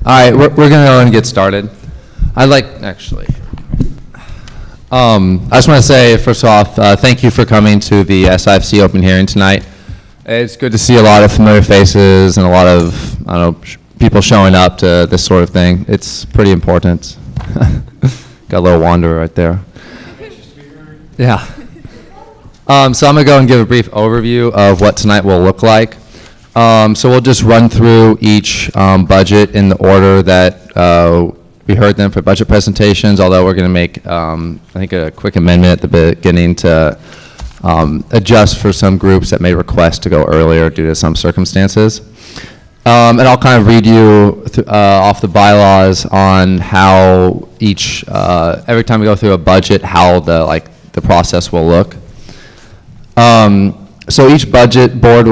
right, we're going to go ahead and get started. I just want to say, first off, thank you for coming to the SIFC open hearing tonight. It's good to see a lot of familiar faces and a lot of, people showing up to this sort of thing. It's pretty important. Got a little wanderer right there. Yeah. So I'm going to go and give a brief overview of what tonight will look like. So we'll just run through each budget in the order that we heard them for budget presentations, although we're going to make, I think, a quick amendment at the beginning to adjust for some groups that may request to go earlier due to some circumstances. And I'll kind of read you off the bylaws on how each, every time we go through a budget, how the process will look. So each budgeting board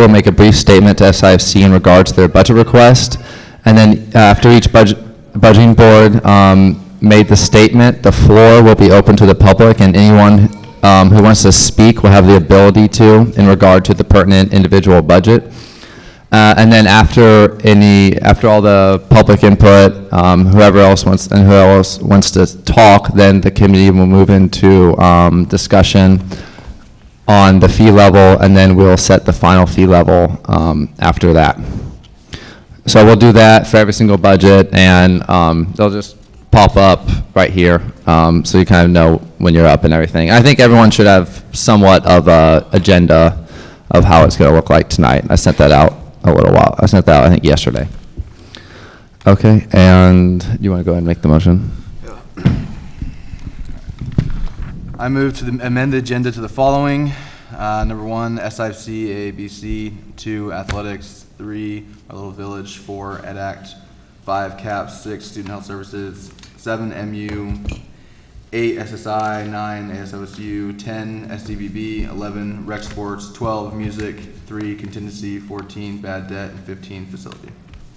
will make a brief statement to SIFC in regards to their budget request, and then after each budgeting board made the statement, the floor will be open to the public, and anyone who wants to speak will have the ability to in regard to the pertinent individual budget. And then after all the public input, whoever else wants to talk, then the committee will move into discussion on the fee level, and then we'll set the final fee level after that. So we'll do that for every single budget, and they'll just pop up right here, so you kind of know when you're up and everything. I think everyone should have somewhat of an agenda of how it's going to look like tonight. I sent that out I sent that out, I think, yesterday. Okay, and you want to go ahead and make the motion? I move to amend the agenda to the following. Number 1, SIFC ABC, 2, athletics, 3, our little village, 4, EdAct, 5, CAPS, 6, student health services, 7, MU, 8, SSI, 9, ASOSU, 10, SDVB, 11, rec sports, 12, music, 3, contingency, 14, bad debt, and 15, facility.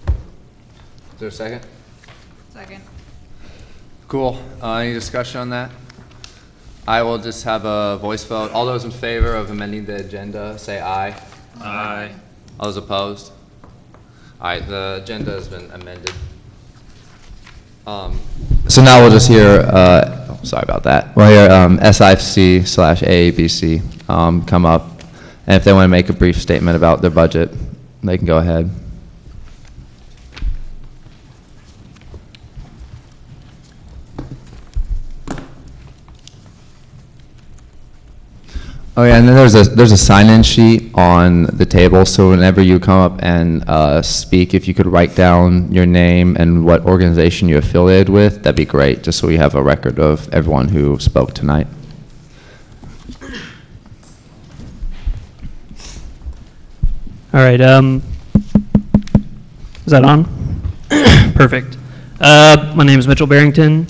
Is there a second? Second. Cool. Any discussion on that? I will just have a voice vote. All those in favor of amending the agenda, say aye. Aye. All those opposed? All right, the agenda has been amended. So now we'll just hear, sorry about that. We'll hear SIFC/AABC come up, and if they want to make a brief statement about their budget, they can go ahead. Oh yeah, and then there's a sign-in sheet on the table, so whenever you come up and speak, if you could write down your name and what organization you're affiliated with, that'd be great, just so we have a record of everyone who spoke tonight. All right, is that on? Perfect. My name is Mitchell Barrington,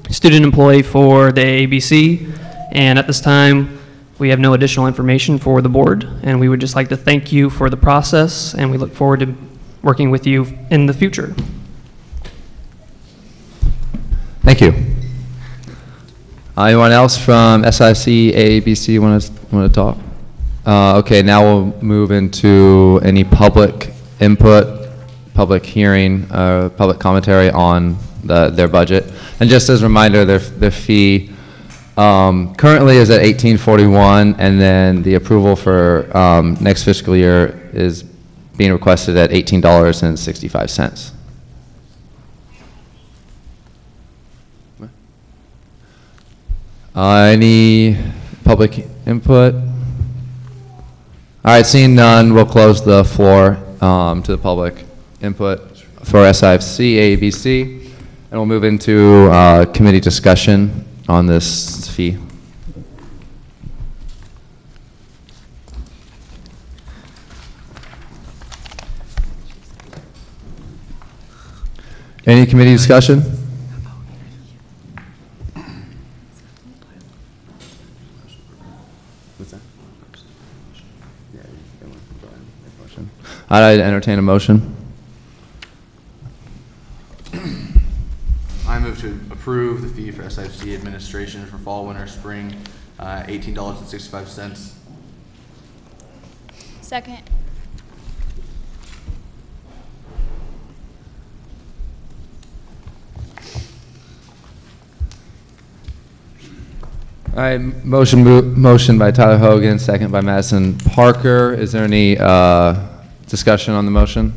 student employee for the ABC, and at this time, we have no additional information for the board, and we would just like to thank you for the process, and we look forward to working with you in the future. Thank you. Anyone else from SIC, AABC want to talk? Okay, now we'll move into any public input, public hearing, public commentary on their budget. And just as a reminder, their fee currently is at $18.41, and then the approval for next fiscal year is being requested at $18.65. Any public input? All right, seeing none, we'll close the floor to the public input for SIFC, AABC, and we'll move into committee discussion on this fee. Any committee discussion? What's that? I'd entertain a motion. I move to approve the fee for SIFC administration for fall, winter, spring, $18.65. Second. All right, motion by Tyler Hogan, second by Madison Parker. Is there any discussion on the motion?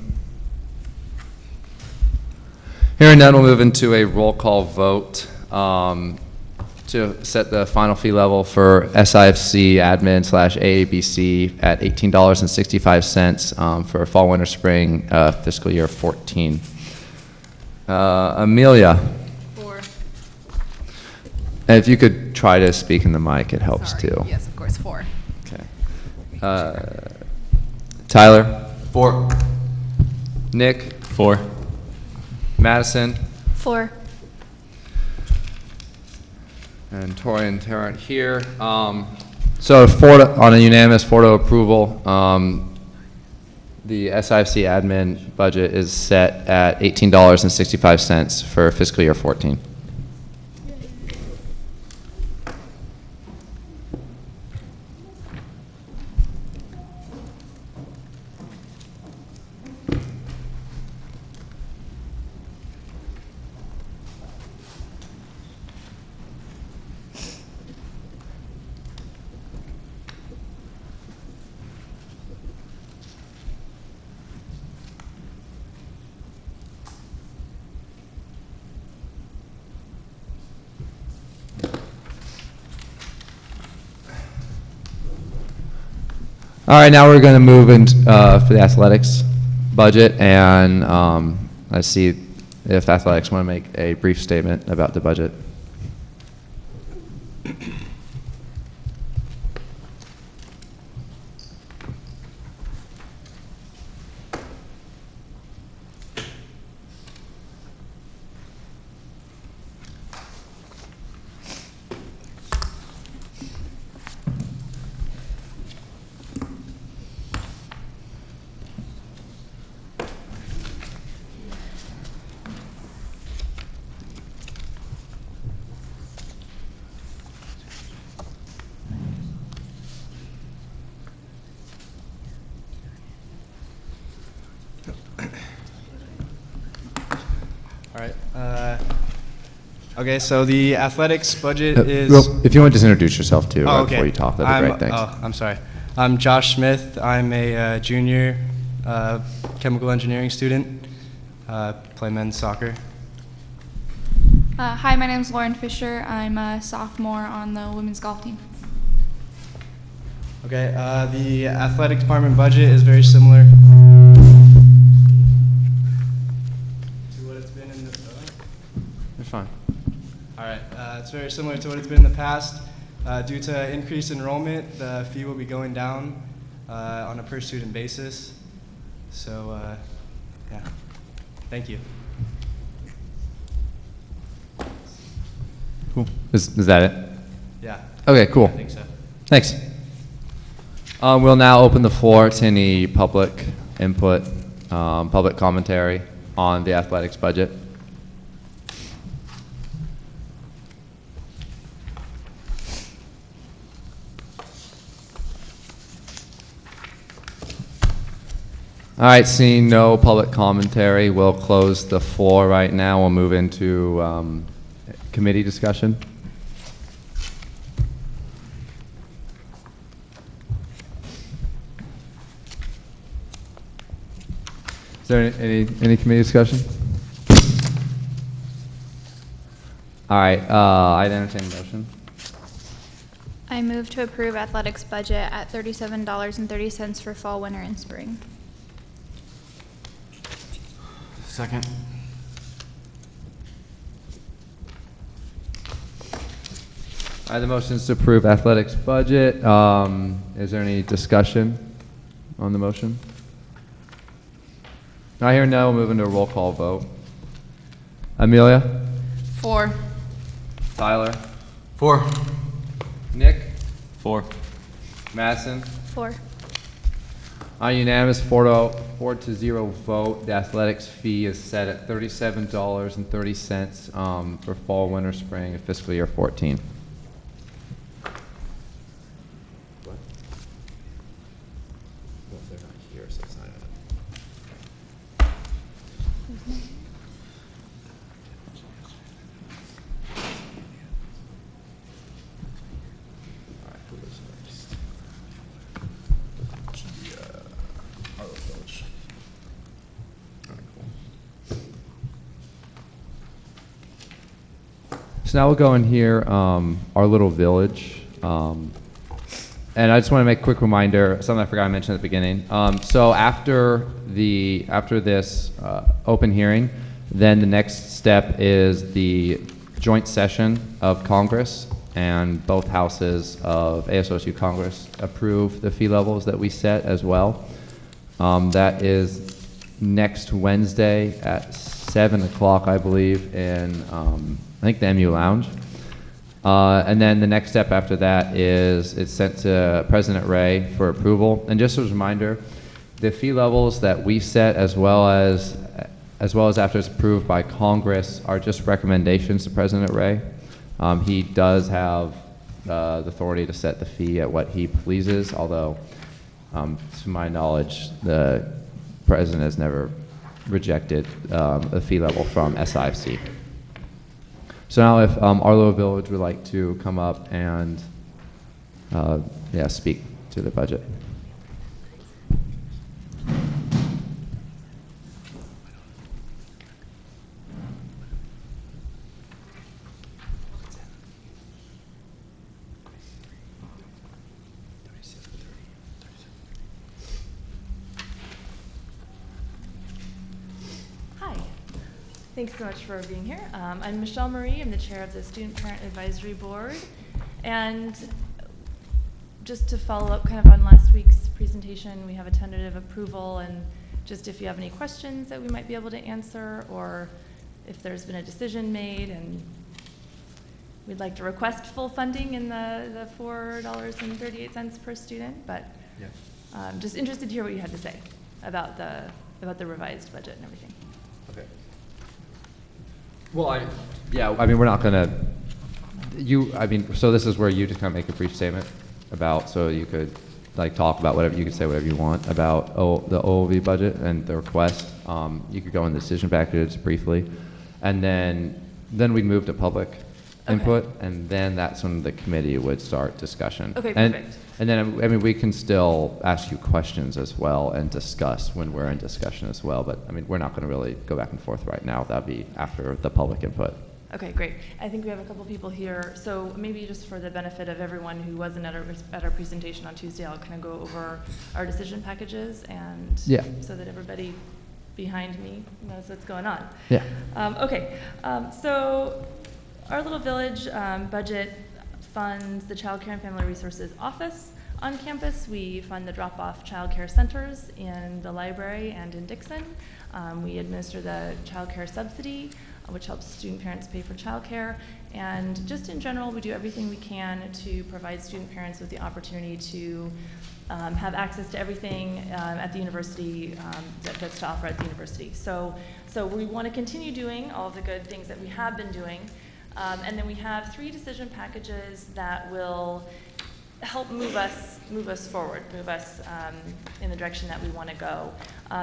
Hearing none, we'll move into a roll call vote to set the final fee level for SIFC admin / AABC at $18.65 for fall, winter, spring fiscal year 14. Amelia. 4. And if you could try to speak in the mic, it helps too. Yes, of course, 4. Okay. Tyler. 4. Nick. 4. Madison. 4. And Tori and Tarrant here. So on a unanimous 4-0 approval, the SIFC admin budget is set at $18.65 for fiscal year 14. All right, now we're going to move in for the athletics budget, and let's see if athletics want to make a brief statement about the budget. All right. Okay, so the athletics budget is... Well, if you want to just introduce yourself too before you talk, that'd be great. Thanks. Oh, I'm sorry. I'm Josh Smith. I'm a junior chemical engineering student. Play men's soccer. Hi, my name is Lauren Fisher. I'm a sophomore on the women's golf team. Okay, the athletic department budget is very similar to what it's been in the... You're fine. All right, it's very similar to what it's been in the past. Due to increased enrollment, the fee will be going down on a per student basis. So, yeah, thank you. Cool. Is that it? Yeah. Okay, cool. I think so. Thanks. We'll now open the floor to any public input, public commentary on the athletics budget. All right, seeing no public commentary, we'll close the floor right now. We'll move into committee discussion. Is there any committee discussion? All right, I'd entertain a motion. I move to approve athletics budget at $37.30 for fall, winter, and spring. Second. All right, the motion is to approve athletics budget. Is there any discussion on the motion? I hear no. We'll move into a roll call vote. Amelia? 4. Tyler? 4. Nick? 4. Madison? 4. On unanimous 4-0 vote, the athletics fee is set at $37.30 for fall, winter, spring, of fiscal year 14. So now we'll go in here, our little village. And I just want to make a quick reminder, something I forgot to mention at the beginning. So after this open hearing, then the next step is the joint session of Congress, and both houses of ASOSU Congress approve the fee levels that we set as well. That is next Wednesday at 7 o'clock, I believe, in I think the MU Lounge. And then the next step after that is it's sent to President Ray for approval. And just as a reminder, the fee levels that we set, as well as after it's approved by Congress, are just recommendations to President Ray. He does have the authority to set the fee at what he pleases, although to my knowledge, the president has never rejected a fee level from SIFC. So now if Arlo Village would like to come up and speak to the budget. Thanks so much for being here. I'm Michelle Marie. I'm the chair of the Student Parent Advisory Board. And just to follow up kind of on last week's presentation, we have a tentative approval, and just if you have any questions that we might be able to answer, or if there's been a decision made, and we'd like to request full funding in the $4.38 per student, but just interested to hear what you had to say about the revised budget and everything. Okay. Well, I mean, we're not gonna, so this is where you just kind of make a brief statement about, so you could like talk about whatever, you could say whatever you want about the OOV budget and the request. You could go in the decision packages briefly, and then we'd move to public input, and then that's when the committee would start discussion. Okay, perfect. And then, I mean, we can still ask you questions as well and discuss when we're in discussion as well, but I mean, we're not going to really go back and forth right now. That'd be after the public input. Okay, great. I think we have a couple people here, so maybe just for the benefit of everyone who wasn't at our presentation on Tuesday, I'll kind of go over our decision packages, and so that everybody behind me knows what's going on. Yeah. So our little village budget funds the Child Care and Family Resources Office on campus. We fund the drop-off child care centers in the library and in Dixon. We administer the child care subsidy, which helps student parents pay for child care. And just in general, we do everything we can to provide student parents with the opportunity to have access to everything at the university that's to offer at the university. So we want to continue doing all of the good things that we have been doing. And then we have 3 decision packages that will help move us forward, move us in the direction that we want to go.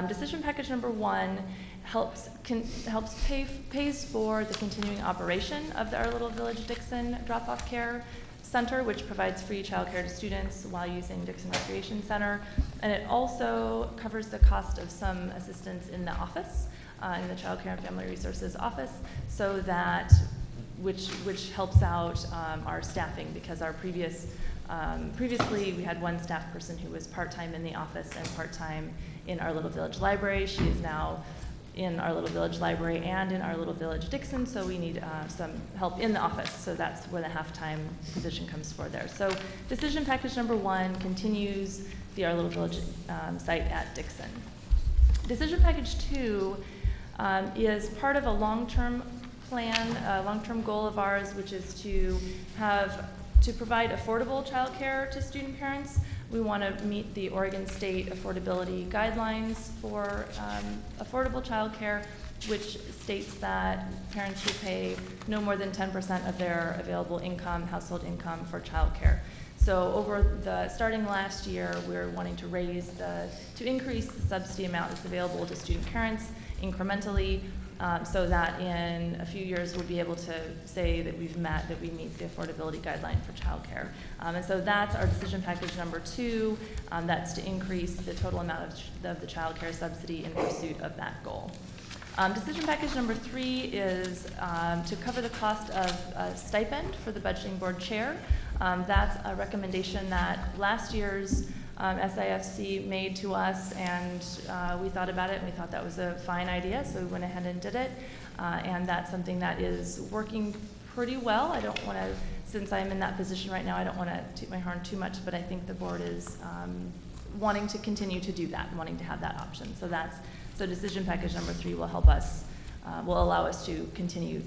Decision package number 1 pays for the continuing operation of the Our Little Village Dixon Drop-Off Care Center, which provides free childcare to students while using Dixon Recreation Center. And it also covers the cost of some assistance in the office, in the Child Care and Family Resources office, so that which helps out our staffing, because our previously we had 1 staff person who was part-time in the office and part-time in Our Little Village Library. She is now in Our Little Village Library and in Our Little Village Dixon, so we need some help in the office, so that's where the half-time position comes for there. So decision package number 1 continues the Our Little Village site at Dixon. Decision package 2 is part of a long-term plan, a long-term goal of ours, which is to provide affordable childcare to student parents. We want to meet the Oregon State affordability guidelines for affordable childcare, which states that parents should pay no more than 10% of their available income, household income, for childcare. So starting last year, we're wanting to increase the subsidy amount that's available to student parents incrementally, so that in a few years we'll be able to say that we meet the affordability guideline for childcare. And so that's our decision package number 2. That's to increase the total amount of the childcare subsidy in pursuit of that goal. Decision package number 3 is to cover the cost of a stipend for the budgeting board chair. That's a recommendation that last year's SIFC made to us, and we thought about it and we thought that was a fine idea, so we went ahead and did it. And that's something that is working pretty well. I don't want to, since I'm in that position right now, I don't want to toot my horn too much, but I think the board is wanting to continue to do that, wanting to have that option. So decision package number 3 will help us, will allow us to continue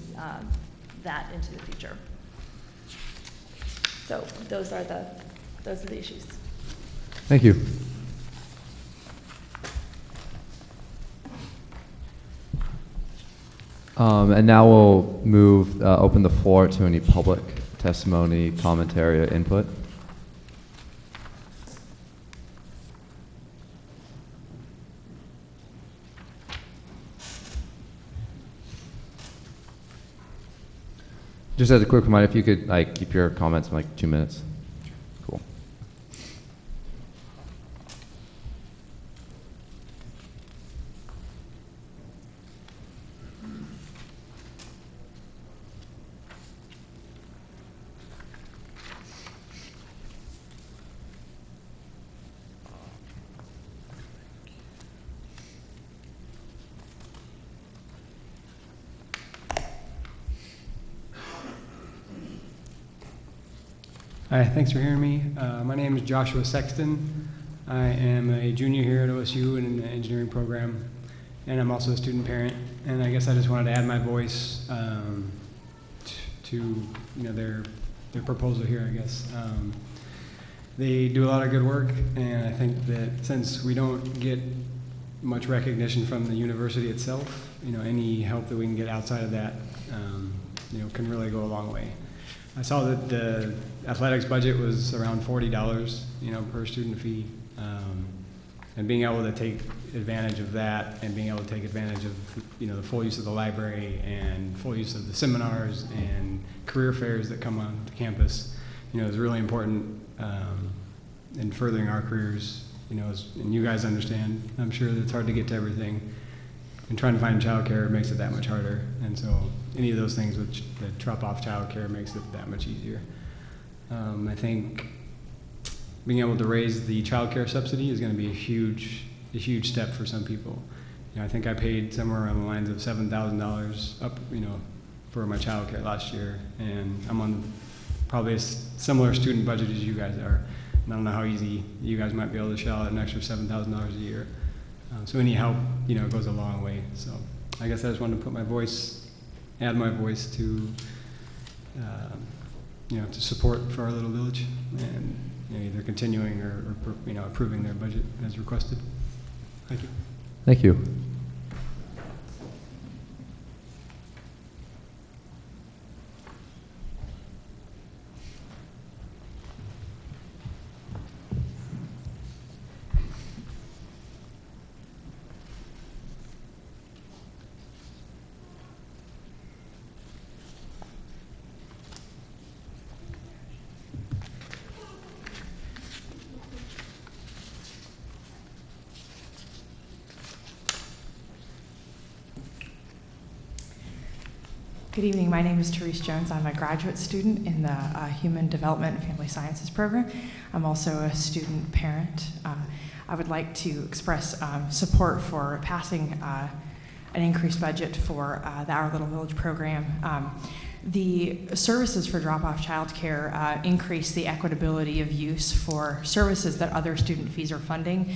that into the future. So those are the issues. Thank you. And now we'll move, open the floor to any public testimony, commentary, or input. Just as a quick reminder, if you could keep your comments in 2 minutes. Cool. Hi, thanks for hearing me. My name is Joshua Sexton. I am a junior here at OSU in the engineering program, and I'm also a student parent. And I guess I just wanted to add my voice to their proposal here. I guess they do a lot of good work, and I think that since we don't get much recognition from the university itself, any help that we can get outside of that, can really go a long way. I saw that the athletics budget was around $40, per student fee, and being able to take advantage of that, and being able to take advantage of, the full use of the library and full use of the seminars and career fairs that come on the campus, is really important in furthering our careers. And you guys understand, I'm sure that it's hard to get to everything, and trying to find childcare makes it that much harder. And so any of those things which that drop off childcare makes it that much easier. I think being able to raise the childcare subsidy is going to be a huge step for some people. I think I paid somewhere around the lines of $7,000 up, for my childcare last year, and I'm on probably a similar student budget as you guys are. And I don't know how easy you guys might be able to shell out an extra $7,000 a year. So any help, goes a long way. So I guess I just wanted to add my voice to, to support for our little village, and either continuing or approving their budget as requested. Thank you. Thank you. Good evening. My name is Therese Jones. I'm a graduate student in the Human Development and Family Sciences program. I'm also a student parent. I would like to express support for passing an increased budget for the Our Little Village program. The services for drop-off childcare increase the equitability of use for services that other student fees are funding.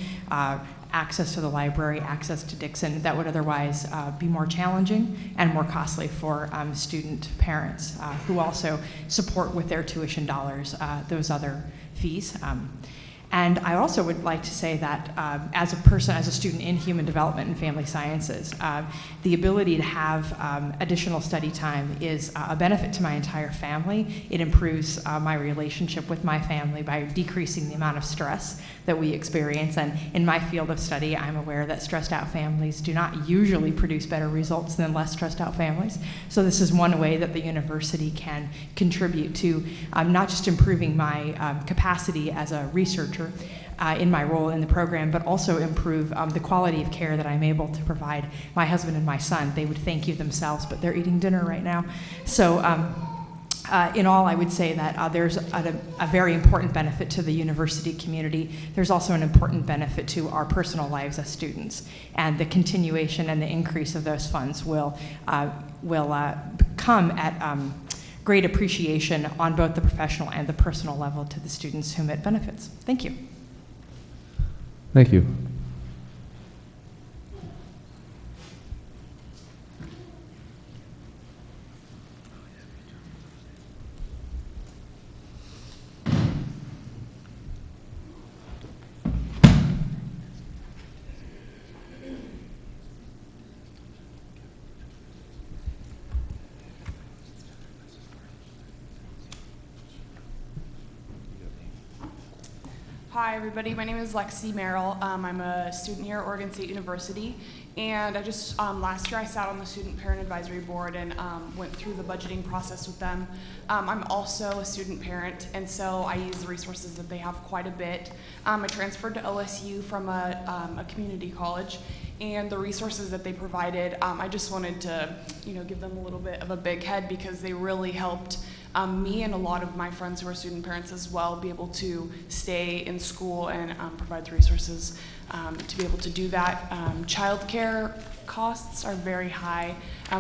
Access to the library, access to Dixon, that would otherwise be more challenging and more costly for student parents who also support with their tuition dollars those other fees. And I also would like to say that as a student in human development and family sciences, the ability to have additional study time is a benefit to my entire family. It improves my relationship with my family by decreasing the amount of stress that we experience. And in my field of study, I'm aware that stressed out families do not usually produce better results than less stressed out families. So this is one way that the university can contribute to not just improving my capacity as a researcher, in my role in the program, but also improve the quality of care that I'm able to provide my husband and my son. They would thank you themselves, but they're eating dinner right now. So in all, I would say that there's a very important benefit to the university community. There's also an important benefit to our personal lives as students, and the continuation and the increase of those funds will come at great appreciation on both the professional and the personal level to the students whom it benefits. Thank you. Thank you. Hi, everybody. My name is Lexi Merrill. I'm a student here at Oregon State University. And I just, last year I sat on the Student Parent Advisory Board and went through the budgeting process with them. I'm also a student parent, and so I use the resources that they have quite a bit. I transferred to OSU from a community college, and the resources that they provided, I just wanted to, give them a little bit of a big head because they really helped me and a lot of my friends who are student parents as well be able to stay in school and provide the resources to be able to do that. Childcare costs are very high.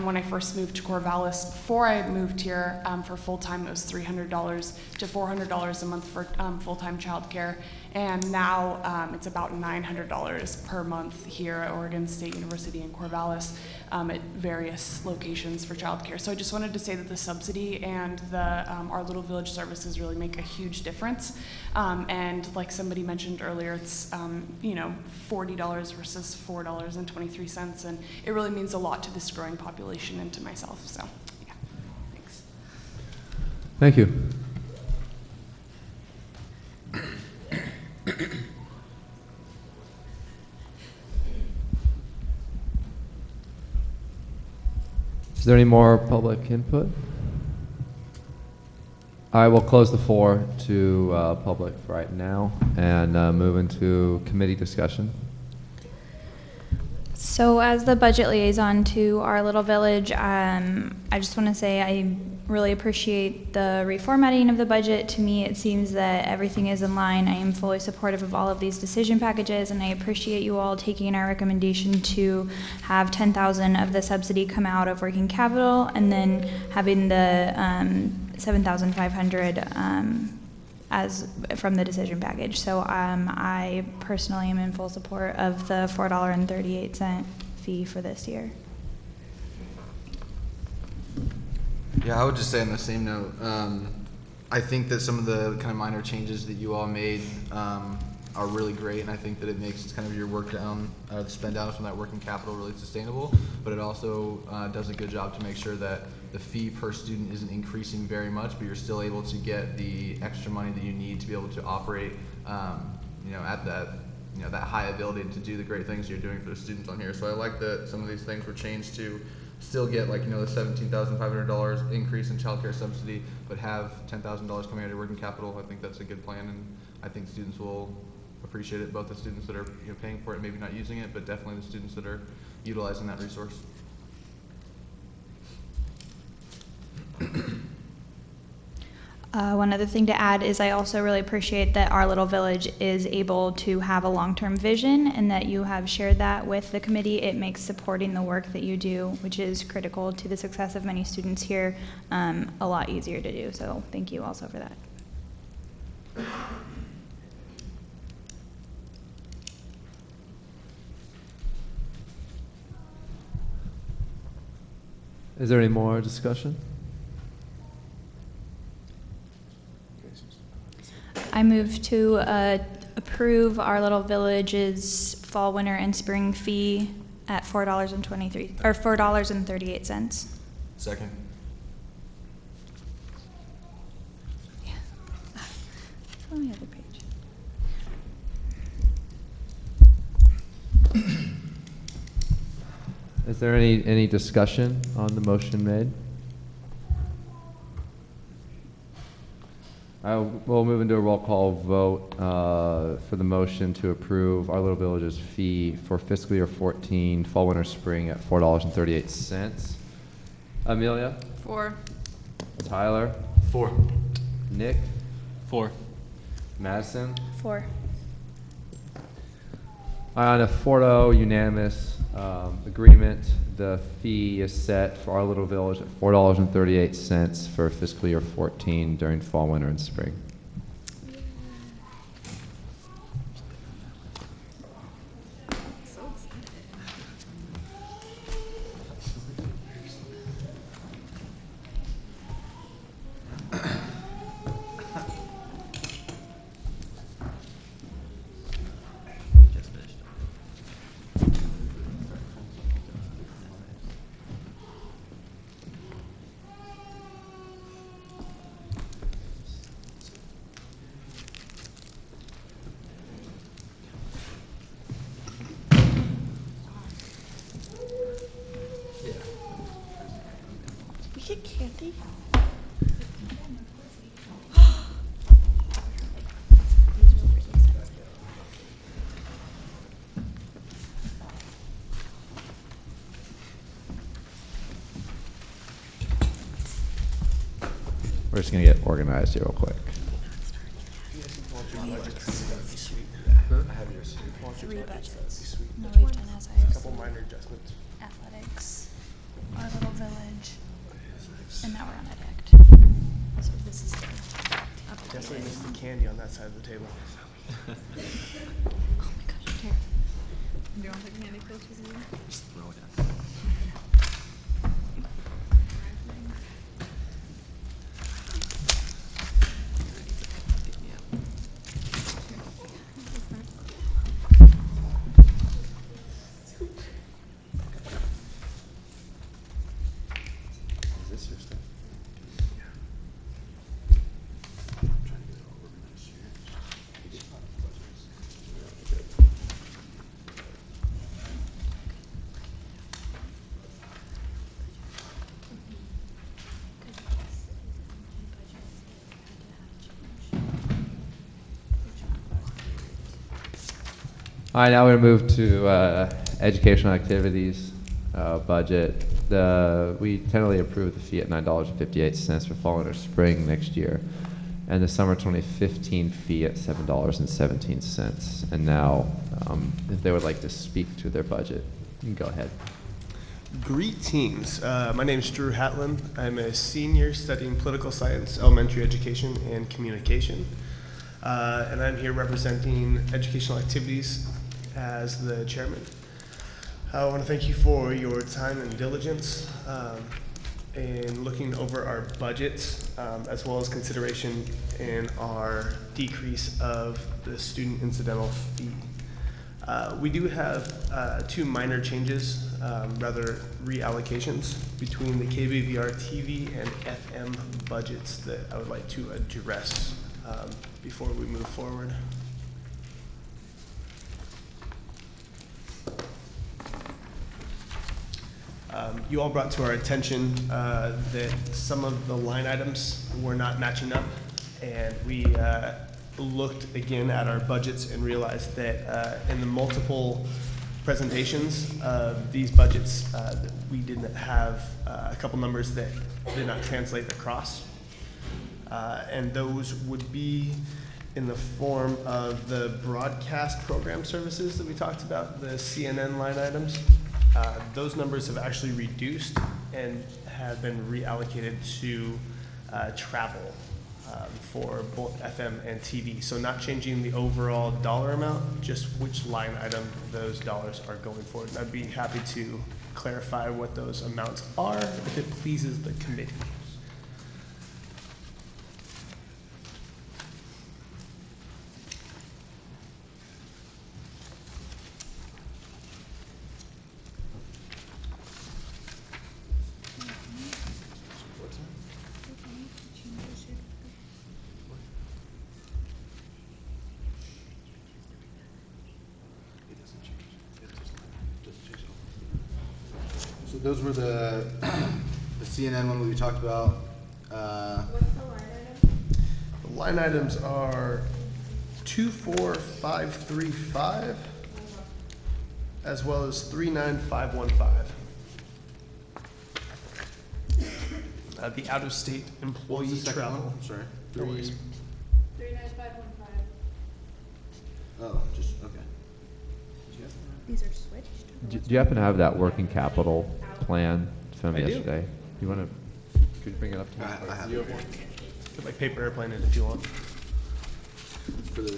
When I first moved to Corvallis, before I moved here for full-time, it was $300 to $400 a month for full-time childcare. And now it's about $900 per month here at Oregon State University in Corvallis at various locations for childcare. So I just wanted to say that the subsidy and the Our Little Village services really make a huge difference. And like somebody mentioned earlier, it's $40 versus $4.23, and it really means a lot to this growing population and to myself. So, yeah, thanks. Thank you. Is there any more public input? I will close the floor to public right now and move into committee discussion. So as the budget liaison to Our Little Village, I just want to say I really appreciate the reformatting of the budget. To me, it seems that everything is in line. I am fully supportive of all of these decision packages, and I appreciate you all taking our recommendation to have $10,000 of the subsidy come out of working capital, and then having the $7,500 as from the decision package. So I personally am in full support of the $4.38 fee for this year. Yeah, I would just say on the same note, I think that some of the kind of minor changes that you all made are really great, and I think that it makes kind of your work down, the spend down from that working capital really sustainable, but it also does a good job to make sure that the fee per student isn't increasing very much, but you're still able to get the extra money that you need to be able to operate, at that, that high ability to do the great things you're doing for the students on here. So I like that some of these things were changed to still get the $17,500 increase in child care subsidy, but have $10,000 coming out of your working capital. I think that's a good plan, and I think students will appreciate it, both the students that are paying for it, maybe not using it, but definitely the students that are utilizing that resource. One other thing to add is I also really appreciate that Our Little Village is able to have a long-term vision, and that you have shared that with the committee. It makes supporting the work that you do, which is critical to the success of many students here, a lot easier to do. So thank you also for that. Is there any more discussion? I move to approve Our Little Village's fall, winter, and spring fee at $4.38. Second. Yeah. It's on the other page. Is there any discussion on the motion made? We'll move into a roll call vote for the motion to approve Our Little Village's fee for fiscal year 14, fall, winter, spring at $4.38. Amelia? 4. Tyler? 4. Nick? 4. Madison? 4. On a 4-0 unanimous agreement, the fee is set for Our Little Village at $4.38 for fiscal year 14 during fall, winter, and spring. We get candy. We're just going to get organized here real quick. 3 budgets. No, we've done SIFC. Couple minor adjustments. Athletics, Our Little Village, and now we're on EdAct. So this is the updated. Definitely missed the candy on that side of the table. Oh my gosh, here. Do you want the candy closer to you? Just throw it at them. Is this your stuff? All right, now we're going to move to educational activities budget. We tentatively approved the fee at $9.58 for fall, winter, spring next year, and the summer 2015 fee at $7.17. And now, if they would like to speak to their budget, you can go ahead. Greetings. My name is Drew Hatlin. I'm a senior studying political science, elementary education, and communication. And I'm here representing educational activities as the chairman. I want to thank you for your time and diligence in looking over our budgets, as well as consideration in our decrease of the student incidental fee. We do have 2 minor changes, rather reallocations between the KBVR TV and FM budgets that I would like to address before we move forward. You all brought to our attention that some of the line items were not matching up, and we looked again at our budgets and realized that in the multiple presentations of these budgets, that we didn't have a couple numbers that did not translate across. And those would be in the form of the broadcast program services that we talked about, the CNN line items. Those numbers have actually reduced and have been reallocated to travel for both FM and TV. So not changing the overall dollar amount, just which line item those dollars are going for. And I'd be happy to clarify what those amounts are if it pleases the committee. So those were the CNN one we talked about. The line items are 24535 as well as 39515. The out-of-state employee travel. I'm sorry. No worries. 39515. Oh, just, okay. These are switched? Do you happen to have that working capital plan from I do. yesterday? You want to, could you bring it up to me? I have You it have one? Put my paper airplane in if you want. for the,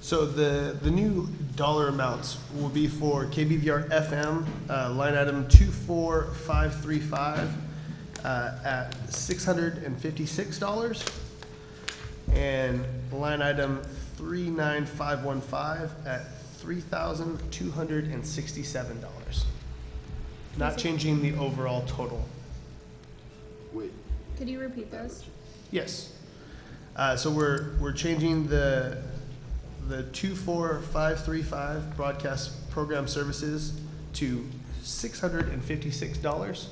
So the new dollar amounts will be for KBVR FM, line item 24535 at $656, and line item 39515 at $3,267. Not changing the overall total. wait, Could you repeat those? Yes. So we're changing the 24535 broadcast program services to $656,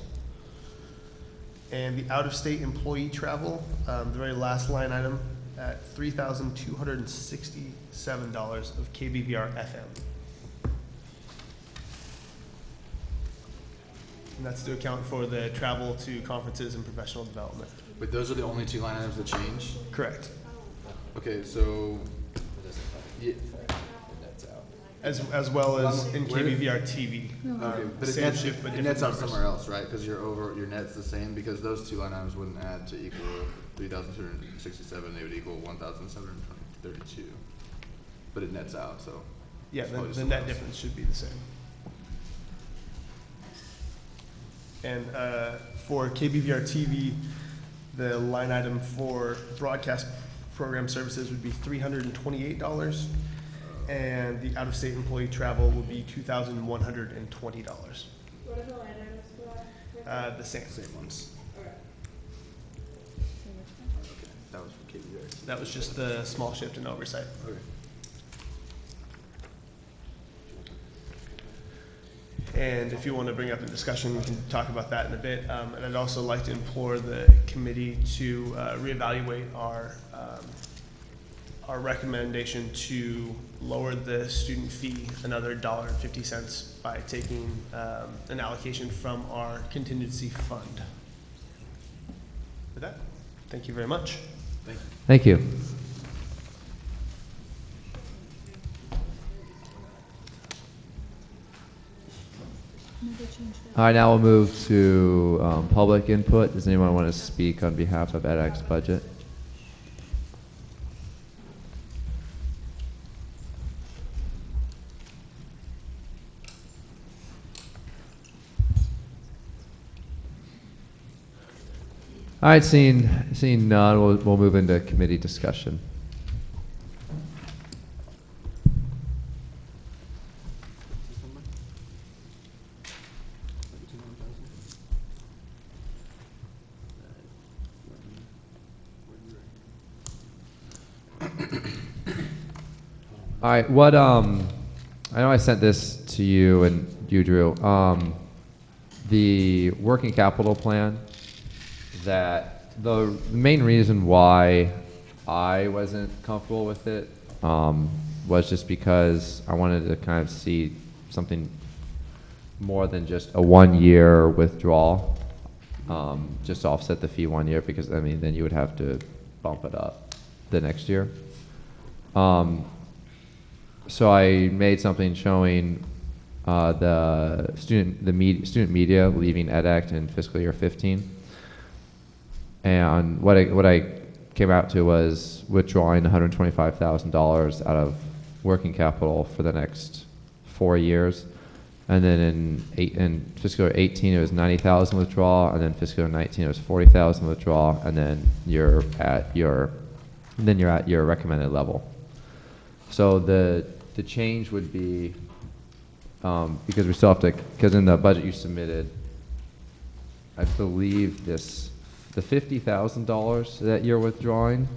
and the out-of-state employee travel, the very last line item, at $3,267 of KBVR FM. And that's to account for the travel to conferences and professional development. but those are the only two line items that change? Correct. Okay, so, yeah, As well as in Where- KBVR TV. okay, but it Same nets, shift, but it different nets out numbers. somewhere else, right? Because your net's the same, because those two line items wouldn't add to equal 3,267, they would equal 1,732. But it nets out, so. Yeah, it's probably the somewhere net else. difference should be the same. And for KBVR TV, the line item for broadcast program services would be $328, and the out-of-state employee travel would be $2,120. What are the line items for that? The same. Same ones. Okay. Okay, that was from KBVR. That was just the small shift in oversight. Okay. And if you want to bring up a discussion, we can talk about that in a bit. And I'd also like to implore the committee to reevaluate our recommendation to lower the student fee another $1.50 by taking an allocation from our contingency fund. With that, thank you very much. Thank you. Thank you. All right, now we'll move to public input. Does anyone want to speak on behalf of edX budget? All right, seeing none, we'll move into committee discussion. All right, what, I know I sent this to you and you, Drew. The working capital plan, that the main reason why I wasn't comfortable with it was just because I wanted to kind of see something more than just a 1-year withdrawal, just to offset the fee 1 year, because I mean, then you would have to bump it up the next year. So I made something showing the student media leaving edX in fiscal year 15, and what I came out to was withdrawing $125,000 out of working capital for the next 4 years, and then in fiscal year 18 it was 90,000 withdrawal, and then fiscal year 19 it was 40,000 withdrawal, and then you're at your recommended level. So the change would be, because we still have to, because in the budget you submitted, I believe the $50,000 that you're withdrawing.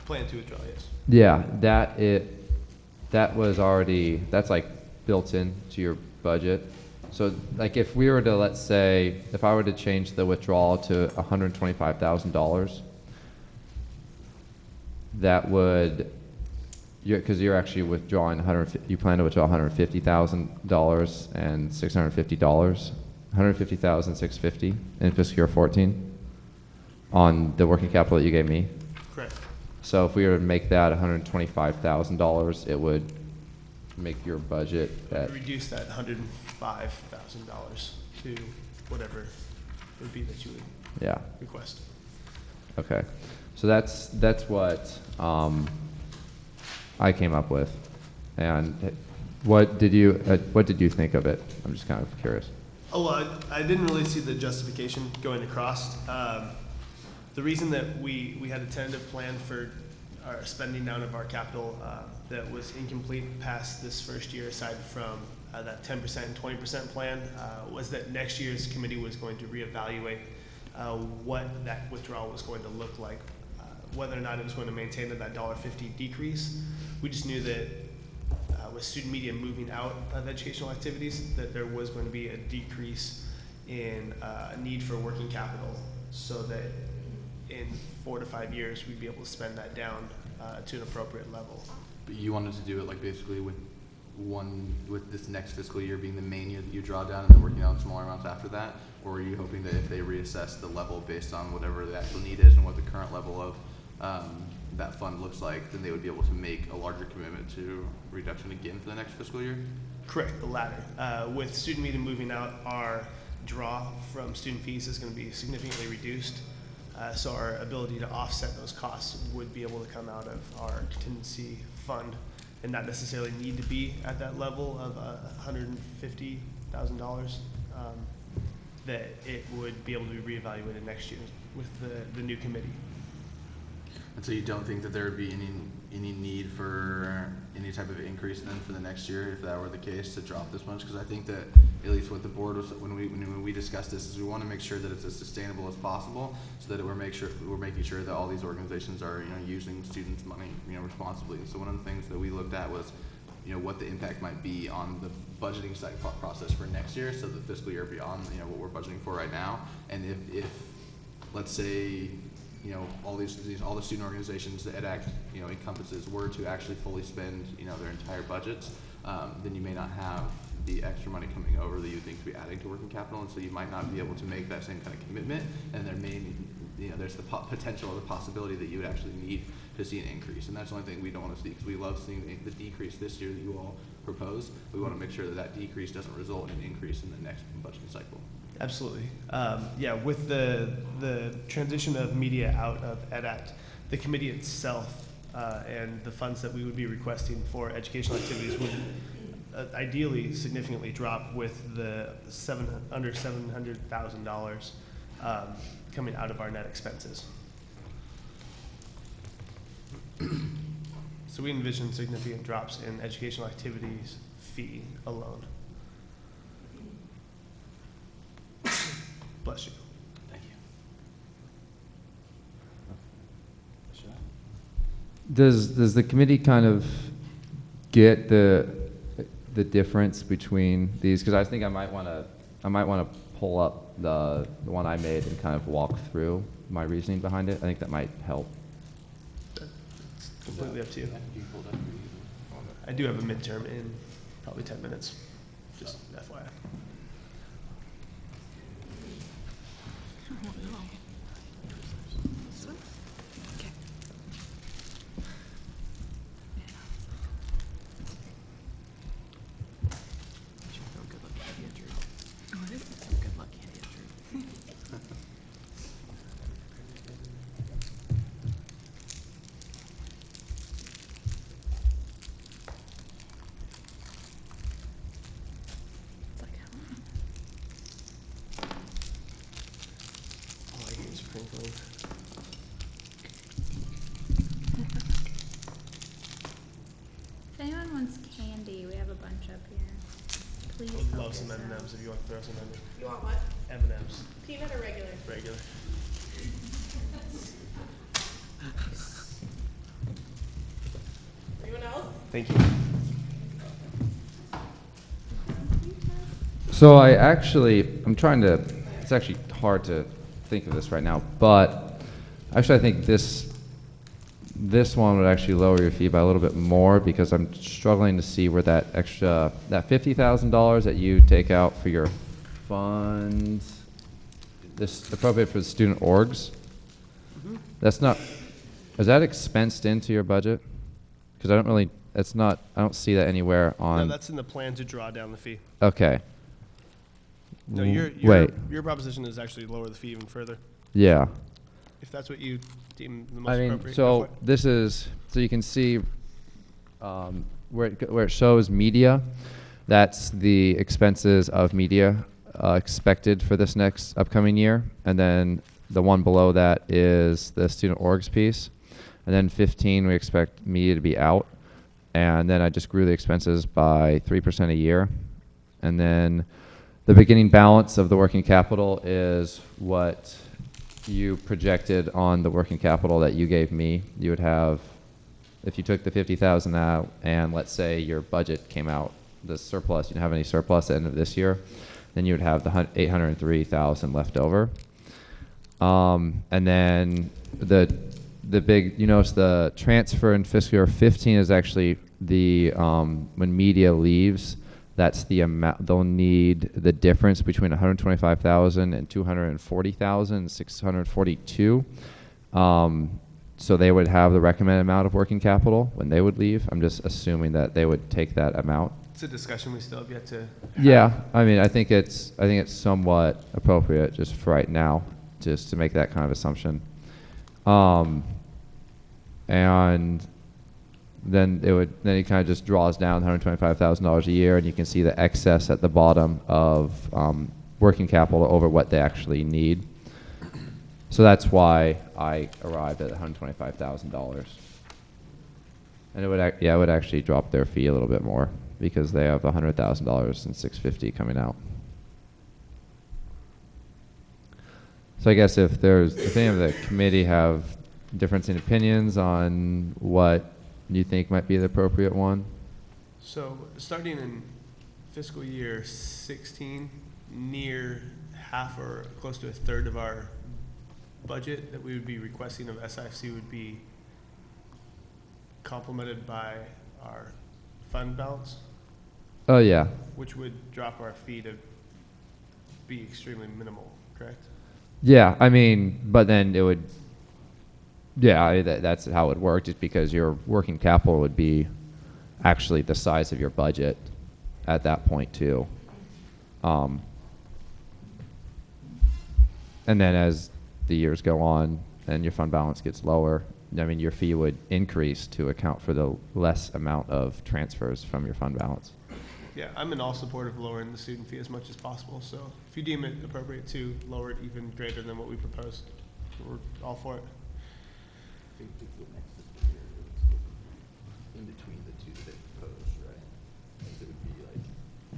Plan to withdraw, yes. Yeah, that was already, that's like built in to your budget. So like if we were to, let's say, if I were to change the withdrawal to $125,000, that would, because you're actually withdrawing you plan to withdraw $150,000 and $650, $150,650 in fiscal year 14 on the working capital that you gave me. Correct. So if we were to make that $125,000, it would make your budget at, Reduce that $105,000 to whatever it would be that you would yeah. request. Okay, so that's what I came up with, and what did you think of it? I'm just kind of curious. Oh, well, I didn't really see the justification going across. The reason that we had a tentative plan for our spending down of our capital that was incomplete past this first year, aside from that 10% and 20% plan, was that next year's committee was going to reevaluate what that withdrawal was going to look like, whether or not it was going to maintain that $1.50 decrease. We just knew that with student media moving out of educational activities, that there was going to be a decrease in need for working capital, so that in 4 to 5 years we'd be able to spend that down to an appropriate level. But you wanted to do it like basically with this next fiscal year being the main year that you draw down and then working on smaller amounts after that? Or are you hoping that if they reassess the level based on whatever the actual need is and what the current level of that fund looks like, then they would be able to make a larger commitment to reduction again for the next fiscal year? Correct, the latter. With student media moving out, our draw from student fees is going to be significantly reduced. So our ability to offset those costs would be able to come out of our contingency fund and not necessarily need to be at that level of $150,000, that it would be able to be reevaluated next year with the new committee. And so you don't think that there would be any need for any type of increase then for the next year, if that were the case, to drop this much? Because I think that at least what the board was, when we discussed this, is we want to make sure that it's as sustainable as possible, so that we're making sure that all these organizations are using students' money responsibly. And so one of the things that we looked at was what the impact might be on the budgeting process for next year, so the fiscal year beyond what we're budgeting for right now. And if let's say all the student organizations that EdAct encompasses were to actually fully spend their entire budgets, then you may not have the extra money coming over that you think to be adding to working capital, and so you might not be able to make that same kind of commitment, and there may there's the potential or the possibility that you would actually need to see an increase. And that's the only thing we don't want to see, because we love seeing the decrease this year that you all propose. We want to make sure that that decrease doesn't result in an increase in the next budgeting cycle. Absolutely. Yeah, with the transition of media out of EdAct, the committee itself and the funds that we would be requesting for educational activities would ideally significantly drop, with the under $700,000 coming out of our net expenses. So we envision significant drops in educational activities fee alone. Bless you. Thank you. Does the committee kind of get the difference between these? Because I think I might want to pull up the one I made and kind of walk through my reasoning behind it. I think that might help. It's completely up to you. I do have a midterm in probably 10 minutes, just FYI. If anyone wants candy, we have a bunch up here. Please. I would love some M&Ms if you want to throw some in there. You want what? M&Ms. Peanut or regular? Regular. Anyone else? Thank you. So I'm trying to, it's actually hard to think of this right now, but actually I think this one would actually lower your fee by a little bit more, because I'm struggling to see where that extra, that $50,000 that you take out for your funds, this appropriate for the student orgs, that's not, is that expensed into your budget? Because I don't see that anywhere on. No, that's in the plan to draw down the fee. Okay. No, Wait. your proposition is actually lower the fee even further. Yeah. If that's what you deem the most I mean, appropriate. go for so it. so you can see where it shows media, that's the expenses of media expected for this next upcoming year. And then the one below that is the student orgs piece. And then 15, we expect media to be out. And then I just grew the expenses by 3% a year. And then the beginning balance of the working capital is what you projected on the working capital that you gave me. You would have, if you took the 50,000 out and let's say your budget came out, the surplus, you didn't have any surplus at the end of this year, then you would have the 803,000 left over. And then the big, you notice the transfer in fiscal year 15 is actually the, when media leaves, that's the amount, they'll need the difference between 125,000 and 240,000, 642. So they would have the recommended amount of working capital when they would leave. I'm just assuming that they would take that amount. It's a discussion we still have yet to have. Yeah, I mean, I think it's somewhat appropriate just for right now, just to make that kind of assumption. And then it kind of just draws down $125,000 a year, and you can see the excess at the bottom of working capital over what they actually need. So that's why I arrived at $125,000. And it would actually drop their fee a little bit more because they have $100,000 and $650 coming out. So I guess if any of the committee have difference in opinions on what you think might be the appropriate one. So starting in fiscal year 16, near half or close to a third of our budget that we would be requesting of SIFC would be complemented by our fund balance. Oh yeah. Which would drop our fee to be extremely minimal, correct? Yeah, I mean, but then it would, yeah, that's how it would work, just because your working capital would be actually the size of your budget at that point too. And then as the years go on and your fund balance gets lower, I mean, your fee would increase to account for the less amount of transfers from your fund balance. Yeah, I'm in all support of lowering the student fee as much as possible. So if you deem it appropriate to lower it even greater than what we proposed, we're all for it. In between the two that they proposed, right? It would be like,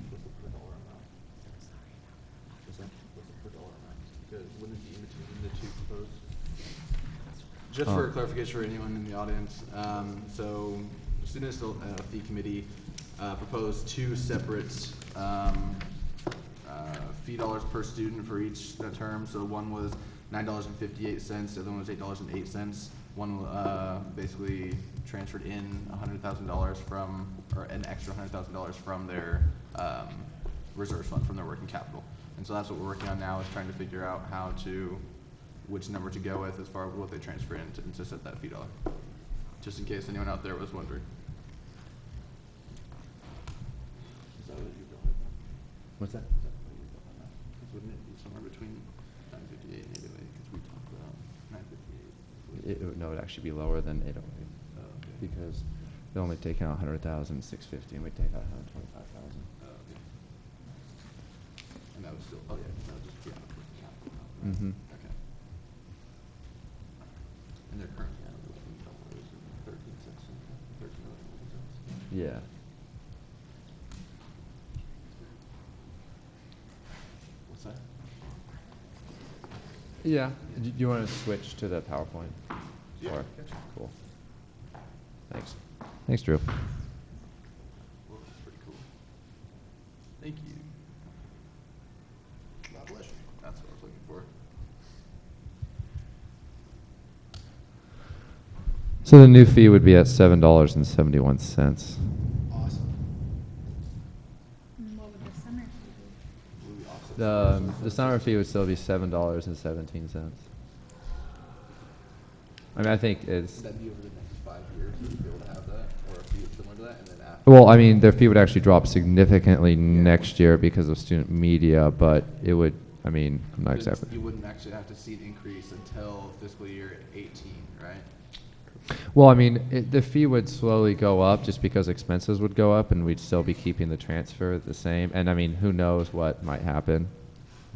what's the per dollar amount? What's the per dollar amount? Because wouldn't it be in between the two proposed? Just for clarification for anyone in the audience, so Student Fee Committee proposed two separate fee dollars per student for each term. So one was $9.58, the other one was $8.08. One basically transferred in $100,000 from, or an extra $100,000 from their reserve fund, from their working capital. And so that's what we're working on now, is trying to figure out which number to go with as far as what they transfer in to set that fee dollar. Just in case anyone out there was wondering. Is that what you go with? What's that? Is that what you go with? Because wouldn't it be somewhere between 958 and 808? Because we talked about 958. No, it would actually be lower than 808. Oh, okay. Because they're only taking out 100,000, 650, and we take out 125,000. Oh, okay. And that was still, oh yeah, that would just be out of working capital. Mm-hmm. Okay. And they're currently out of $13 and 13 cents. Yeah. What's that? Yeah. Do you want to switch to the PowerPoint? Yeah, Or- gotcha. Cool. Thanks. Thanks, Drew. Well, that's pretty cool. Thank you. So the new fee would be at $7.71. Awesome. What would the summer fee Will we offset The summer fee would still be $7.17. I mean, I think it's, Would that be over the next 5 years, would you be able to have that, or a fee similar to that, and then after? well, I mean, their fee would actually drop significantly next year because of student media, but it would, I mean, I'm not exactly. You wouldn't actually have to see an increase until fiscal year 18, right? Well, I mean, the fee would slowly go up just because expenses would go up and we'd still be keeping the transfer the same. And I mean, who knows what might happen,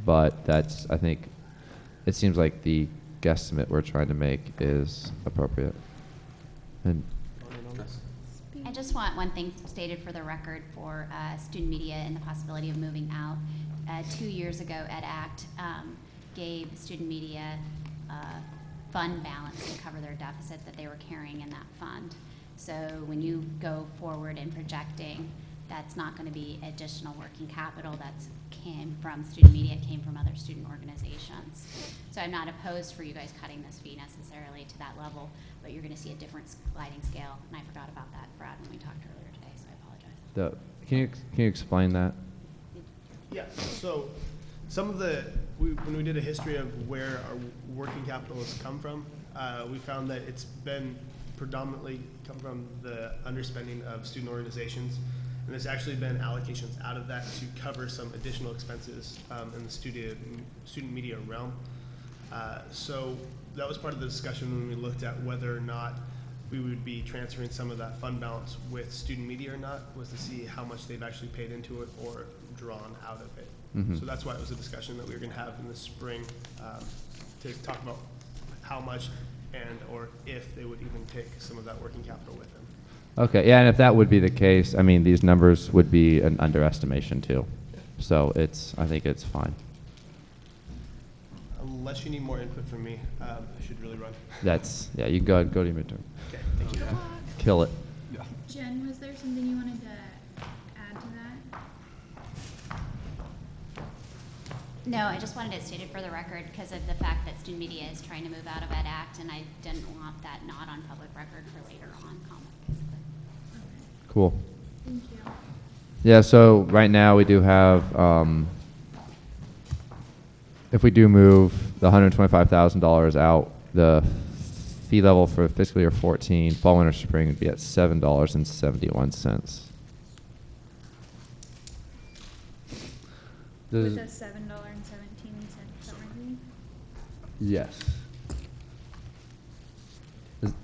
but that's, I think, it seems like the guesstimate we're trying to make is appropriate. And I just want one thing stated for the record for student media and the possibility of moving out. 2 years ago, EdAct gave student media fund balance to cover their deficit that they were carrying in that fund. So when you go forward and projecting, that's not going to be additional working capital that's came from student media, came from other student organizations. So I'm not opposed for you guys cutting this fee necessarily to that level, but you're going to see a different sliding scale. And I forgot about that, Brad, when we talked earlier today, so I apologize. can you explain that? Yeah, so some of when we did a history of where our working capital has come from, we found that it's been predominantly come from the underspending of student organizations. And there's actually been allocations out of that to cover some additional expenses in the student media realm. So that was part of the discussion when we looked at whether or not we would be transferring some of that fund balance with student media or not, was to see how much they've actually paid into it or drawn out of it. Mm-hmm. So that's why it was a discussion that we were going to have in the spring to talk about how much and or if they would even take some of that working capital with them. Okay, yeah, and if that would be the case, I mean, these numbers would be an underestimation too. So I think it's fine. Unless you need more input from me, I should really run. Yeah, you go to your midterm. Okay, thank you. Kill it. Jen, was there something you wanted to add to that? No, I just wanted it stated for the record because of the fact that student media is trying to move out of EdAct, and I didn't want that not on public record for later on comment, basically. Cool. Thank you. Yeah, so right now we do have, if we do move the $125,000 out, the fee level for fiscal year 14, fall, winter, spring would be at $7.71. With a $7.17 summer fee? Yes.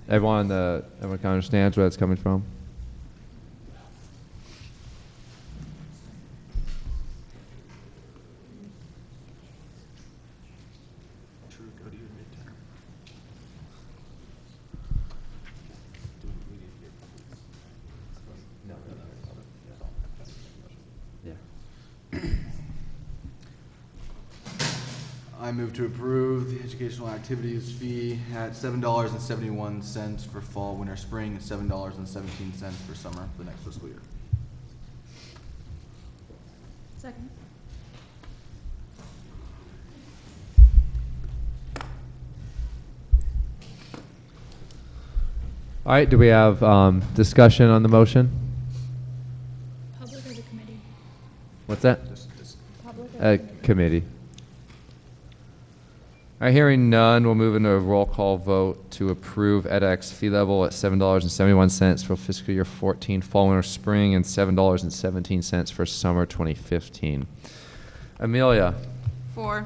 Everyone kind of understands where that's coming from? True, go to your midterm. Yeah. I move to approve the educational activities fee at $7.71 for fall, winter, spring, and $7.17 for summer for the next fiscal year. Second. All right, do we have discussion on the motion? Public or the committee? What's that? Public or Committee. All right, hearing none, we'll move into a roll call vote to approve edX fee level at $7.71 for fiscal year 14, fall, winter, spring, and $7.17 for summer 2015. Amelia? 4.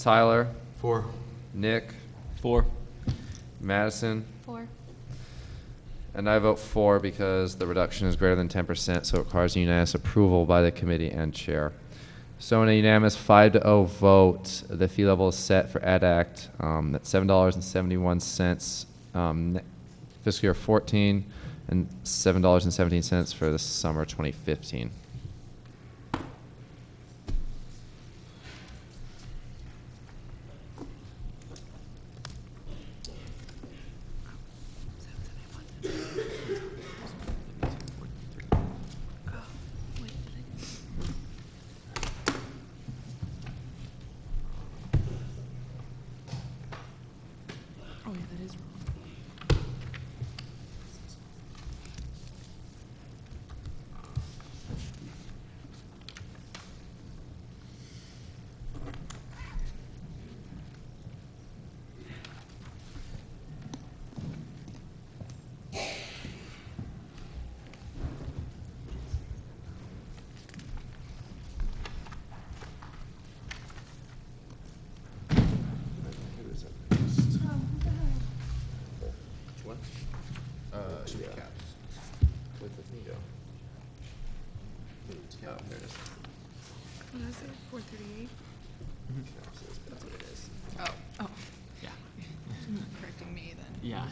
Tyler? 4. Nick? 4. Madison? 4. And I vote 4 because the reduction is greater than 10%, so it requires unanimous approval by the committee and chair. So in a unanimous 5-0 vote, the fee level is set for EdAct at $7.71 fiscal year 14 and $7.17 for the summer 2015. Where'd the thing go? Oh, there it is. What is it? 438? That's what it is. Oh. Yeah. You're not correcting me then. Yeah.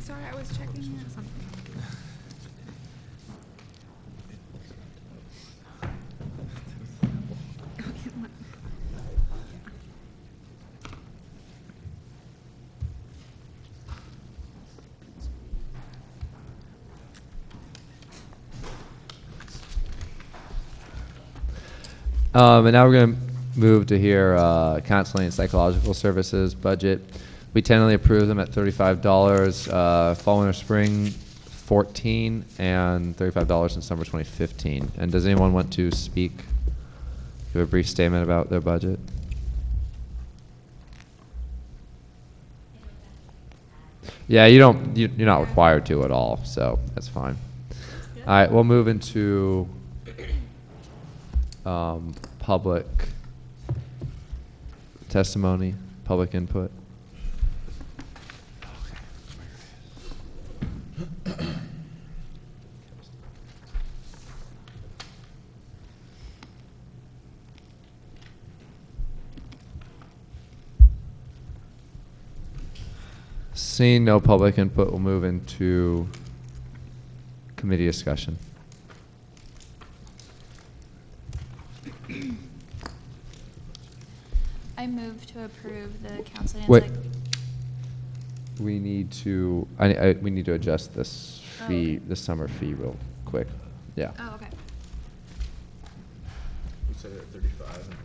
Sorry, I was checking something. And now we're going to move to hear counseling and psychological services budget. We tentatively approve them at $35, fall, winter, spring 14, and $35 in summer 2015. And does anyone want to speak, give a brief statement about their budget? Yeah, you're not required to at all, so that's fine. All right, we'll move into public testimony, public input. Seeing no public input, we'll move into committee discussion. I move to approve the counseling and Wait. psych. We need to, we need to adjust this fee, the summer fee real quick. Yeah. Oh, okay. We set it at 35.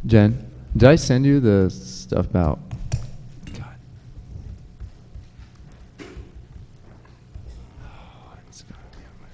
Jen, did I send you the stuff about? God. Oh, it's gotta be on my.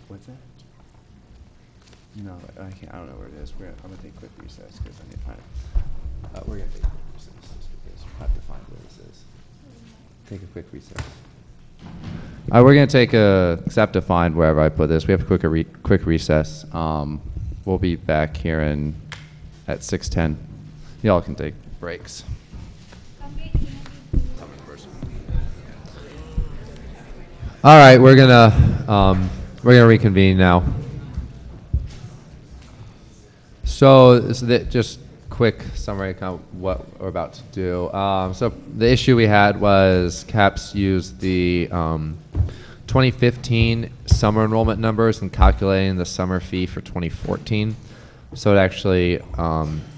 What's that? No, I can't. I don't know where it is. I'm gonna take a quick recess because I need to find it. We're gonna take a quick recess just because we have to find where this is. Take a quick recess. We're gonna take a, except to find wherever I put this. We have a quick recess. We'll be back here at 6:10. Y'all can take breaks. All right, we're gonna reconvene now. So just quick summary of kind of what we're about to do. So the issue we had was CAPS used the 2015 summer enrollment numbers in calculating the summer fee for 2014. So it actually,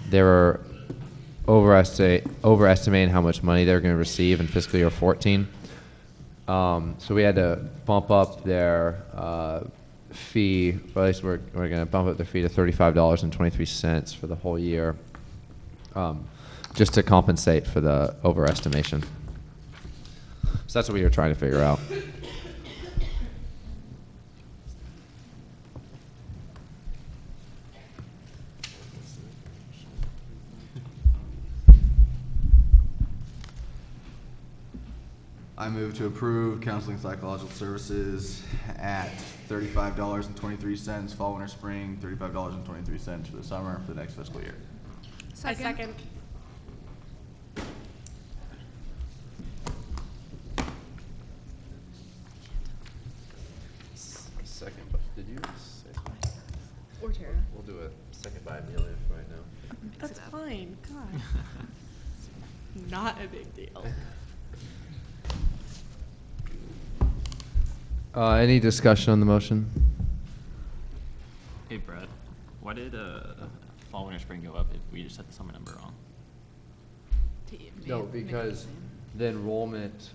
they were overestimating how much money they were going to receive in fiscal year 14. So we had to bump up their fee, or at least we're going to bump up their fee to $35.23 for the whole year, just to compensate for the overestimation. So that's what we were trying to figure out. I move to approve counseling psychological services at $35.23 fall, winter, spring, $35.23 for the summer for the next fiscal year. I second. Second, but did you say something? Or Tara. We'll do it second by Amelia right now. That's fine. God. Not a big deal. Any discussion on the motion? Hey, Brad, why did fall, winter, spring go up if we just set the summer number wrong? No, because the enrollment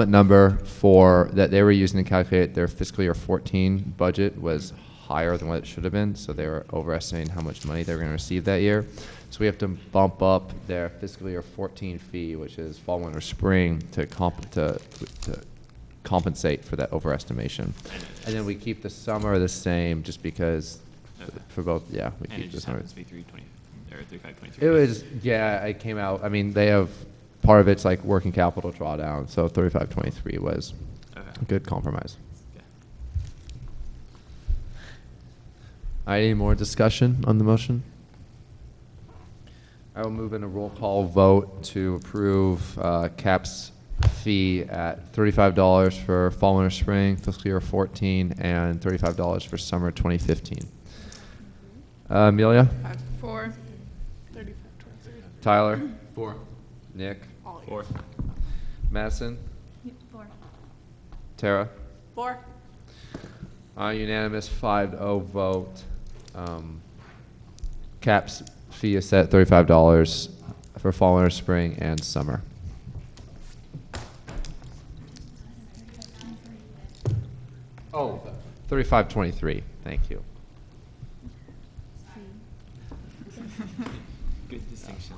number for that they were using to calculate their fiscal year 14 budget was higher than what it should have been, so they were overestimating how much money they were going to receive that year. So we have to bump up their fiscal year 14 fee, which is fall, winter, spring, to compensate for that overestimation. And then we keep the summer the same just because for both, yeah, we And keep it the just summer. happens to be 320 or 3523. It was, yeah, it came out, I mean, they have, part of it's like working capital drawdown, so 3523 was a good compromise. Any more discussion on the motion? I will move in a roll call vote to approve CAP's fee at $35 for fall, winter, spring, fiscal year 14, and $35 for summer 2015. Amelia? 4. Tyler? 4. Nick? 4. Madison? 4. Tara? 4. Unanimous 5-0 vote. CAP's fee is set at $35 for fall, winter, spring, and summer. Oh, 3523. Thank you. Good distinction.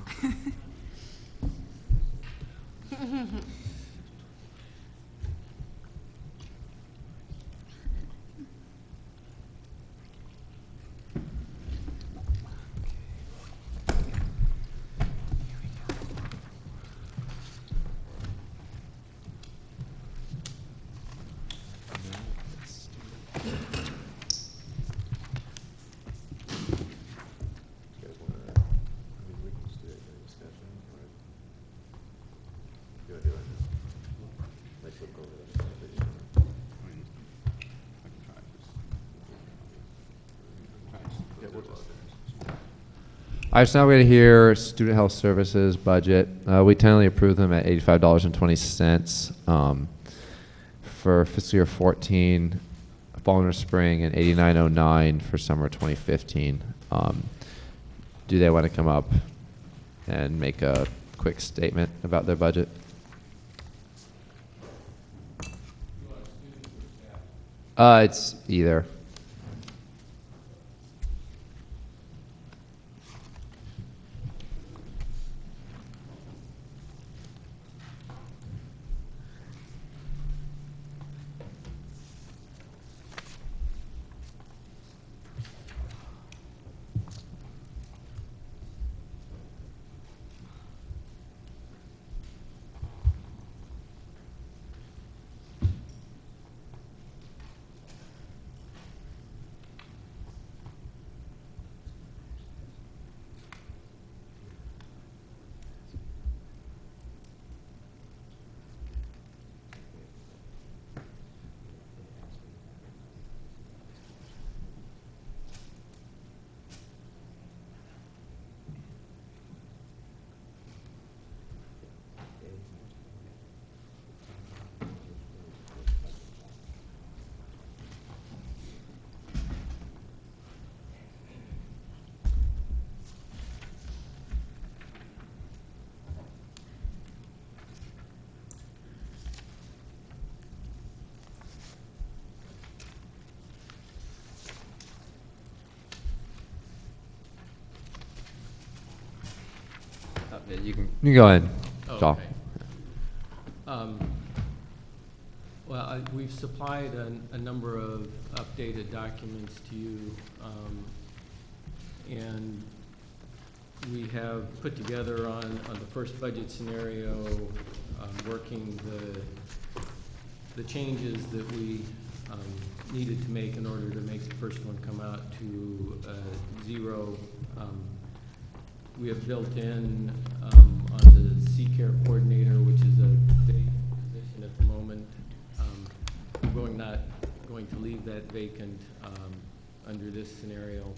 All right, so now we're going to hear student health services budget. We tentatively approve them at $85.20 for fiscal year 14, fall, winter, spring, and $89.09 for summer 2015. Do they want to come up and make a quick statement about their budget? It's either. Yeah, you can go ahead, Oh, Joel. okay. Well, we've supplied a number of updated documents to you, and we have put together on the first budget scenario, working the changes that we needed to make in order to make the first one come out to zero. We have built in on the C-Care coordinator, which is a vacant position at the moment. We're not going to leave that vacant under this scenario.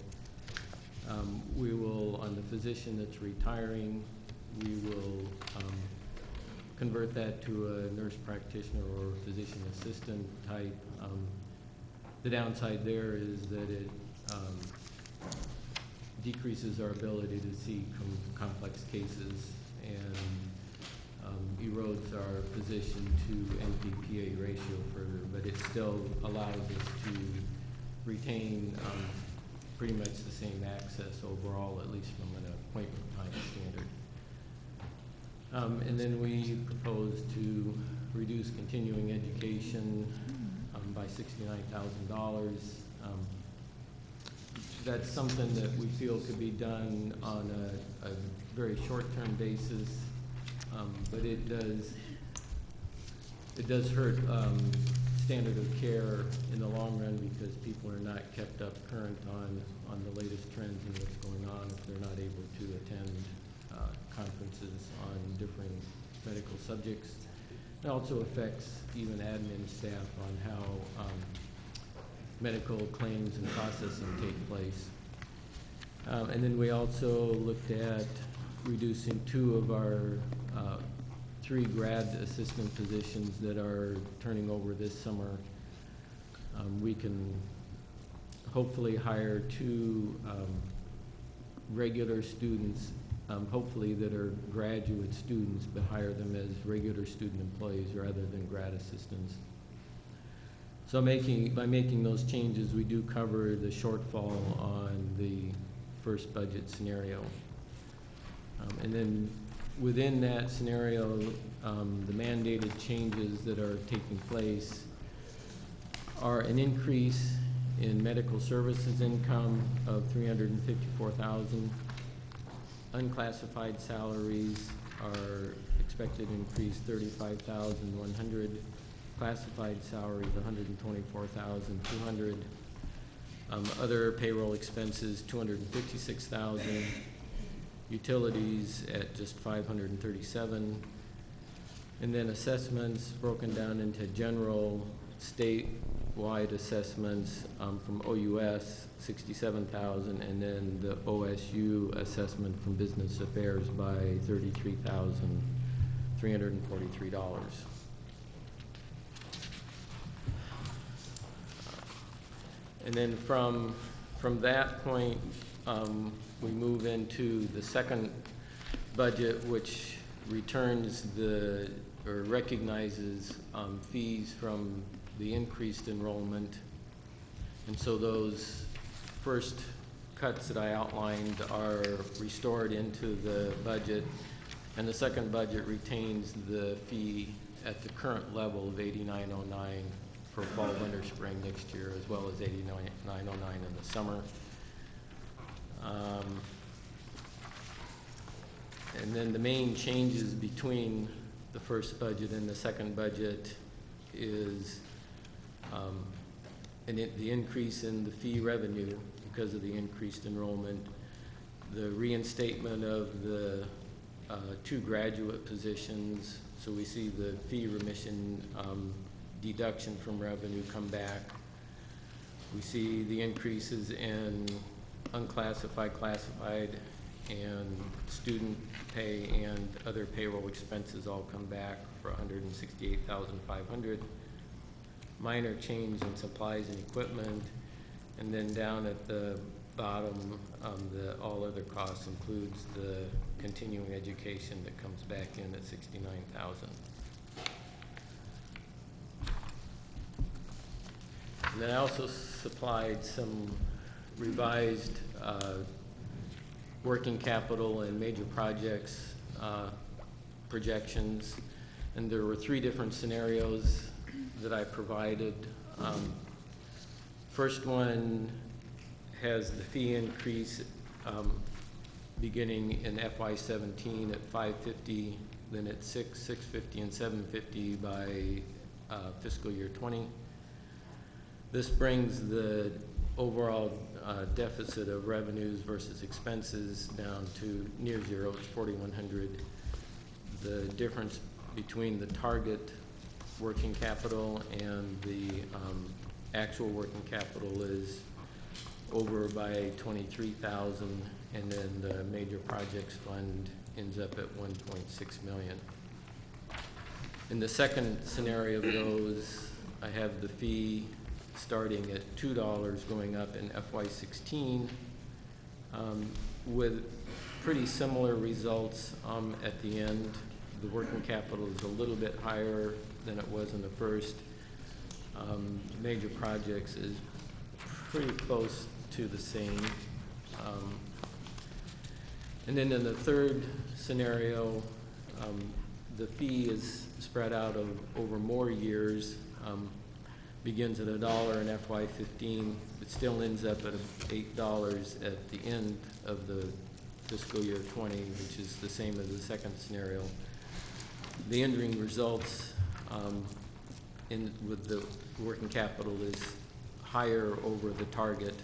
We will, on the physician that's retiring, we will convert that to a nurse practitioner or physician assistant type. The downside there is that it decreases our ability to see complex cases and erodes our position to NPPA ratio further, but it still allows us to retain pretty much the same access overall, at least from an appointment time standard. And then we propose to reduce continuing education by $69,000. That's something that we feel could be done on a very short-term basis, but it does hurt standard of care in the long run because people are not kept up current on the latest trends and what's going on if they're not able to attend conferences on different medical subjects. It also affects even admin staff on how medical claims and processing take place. And then we also looked at reducing 2 of our 3 grad assistant positions that are turning over this summer. We can hopefully hire 2 regular students, hopefully that are graduate students, but hire them as regular student employees rather than grad assistants. So by making those changes, we do cover the shortfall on the first budget scenario. And then within that scenario, the mandated changes that are taking place are an increase in medical services income of $354,000. Unclassified salaries are expected to increase $35,100. Classified salaries $124,200. Other payroll expenses $256,000. Utilities at just $537,000. And then assessments broken down into general statewide assessments from OUS, $67,000, and then the OSU assessment from Business Affairs by $33,343. And then from that point, we move into the second budget, which returns or recognizes fees from the increased enrollment. And so those first cuts that I outlined are restored into the budget, and the second budget retains the fee at the current level of $89.09 for fall, winter, spring next year, as well as $89.09 in the summer. And then the main changes between the first budget and the second budget is the increase in the fee revenue because of the increased enrollment, the reinstatement of the 2 graduate positions, so we see the fee remission deduction from revenue come back. We see the increases in unclassified, classified, and student pay and other payroll expenses all come back for $168,500. Minor change in supplies and equipment, and then down at the bottom, the all other costs includes the continuing education that comes back in at $69,000. And then I also supplied some revised working capital and major projects projections, and there were 3 different scenarios that I provided. First one has the fee increase beginning in FY17 at 550, then at 650, and 750 by fiscal year 20. This brings the overall deficit of revenues versus expenses down to near zero. It's 4,100. The difference between the target working capital and the actual working capital is over by 23,000, and then the major projects fund ends up at 1.6 million. In the second scenario of those, I have the fee starting at $2 going up in FY16 with pretty similar results at the end. The working capital is a little bit higher than it was in the first. Major projects is pretty close to the same. And then in the third scenario, the fee is spread out over more years. Begins at $1 in FY15, but still ends up at $8 at the end of the fiscal year 20, which is the same as the second scenario. The ending results with the working capital is higher over the target,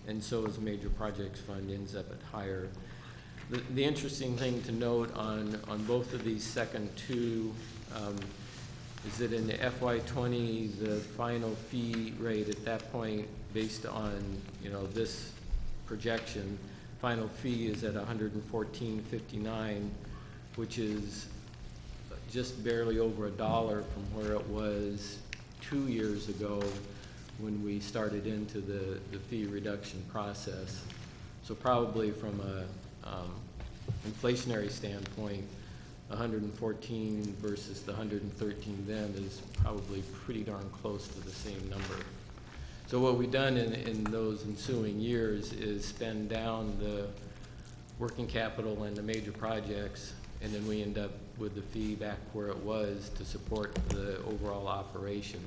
and so as major projects fund ends up at higher. The interesting thing to note on both of these second two is that in the FY20, the final fee rate at that point, based on this projection, final fee is at $114.59, which is just barely over $1 from where it was 2 years ago when we started into the fee reduction process. So probably from a inflationary standpoint, 114 versus the 113 then is probably pretty darn close to the same number. So what we've done in those ensuing years is spend down the working capital and the major projects, and then we end up with the fee back where it was to support the overall operation.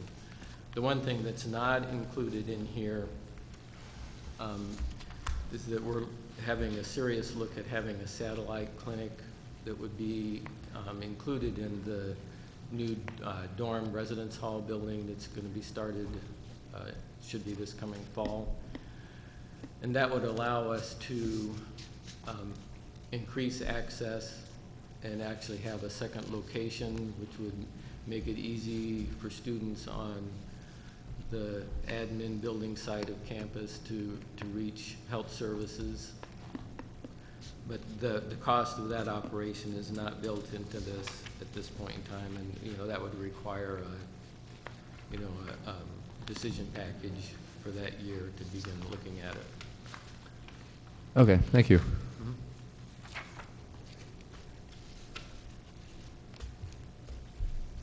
The one thing that's not included in here is that we're having a serious look at having a satellite clinic that would be included in the new dorm residence hall building that's going to be started, should be this coming fall. And that would allow us to increase access and actually have a second location, which would make it easy for students on the admin building side of campus to reach health services. But the cost of that operation is not built into this at this point in time, and that would require a decision package for that year to begin looking at it. Okay, thank you.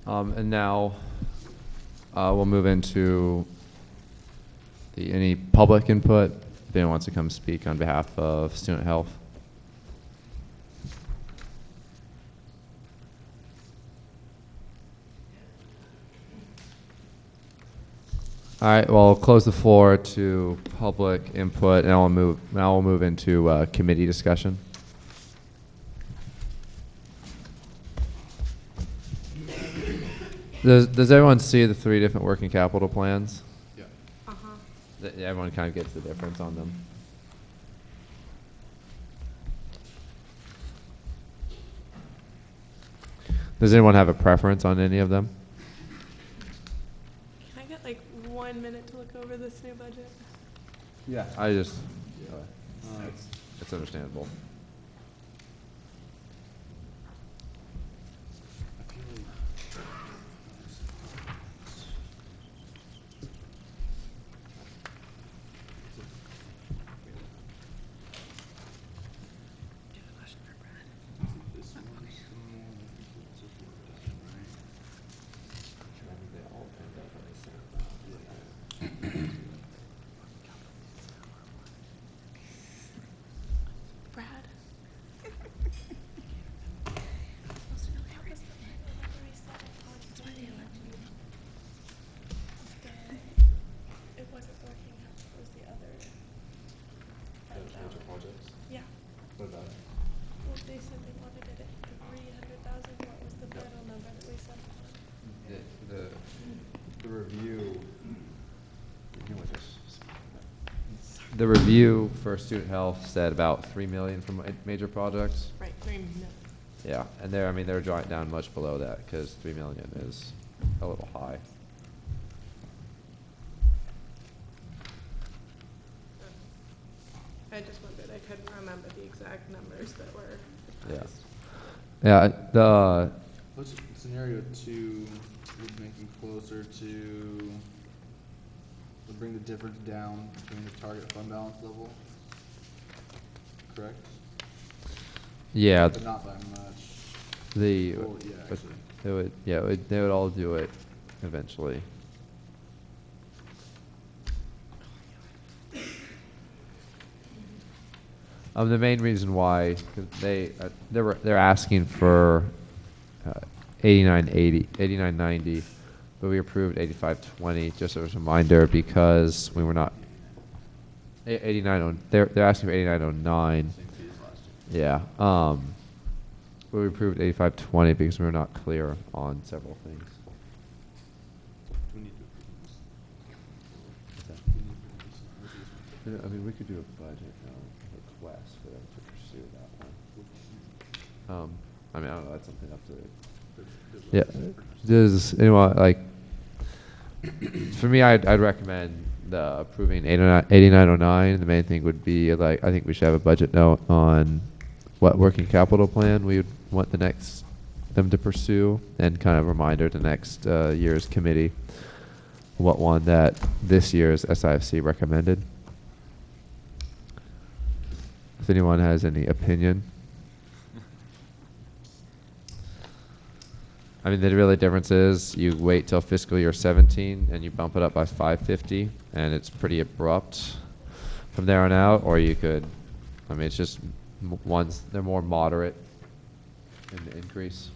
And now we'll move into any public input. If anyone wants to come speak on behalf of student health. All right, well, I'll close the floor to public input, and now we'll move into committee discussion. Does everyone see the 3 different working capital plans? Yeah. Everyone kind of gets the difference on them. Does anyone have a preference on any of them? Can I get like 1 minute to look over this new budget? Yeah. It's understandable. Brad? the review for student health said about 3 million for major projects. Right, 3 million. Yeah, and they're, I mean, they're drawing down much below that because 3 million is a little high. I just wondered, I couldn't remember the exact numbers that were Yeah. advised. Yeah, the, What's scenario 2 would make them closer to, would bring the difference down between the target fund balance level, correct? yeah, But not by much. the, Well, yeah, but actually. they would, yeah, they would all do it eventually. The main reason why, 'cause they're asking for 8990, but we approved 8520, just as a reminder, because we were not, they're asking for 8909. Yeah, but we approved 8520 because we were not clear on several things. Do we need to I mean, we could do a budget request for them to pursue that one. I mean, I don't know, that's something up to, yeah, does anyone, like, for me, I'd recommend approving 8909. The main thing would be, like, I think we should have a budget note on what working capital plan we would want them to pursue, and kind of a reminder to next year's committee what one that this year's SIFC recommended. If anyone has any opinion. I mean, the really difference is you wait till fiscal year 17 and you bump it up by 550, and it's pretty abrupt from there on out, or you could, I mean, it's just they're more moderate in the increase.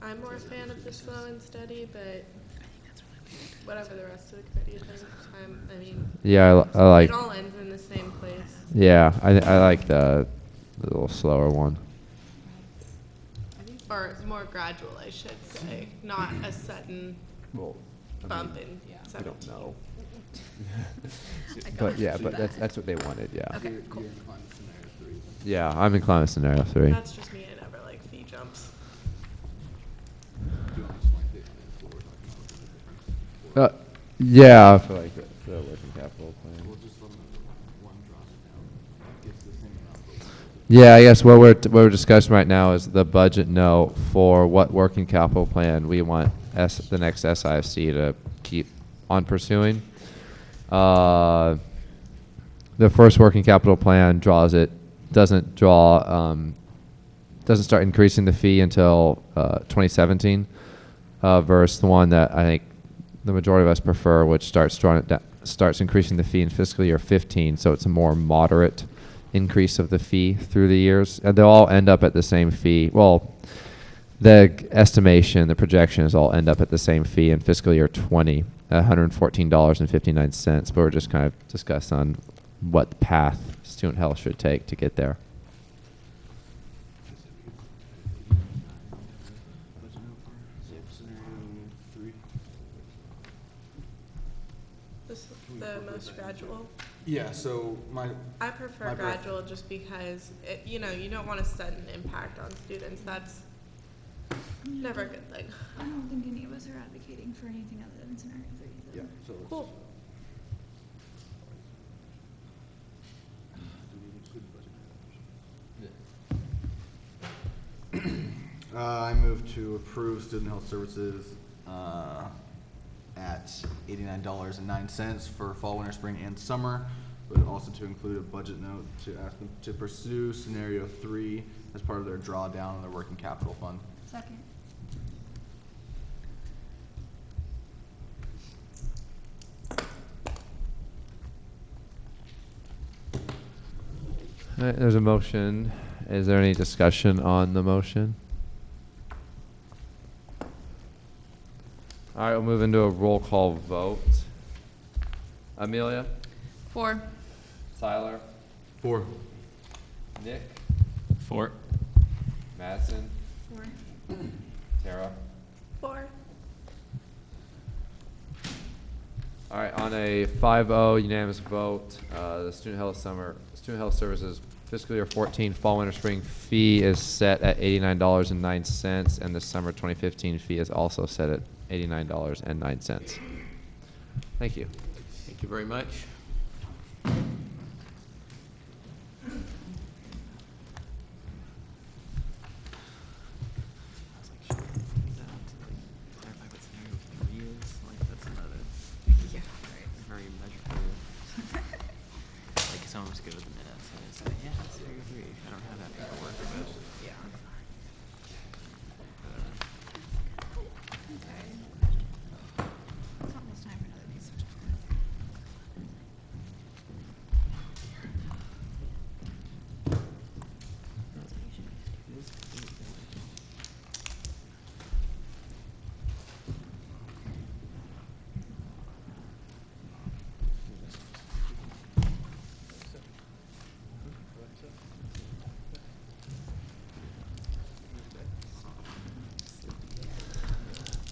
I'm more a fan of the slow and steady, but whatever the rest of the committee thinks, I mean, Yeah, I like. it all ends in the same place. Yeah, I like the little slower one. Or more gradual, I should say, not a sudden Well, bump in we 17. don't know. I got But yeah, you. but that's what they wanted. Yeah. Okay, cool. Yeah, I'm inclined to scenario 3. That's just me, I never like fee jumps. Yeah, I feel like the working capital plan. Yeah, I guess what we're discussing right now is the budget note for what working capital plan we want the next SIFC to keep on pursuing. The first working capital plan doesn't start increasing the fee until 2017, versus the one that I think the majority of us prefer, which starts increasing the fee in fiscal year 15, so it's a more moderate increase of the fee through the years, and they'll all end up at the same fee. Well, the estimation, the projections all end up at the same fee in fiscal year 20, $114.59, but we're just kind of discussing on what path student health should take to get there. This the most gradual. Yeah, so I prefer gradual just because, you don't want a sudden impact on students. That's never a good thing. I don't think any of us are advocating for anything other than scenario 3. Yeah, so Cool. I move to approve student health services at $89.09 for fall, winter, spring, and summer, but also to include a budget note to ask them to pursue scenario 3 as part of their drawdown on their working capital fund. Second. All right, there's a motion. Is there any discussion on the motion? All right, we'll move into a roll call vote. Amelia? 4. Tyler? 4. Nick? 4. Madison? 4. Tara? 4. All right, on On a 5-0 unanimous vote, the Student Health Services fiscal year 14 fall winter spring fee is set at $89.09, and the summer 2015 fee is also set at $89.09. Thank you. Thank you very much. Someone's good with the minutes, and it's like, yeah, it's 33. I don't have that paperwork, but yeah. It's almost time for another piece of chocolate.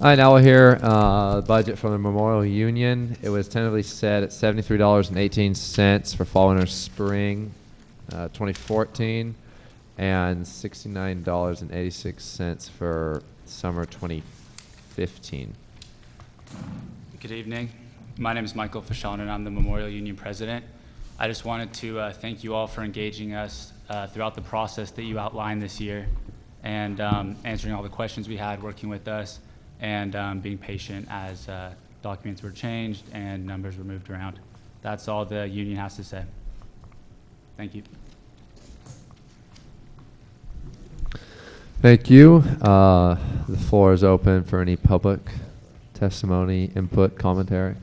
All right, now we'll hear the budget from the Memorial Union. It was tentatively set at $73.18 for fall, winter, spring 2014, and $69.86 for summer 2015. Good evening. My name is Michael Fashon, and I'm the Memorial Union president. I just wanted to thank you all for engaging us throughout the process that you outlined this year, and answering all the questions we had, working with us, and being patient as documents were changed and numbers were moved around. That's all the union has to say. Thank you. Thank you. The floor is open for any public testimony, input, commentary.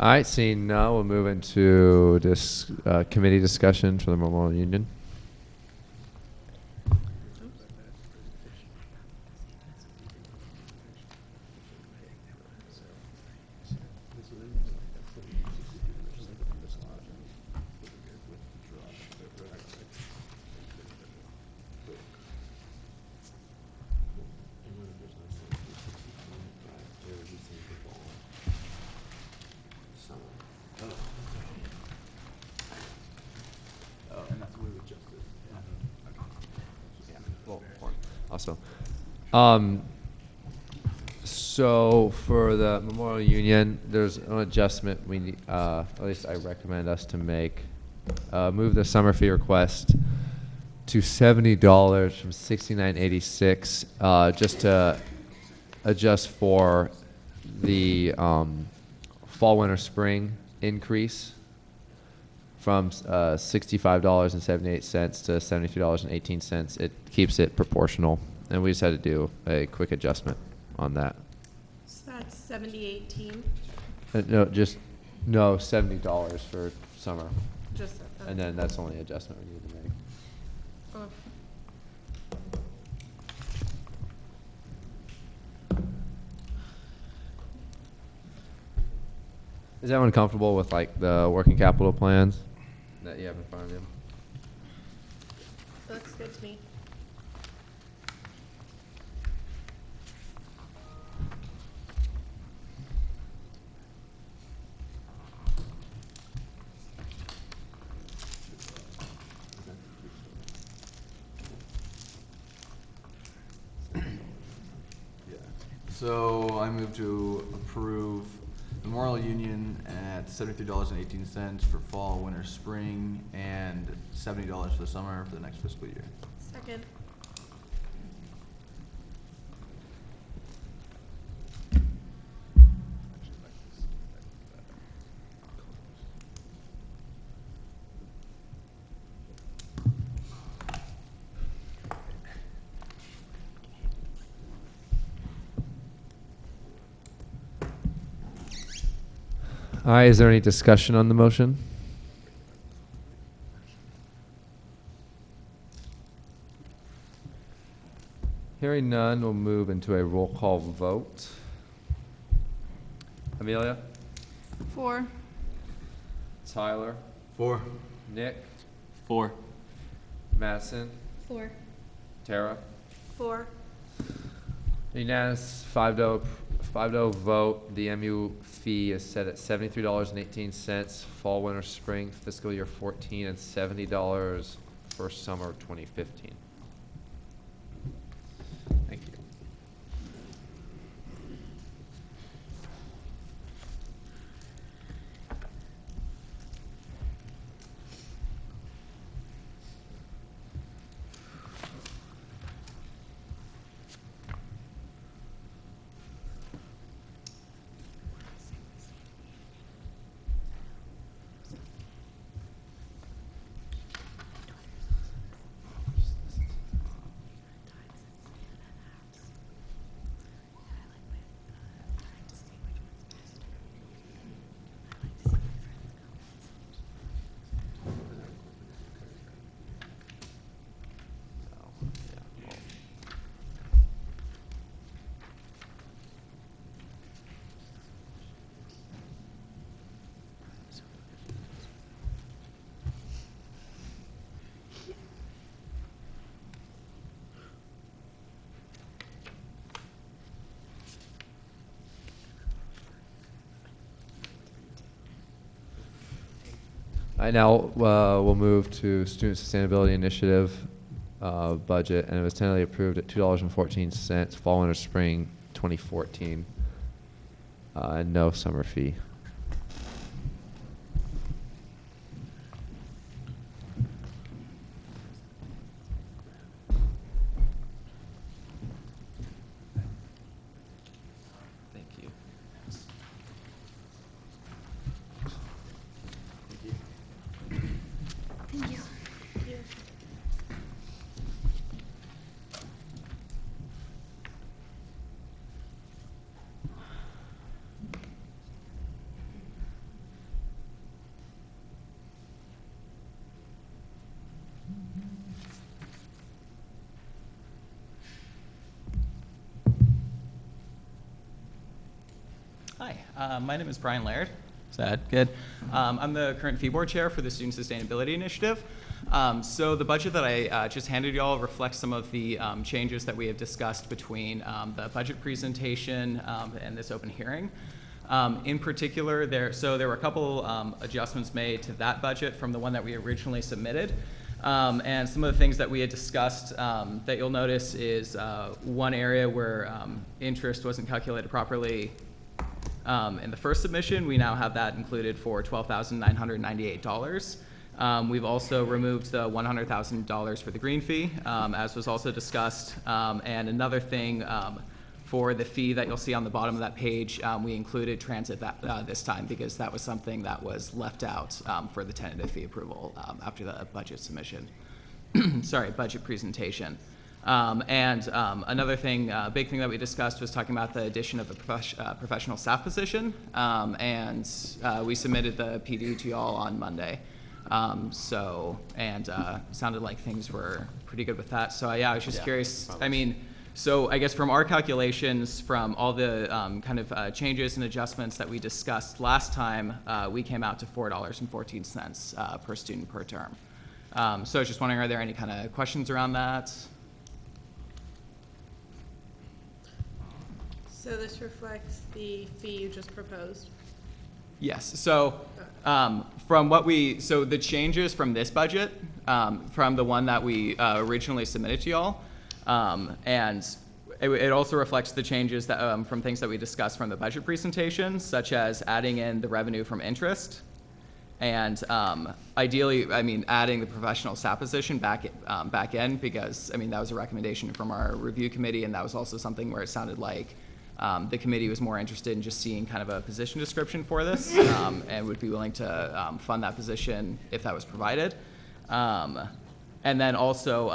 All right, seeing none, we'll move into this committee discussion for the Memorial Union. Awesome. So for the Memorial Union, there's an adjustment we need, at least I recommend us to make. Move the summer fee request to $70 from $69.86, just to adjust for the fall, winter, spring increase from $65.78 to $72.18. It keeps it proportional, and we just had to do a quick adjustment on that. So that's 7018. No, $70 for summer. Just that. And then that's the only adjustment we need to make. Oh. Is everyone comfortable with like the working capital plans that you have in front of you? Looks good to me. So I move to approve Memorial Union at $73.18 for fall, winter, spring, and $70 for the summer for the next fiscal year. Second. All right, is there any discussion on the motion? Hearing none, we'll move into a roll call vote. Amelia? 4. Tyler, 4. Nick, 4. Madison, 4. Tara. 4. Unanimous 5-0 vote. The MU fee is set at $73.18 fall, winter, spring, fiscal year 14, and $70 for summer 2015. Thank you. All right, now we'll move to Student Sustainability Initiative budget, and it was tentatively approved at $2.14 fall, winter, spring 2014, and no summer fee. Thank you. Thank you. Hi, my name is Brian Laird. Is that good? I'm the current fee board chair for the Student Sustainability Initiative. So the budget that I just handed you all reflects some of the changes that we have discussed between the budget presentation and this open hearing. In particular, there were a couple adjustments made to that budget from the one that we originally submitted. And some of the things that we had discussed that you'll notice is one area where interest wasn't calculated properly in the first submission. We now have that included for $12,998. We've also removed the $100,000 for the green fee, as was also discussed. And another thing, for the fee that you'll see on the bottom of that page, we included transit this time because that was something that was left out for the tentative fee approval after the budget submission. Sorry, budget presentation. Another thing, big thing that we discussed was talking about the addition of a professional staff position, and we submitted the PD to y'all on Monday. Sounded like things were pretty good with that. So yeah, I was just curious. I mean, so I guess from our calculations, from all the kind of changes and adjustments that we discussed last time, we came out to $4.14 per student per term. So I was just wondering, are there any kind of questions around that? So this reflects the fee you just proposed? Yes. So so the changes from this budget, from the one that we originally submitted to y'all, and it also reflects the changes that, from things that we discussed from the budget presentation, such as adding in the revenue from interest, and ideally, I mean, adding the professional staff position back in, because I mean that was a recommendation from our review committee, and that was also something where it sounded like the committee was more interested in just seeing kind of a position description for this, and would be willing to fund that position if that was provided. And then also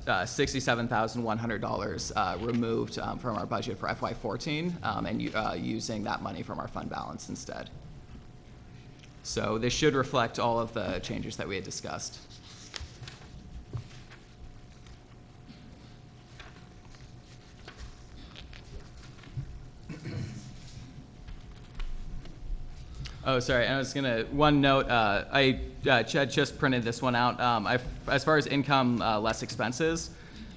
$67,100 removed from our budget for FY14, and using that money from our fund balance instead. So this should reflect all of the changes that we had discussed. Oh, sorry. I was one note. I just printed this one out. As far as income less expenses,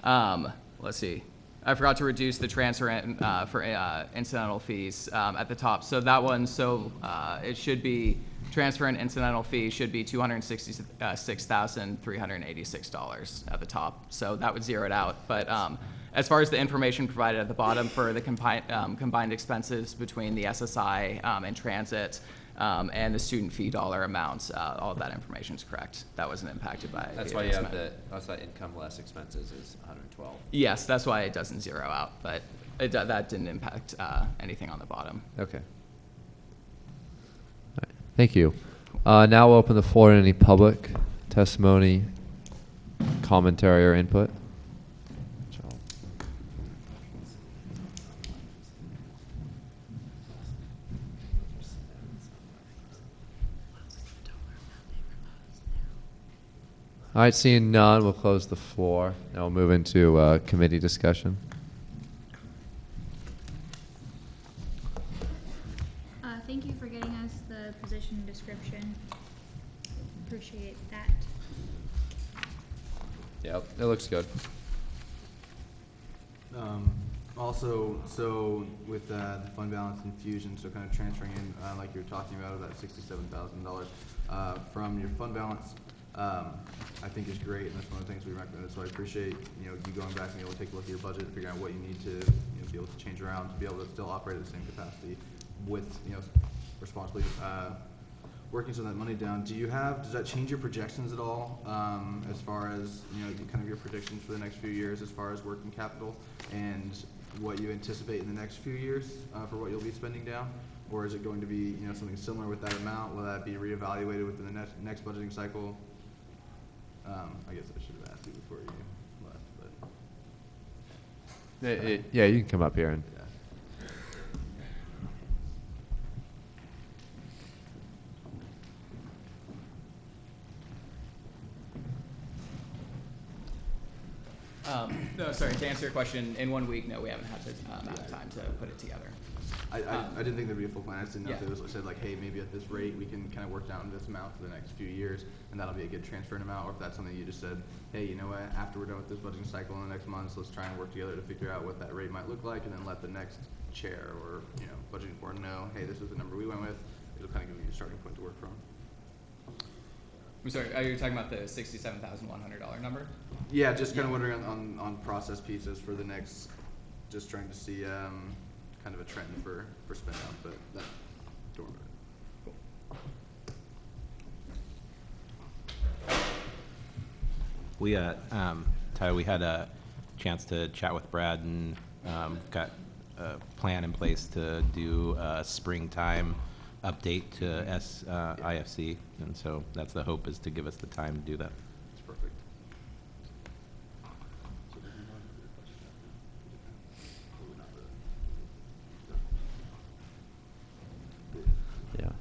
let's see. I forgot to reduce the transfer for incidental fees at the top. So that one, it should be transfer and incidental fee should be $266,386 at the top. So that would zero it out. But as far as the information provided at the bottom for the combined expenses between the SSI and transit and the student fee dollar amounts, all of that information is correct. That wasn't impacted by That's the why you have adjustment. that's why income less expenses is 112. Yes, that's why it doesn't zero out, but that didn't impact anything on the bottom. Okay. All right. Thank you. Now we'll open the floor to any public testimony, commentary, or input. All right, seeing none, we'll close the floor. Now we'll move into committee discussion. Thank you for getting us the position description. Appreciate that. Yep, it looks good. Also, so with the fund balance infusion, so kind of transferring in, like you were talking about that $67,000 from your fund balance, I think is great, and that's one of the things we recommended. So I appreciate you going back and being able to take a look at your budget and figure out what you need to be able to change around to be able to still operate at the same capacity with responsibly working some of that money down. Does that change your projections at all as far as kind of your predictions for the next few years as far as working capital and what you anticipate in the next few years for what you'll be spending down? Or is it going to be something similar with that amount? Will that be reevaluated within the next budgeting cycle? I guess I should have asked you before you left, but. Yeah, you can come up here and. No, sorry, to answer your question, in 1 week, no, we haven't had the amount of time to put it together. I didn't think there'd be a full plan. I just didn't know if Yeah. it was said like, hey, maybe at this rate we can kind of work down this amount for the next few years, and that'll be a good transferring amount, or if that's something you just said, hey, you know what? After we're done with this budgeting cycle in the next months, let's try and work together to figure out what that rate might look like, and then let the next chair or budgeting board know, hey, this is the number we went with. It'll kind of give you a starting point to work from. I'm sorry, are you talking about the $67,100 number? Yeah, just kind of wondering on process pieces for the next, just trying to see kind of a trend for spend out, but that, don't worry about it. We, Tyler, we had a chance to chat with Brad and got a plan in place to do a springtime update to IFC, and so that's the hope, is to give us the time to do that. That's perfect. Yeah.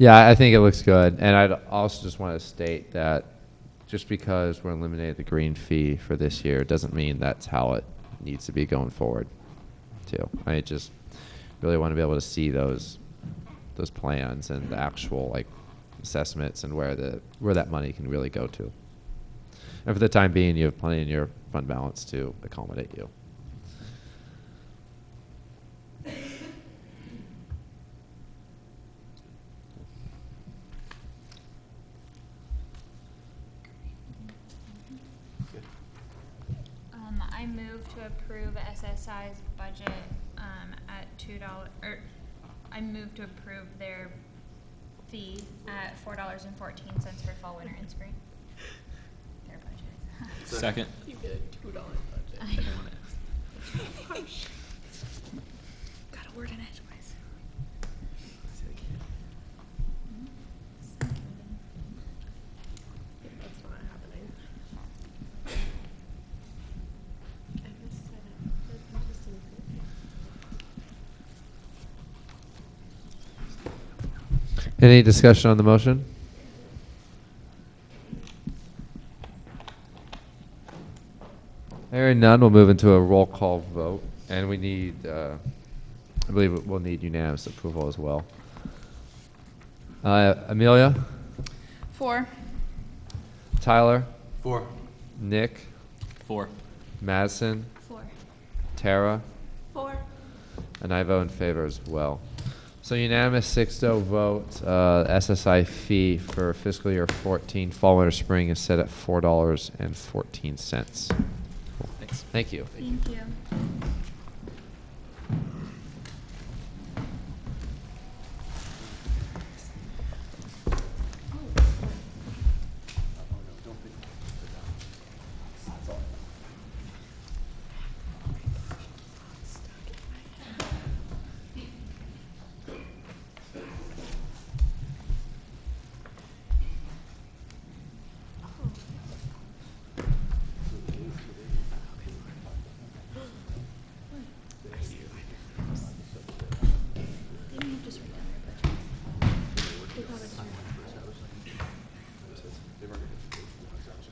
Yeah, I think it looks good. And I'd also just want to state that just because we're eliminating the green fee for this year doesn't mean that's how it needs to be going forward, too. I just really want to be able to see those plans and the actual assessments and where that money can really go to. And for the time being, you have plenty in your fund balance to accommodate you. I move to approve SSI's budget at $2. I move to approve their fee at $4.14 for fall, winter, and spring. Their budget. Second. You get a $2 budget. I know. Gotta word it edgewise. That's not happening. I just said it. That's interesting. Any discussion on the motion? Hearing none, we'll move into a roll call vote, and we need, I believe we'll need unanimous approval as well. Amelia? 4. Tyler? 4. Nick? 4. Madison? 4. Tara? 4. And I vote in favor as well. So unanimous 6-0 vote. SSI fee for fiscal year 14 fall, winter, spring is set at $4.14. Cool. Thanks. Thank you. Thank you.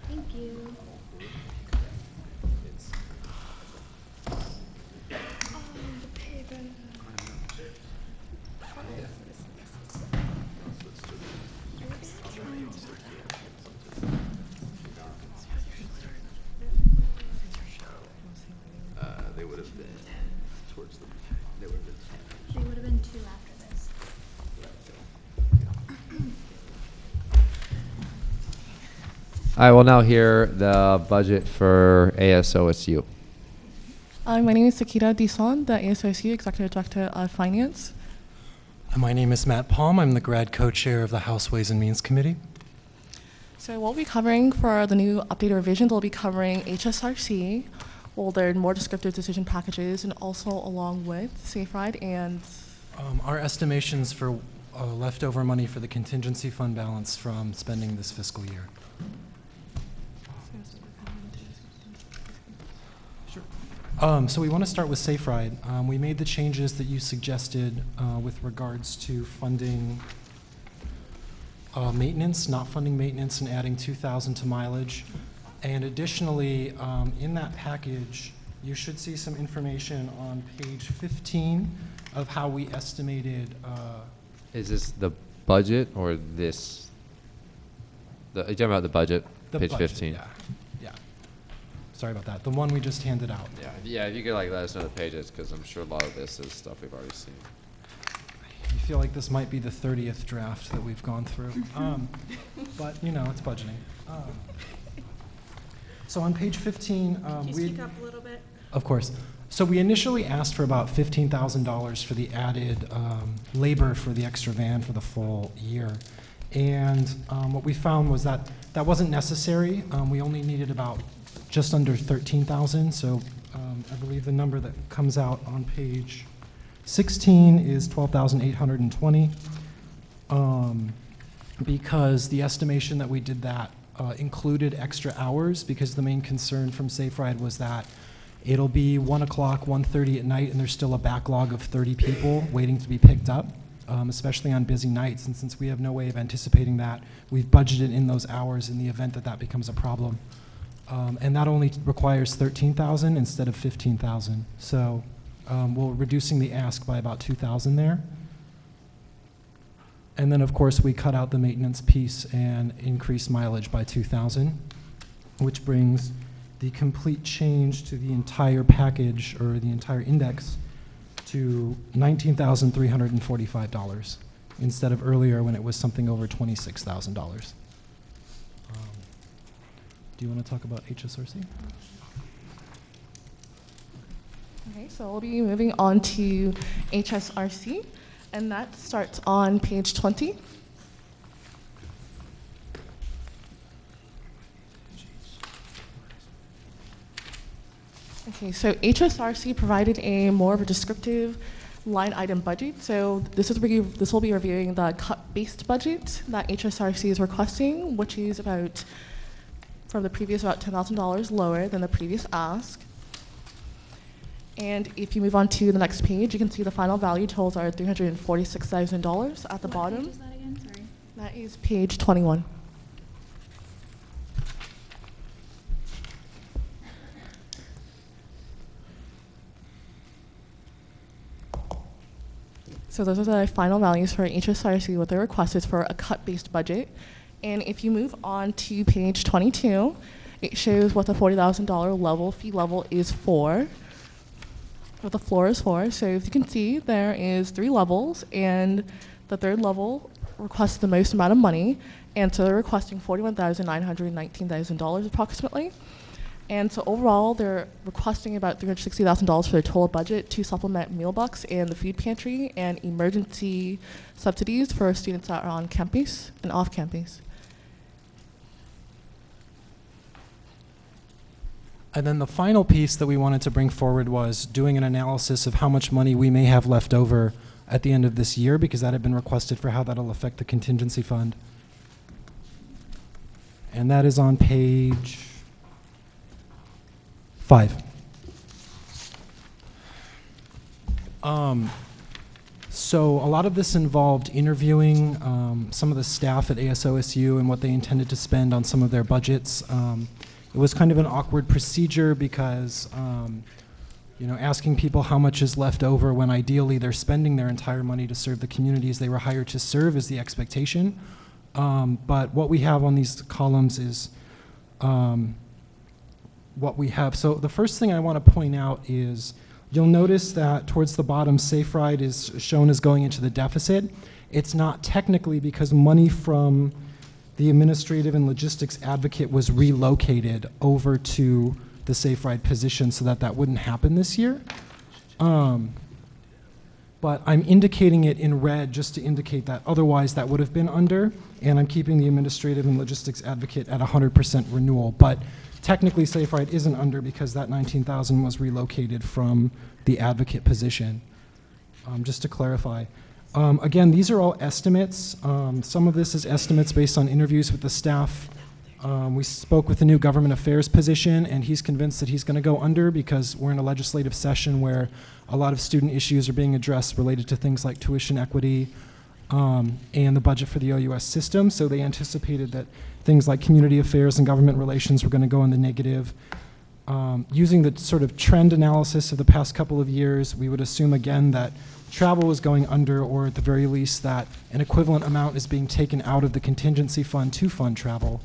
Thank you. They would have been towards the, they would have been 10. They would have been 2 after this. I will now hear the budget for ASOSU. My name is Sakita Dison, the ASOSU Executive Director of Finance. My name is Matt Palm. I'm the grad co-chair of the House Ways and Means Committee. So we'll be covering for the new updated revisions, we'll be covering HSRC. We'll learn more descriptive decision packages and also along with Safe Ride and Our estimations for leftover money for the contingency fund balance from spending this fiscal year. So we want to start with Safe Ride. We made the changes that you suggested with regards to funding maintenance, not funding maintenance, and adding 2,000 to mileage. And additionally, in that package, you should see some information on page 15 of how we estimated. Is this the budget or this? Are you talking about the budget? The page budget, 15. Yeah. Sorry about that. The one we just handed out. Yeah. If you could let us know the pages, because I'm sure a lot of this is stuff we've already seen. I feel like this might be the 30th draft that we've gone through. But, it's budgeting. So on page 15, Can you speak up a little bit? Of course. So we initially asked for about $15,000 for the added labor for the extra van for the full year. And what we found was that that wasn't necessary. We only needed about just under 13,000. So I believe the number that comes out on page 16 is 12,820. Because the estimation that we did that included extra hours, because the main concern from Safe Ride was that it'll be 1 o'clock, 1:30 at night, and there's still a backlog of 30 people waiting to be picked up, especially on busy nights. And since we have no way of anticipating that, we've budgeted in those hours in the event that that becomes a problem. And that only requires 13,000 instead of 15,000. So we're reducing the ask by about 2,000 there. And then, of course, we cut out the maintenance piece and increase mileage by 2,000, which brings the complete change to the entire package or the entire index to $19,345 instead of earlier when it was something over $26,000. Do you want to talk about HSRC? Okay, so we'll be moving on to HSRC, and that starts on page 20. Okay, so HSRC provided a more of a descriptive line item budget. So this will be reviewing the cut-based budget that HSRC is requesting, which is about, from the previous, about $10,000 lower than the previous ask. And if you move on to the next page, you can see the final value totals are $346,000 at the bottom. What page is that again? That is page 21. So those are the final values for HSRC, what they requested for a cut-based budget. And if you move on to page 22, it shows what the $40,000 level fee level is for, what the floor is for. So as you can see, there is 3 levels, and the 3rd level requests the most amount of money, and so they're requesting $41,919,000 approximately. And so overall, they're requesting about $360,000 for their total budget to supplement meal bucks and the food pantry and emergency subsidies for students that are on campus and off campus. And then the final piece that we wanted to bring forward was doing an analysis of how much money we may have left over at the end of this year, because that had been requested for how that'll affect the contingency fund. And that is on page 5. So a lot of this involved interviewing some of the staff at OSU and what they intended to spend on some of their budgets. It was kind of an awkward procedure because asking people how much is left over when ideally they're spending their entire money to serve the communities they were hired to serve is the expectation. But what we have on these columns is what we have. So the first thing I want to point out is you'll notice that towards the bottom, Safe Ride is shown as going into the deficit. It's not technically because money from the administrative and logistics advocate was relocated over to the Safe Ride position so that that wouldn't happen this year. But I'm indicating it in red just to indicate that otherwise that would have been under, and I'm keeping the administrative and logistics advocate at 100% renewal. But technically Safe Ride isn't under because that $19,000 was relocated from the advocate position, just to clarify. Again, these are all estimates. Some of this is estimates based on interviews with the staff. We spoke with the new government affairs position, and he's convinced that he's going to go under because we're in a legislative session where a lot of student issues are being addressed related to things like tuition equity and the budget for the OUS system. So they anticipated that things like community affairs and government relations were going to go in the negative. Using the sort of trend analysis of the past couple of years, we would assume again that travel is going under, or at the very least that an equivalent amount is being taken out of the contingency fund to fund travel.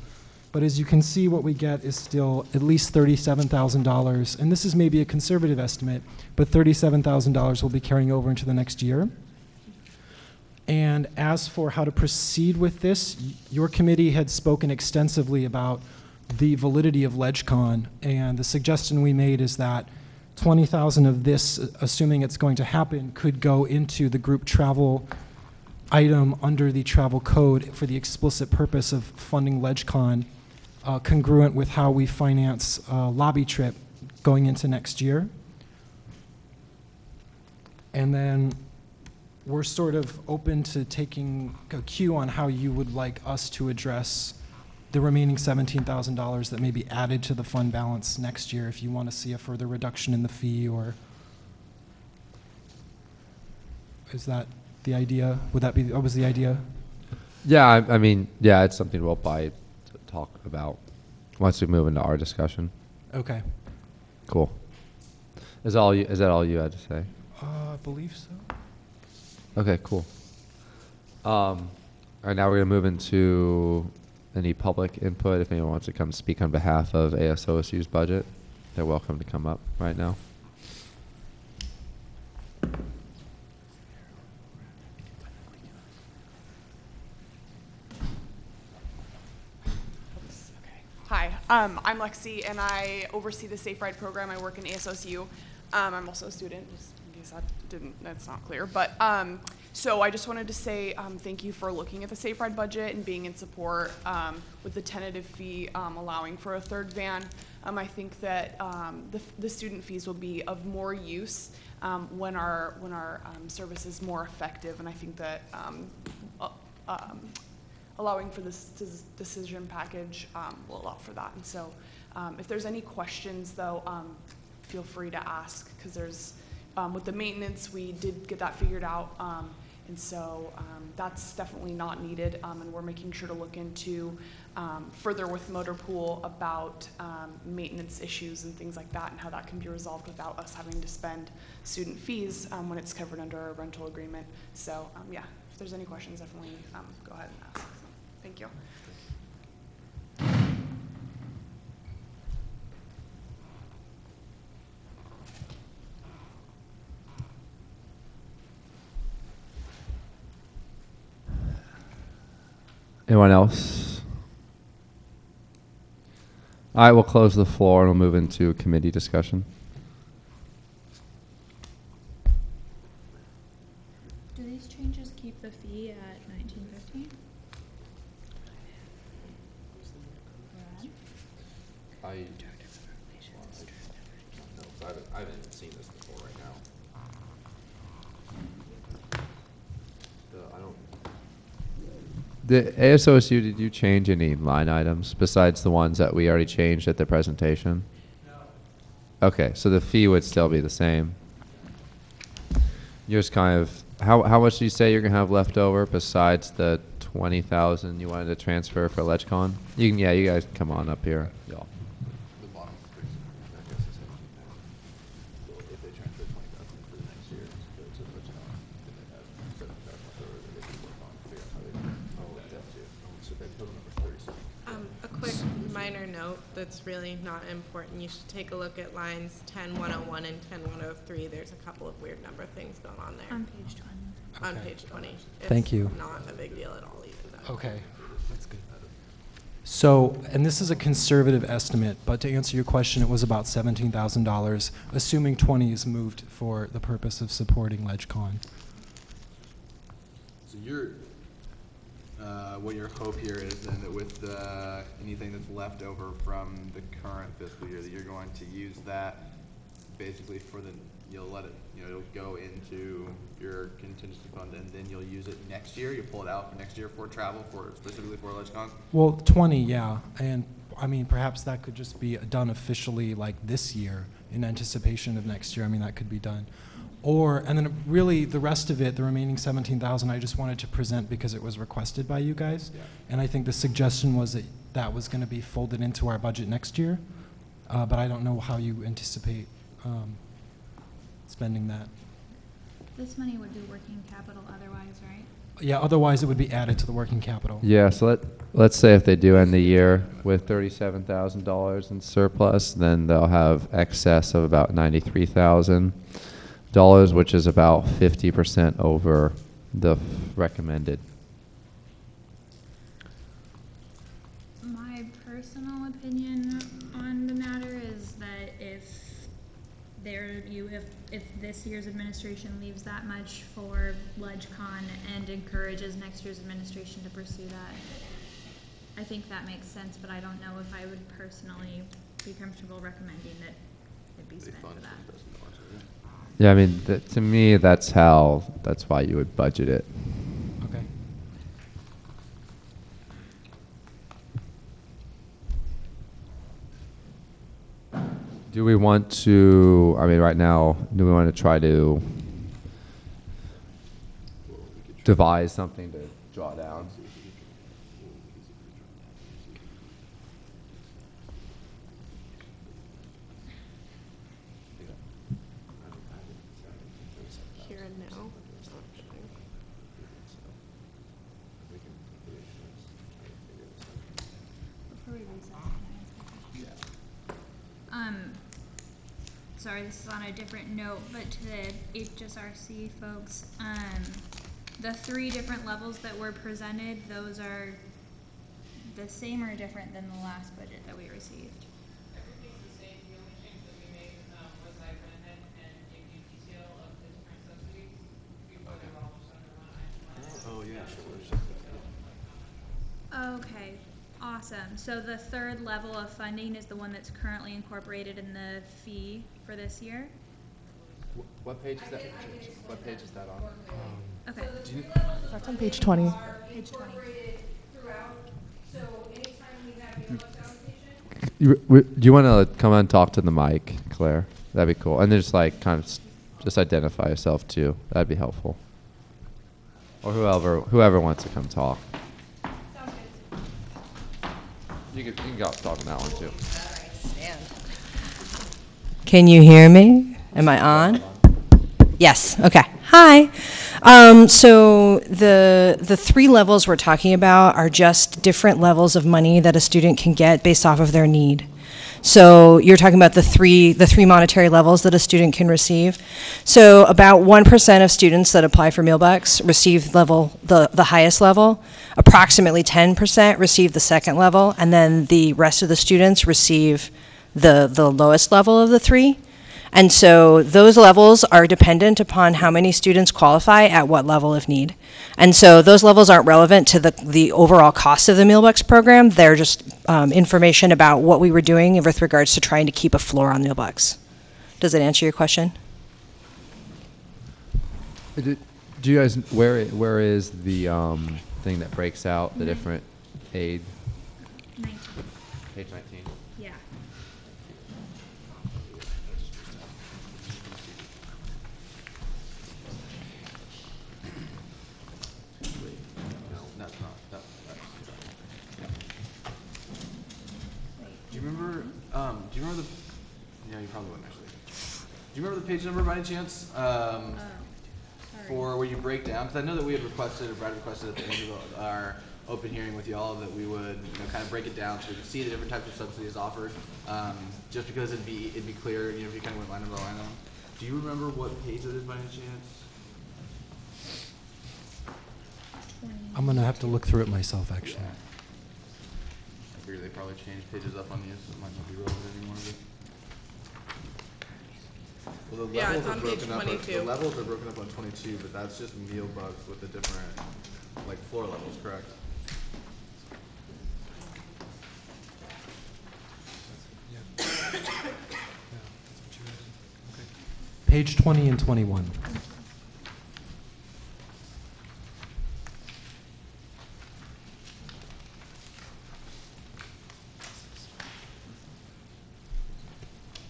But as you can see, what we get is still at least $37,000, and this is maybe a conservative estimate, but $37,000 will be carrying over into the next year. And as for how to proceed with this, your committee had spoken extensively about the validity of LegCon, and the suggestion we made is that $20,000 of this, assuming it's going to happen, could go into the group travel item under the travel code for the explicit purpose of funding LegCon, congruent with how we finance lobby trip going into next year. And then we're sort of open to taking a cue on how you would like us to address the remaining $17,000 that may be added to the fund balance next year, if you want to see a further reduction in the fee, or is that the idea? Would that be, what was the idea? Yeah, I mean, yeah, it's something we'll probably talk about once we move into our discussion. Okay. Cool. Is that all you had to say? I believe so. Okay, cool. All right, now we're going to move into any public input. If anyone wants to come speak on behalf of OSU's budget, they're welcome to come up right now. Hi, I'm Lexi, and I oversee the Safe Ride program. I work in ASOSU. I'm also a student, just in case that's not clear. But so I just wanted to say thank you for looking at the Safe Ride budget and being in support with the tentative fee allowing for a third van. I think that the student fees will be of more use when our service is more effective, and I think that allowing for this decision package will allow for that. And so if there's any questions, though, feel free to ask, because there's, with the maintenance, we did get that figured out, And so that's definitely not needed, and we're making sure to look into further with motor pool about maintenance issues and things like that, and how that can be resolved without us having to spend student fees when it's covered under a rental agreement. So yeah, if there's any questions, definitely go ahead and ask. So, thank you. Anyone else? All right, we'll close the floor and we'll move into committee discussion. Do these changes keep the fee at $19.50? I haven't seen this before right now. The ASOSU, did you change any line items besides the ones that we already changed at the presentation? No. Okay, so the fee would still be the same. You're just kind of, how much do you say you're gonna have left over besides the 20,000 you wanted to transfer for LegCon? You can, yeah, you guys come on up here, y'all. A quick minor note that's really not important. You should take a look at lines 10.101 and 10.103. There's a couple of weird number things going on there. On page 20. On Okay. page 20. It's Thank you. Not a big deal at all even though. Okay, that's good. So, and this is a conservative estimate, but to answer your question, it was about $17,000, assuming 20 is moved for the purpose of supporting LegCon. So what your hope here is then that with anything that's left over from the current fiscal year, that you're going to use that basically for you'll let it, it'll go into your contingency fund, and then you'll use it next year. You'll pull it out for next year for travel, specifically for LegCon. Well, 20, yeah, and I mean, perhaps that could just be done officially like this year in anticipation of next year. I mean, that could be done. And then really the rest of it, the remaining 17,000, I just wanted to present because it was requested by you guys. Yeah. And I think the suggestion was that that was going to be folded into our budget next year. But I don't know how you anticipate spending that. This money would be working capital otherwise, right? Yeah, otherwise it would be added to the working capital. Yeah, so let's say if they do end the year with $37,000 in surplus, then they'll have excess of about $93,000, which is about 50% over the recommended. My personal opinion on the matter is that if this year's administration leaves that much for LegCon and encourages next year's administration to pursue that, I think that makes sense, but I don't know if I would personally be comfortable recommending that it be spent for that. Yeah, I mean, to me, that's why you would budget it. Okay. Do we want to, I mean, right now, do we want to try to devise something to draw down? Here and now. Before we recess, can I ask a question? Sorry, this is on a different note, but to the HSRC folks, the 3 different levels that were presented, those are the same or different than the last budget that we received? Everything's the same. The only change that we made was I went ahead and gave you detail of the different subsidies before they were all just under one item. Oh, yeah, sure. Okay, awesome. So the 3rd level of funding is the one that's currently incorporated in the fee for this year? What page is that? What page is that on? Okay. That's on page 20. Page 20. So anytime we have Do you want to come and talk to the mic, Claire? That'd be cool. And then just like kind of just identify yourself too. That'd be helpful. Or whoever wants to come talk. You can go talk on that one too. Can you hear me? Am I on? Yes, okay. Hi. So the three levels we're talking about are just different levels of money that a student can get based off of their need. So you're talking about the three monetary levels that a student can receive. So about 1% of students that apply for meal bucks receive the highest level. Approximately 10% receive the second level, and then the rest of the students receive the lowest level of the three. And so those levels are dependent upon how many students qualify at what level of need. And so those levels aren't relevant to the overall cost of the Mealbucks program. They're just information about what we were doing with regards to trying to keep a floor on Mealbucks. Does that answer your question? Do you guys, where is the thing that breaks out the different aid? 19. Page 19. Yeah. Do you remember the, yeah, you probably wouldn't actually. Do you remember the page number by any chance? For where you break down, because I know that we had requested, or Brad requested at the end of our open hearing with y'all that we would, kind of break it down so we could see the different types of subsidies offered. Just because it'd be clear, if you kind of went line by line on. Do you remember what page it is by any chance? I'm going to have to look through it myself, actually. Yeah. I figure they probably changed pages up on you, so it might not be relevant anymore. Well, the Yeah, levels it's on are page broken up. 22. The levels are broken up on 22, but that's just meal bucks with the different, floor levels, correct? Page 20 and 21.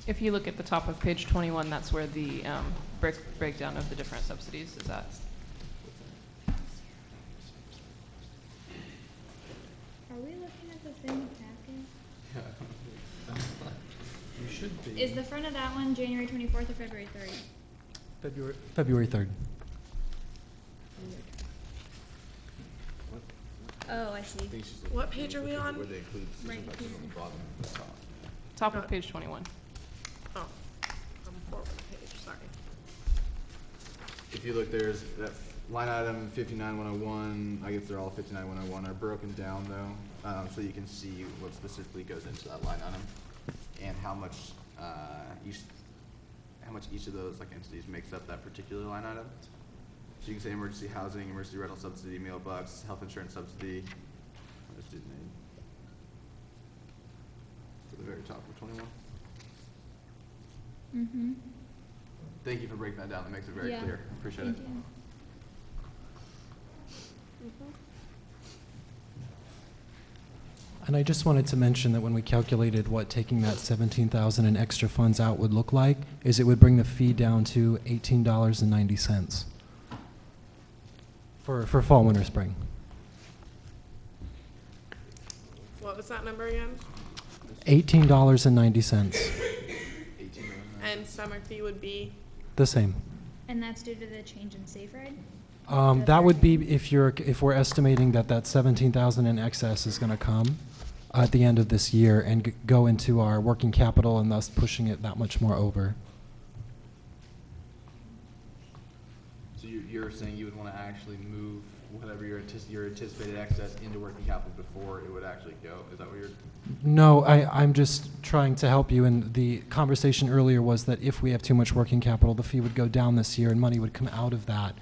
If you look at the top of page 21, that's where the breakdown of the different subsidies is at. Are we looking at the same packet? You should be. Is the front of that one January 24th or February 3rd? February 3rd. Oh, I see. What page are we on? Where they include Right bucks here. on the bottom and the top. Top of page 21. Oh, I'm forward page, sorry. If you look, there's that line item 59101. I guess they're all 59101 are broken down though, so you can see what specifically goes into that line item and how much each of those entities makes up that particular line item. So you can say emergency housing, emergency rental subsidy, meal bucks, health insurance subsidy, or student aid. To the very top of 21. Mm-hmm. Thank you for breaking that down. That makes it very clear. Appreciate it. Thank you. And I just wanted to mention that when we calculated what taking that $17,000 in extra funds out would look like, is it would bring the fee down to $18.90 for fall, winter, spring. What was that number again? $18.90. And summer fee would be? The same. And that's due to the change in safe ride? That would be if we're estimating that 17,000 in excess is going to come at the end of this year and go into our working capital and thus pushing it that much more over. So you're saying you would want to actually move whatever your anticipated excess into working capital before it would actually go? Is that what you're? No, I'm just trying to help you. And the conversation earlier was that if we have too much working capital, the fee would go down this year and money would come out of that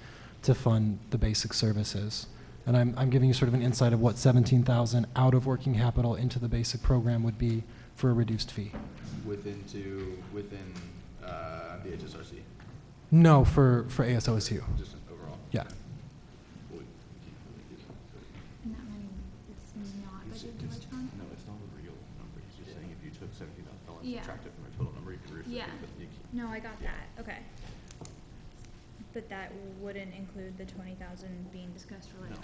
to fund the basic services. And I'm giving you sort of an insight of what 17,000 out of working capital into the basic program would be for a reduced fee. Within the HSRC? No, for ASOSU. Just overall? Yeah. And that money is not budgeted to which one? No, it's not a real number. He's just saying if you took $17,000 and Yeah. subtracted from your total number, you could reduce it. Yeah. But you No, I got that. Okay. But that wouldn't include the 20,000 being discussed for later.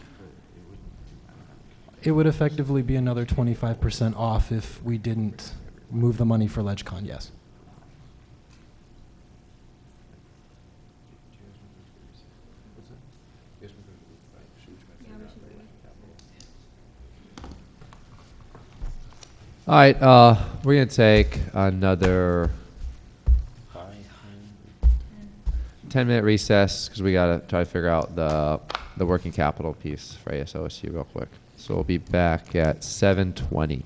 It would effectively be another 25% off if we didn't move the money for LegCon, yes. All right, we're going to take another 10-minute recess because we got to try to figure out the working capital piece for ASOSU real quick. So we'll be back at 7:20.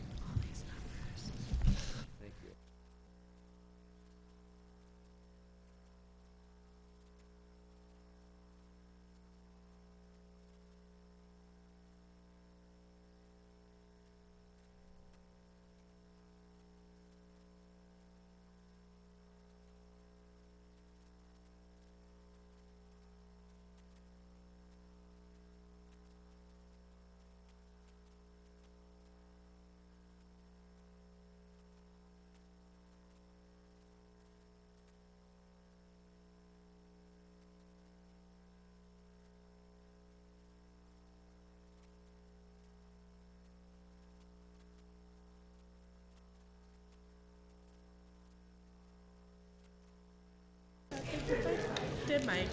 Did Mike?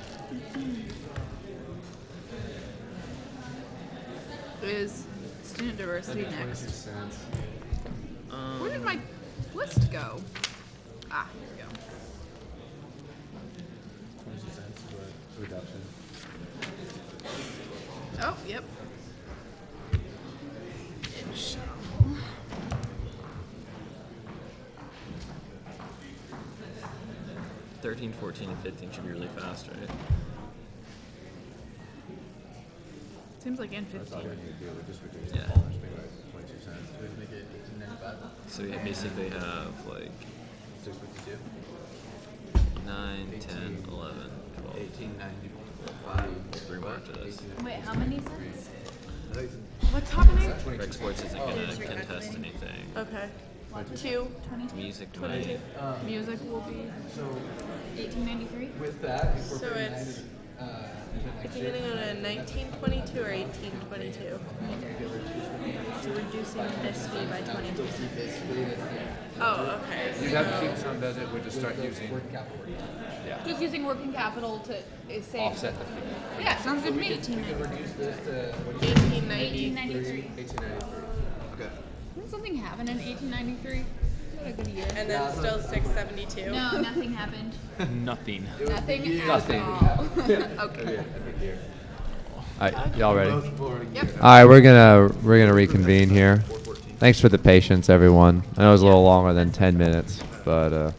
Is student diversity next? Where did my list go? Ah, here we go. 22 cents for reduction. Oh, yep. 13, 14, and 15 should be really fast, right? Seems like in 15. Yeah. So we basically have like 9, 10, 11, 12, 18, 19, 5, 3 more after this. Wait, how many cents? What's happening? Rec Sports isn't going to contest anything. Okay. 2. Music 22. might. Music will be 1893. With that, So it's beginning on a 1922 or 1822. So reducing this fee by 22 cents. Oh, okay. You'd have to keep some budget, we'll just start using. Yeah. Just using working capital to save. Offset the fee. Yeah, sounds good to me. 1893. 1893. Okay. Didn't something happen in 1893? What a good year. And then still 672. No, nothing happened. Nothing. Nothing at Nothing. all. Okay. All right, y'all ready? Yep. All right, we're gonna reconvene here. Thanks for the patience, everyone. I know it was a little longer than 10 minutes, but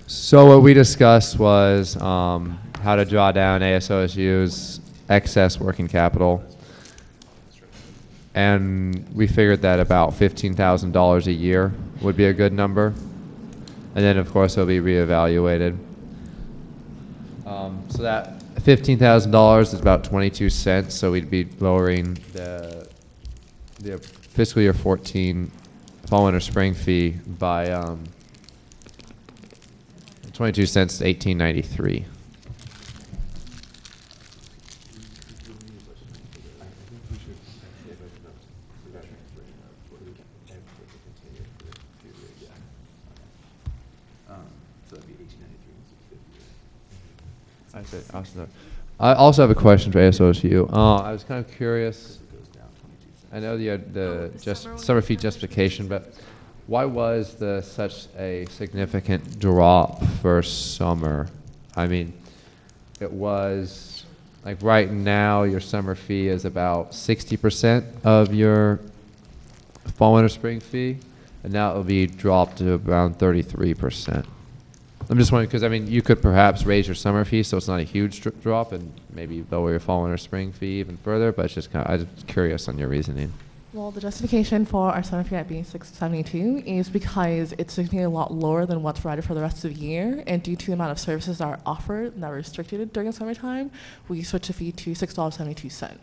so what we discussed was how to draw down ASOSU's excess working capital, and we figured that about $15,000 a year would be a good number. And then, of course, it'll be reevaluated. So that $15,000 is about 22 cents. So we'd be lowering the fiscal year 14 fall, winter, spring fee by 22 cents to $18.93. I also have a question for ASOSU. I was kind of curious. I know the summer fee justification, but why was such a significant drop for summer? I mean, it was like right now your summer fee is about 60% of your fall, winter, spring fee, and now it'll be dropped to around 33%. I'm just wondering, because I mean, you could perhaps raise your summer fee so it's not a huge drop, and maybe lower your fall, winter, spring fee even further. But it's just kind of, I'm just curious on your reasoning. Well, the justification for our summer fee at being $672 is because it's significantly a lot lower than what's provided for the rest of the year, and due to the amount of services that are offered and that are restricted during the summertime, we switched the fee to $6.72.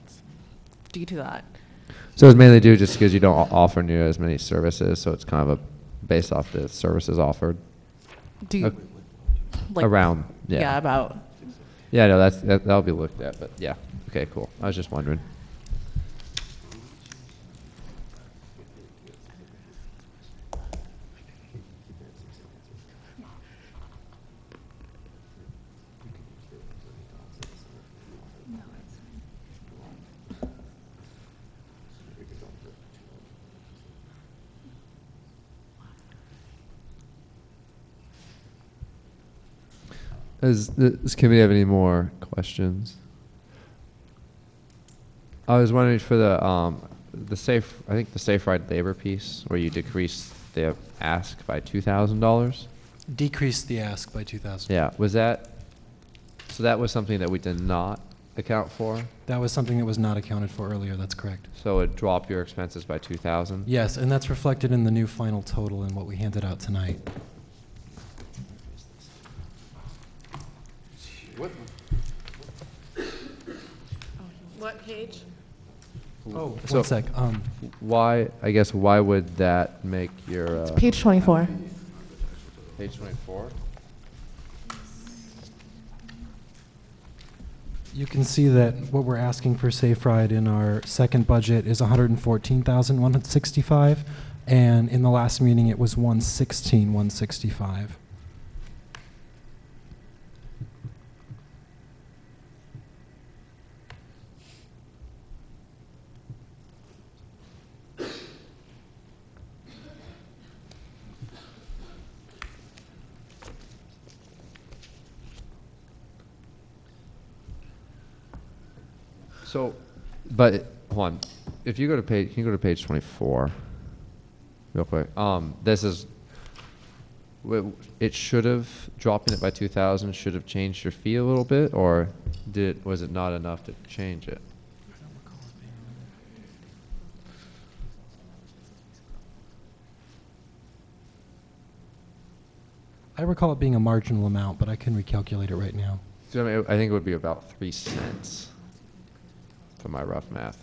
Due to that. So it's mainly due just because you don't offer near as many services, so it's kind of a based off the services offered. Do you, like, around, yeah. Yeah, about. Yeah, no, that'll be looked at, but yeah. Okay, cool. I was just wondering. Does this committee have any more questions? I was wondering for the safe, I think the safe ride labor piece, where you decrease the ask by $2,000. Decrease the ask by 2,000. Yeah, was that? So that was something that we did not account for. That was something that was not accounted for earlier. That's correct. So it dropped your expenses by 2,000. Yes, and that's reflected in the new final total in what we handed out tonight. What page? Oh, So one sec. Why? I guess why would that make your? It's page 24. Page 24. You can see that what we're asking for Safe Ride in our second budget is 114,165, and in the last meeting it was 116,165. So, but hold on. If you go to page, can you go to page 24, real quick? This is. It should have dropping it by 2,000 should have changed your fee a little bit, or was it not enough to change it? I recall it being a marginal amount, but I can recalculate it right now. So, I mean, I think it would be about 3 cents. For my rough math.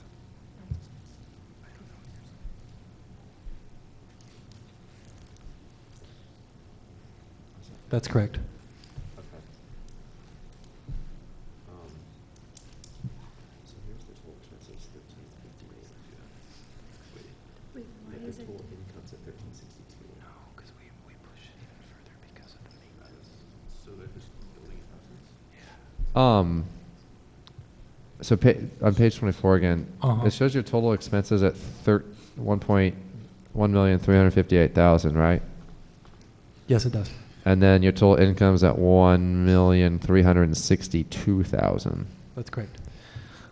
That's correct. Okay. So here's the total expenses, 1358. Wait, why But is the it? total income's at 1362. No, because we push it even further because of the maintenance. So they're just building houses? Yeah. So on page 24 again, it shows your total expenses at 1,358,000, right? Yes, it does. And then your total income's at 1,362,000. That's correct.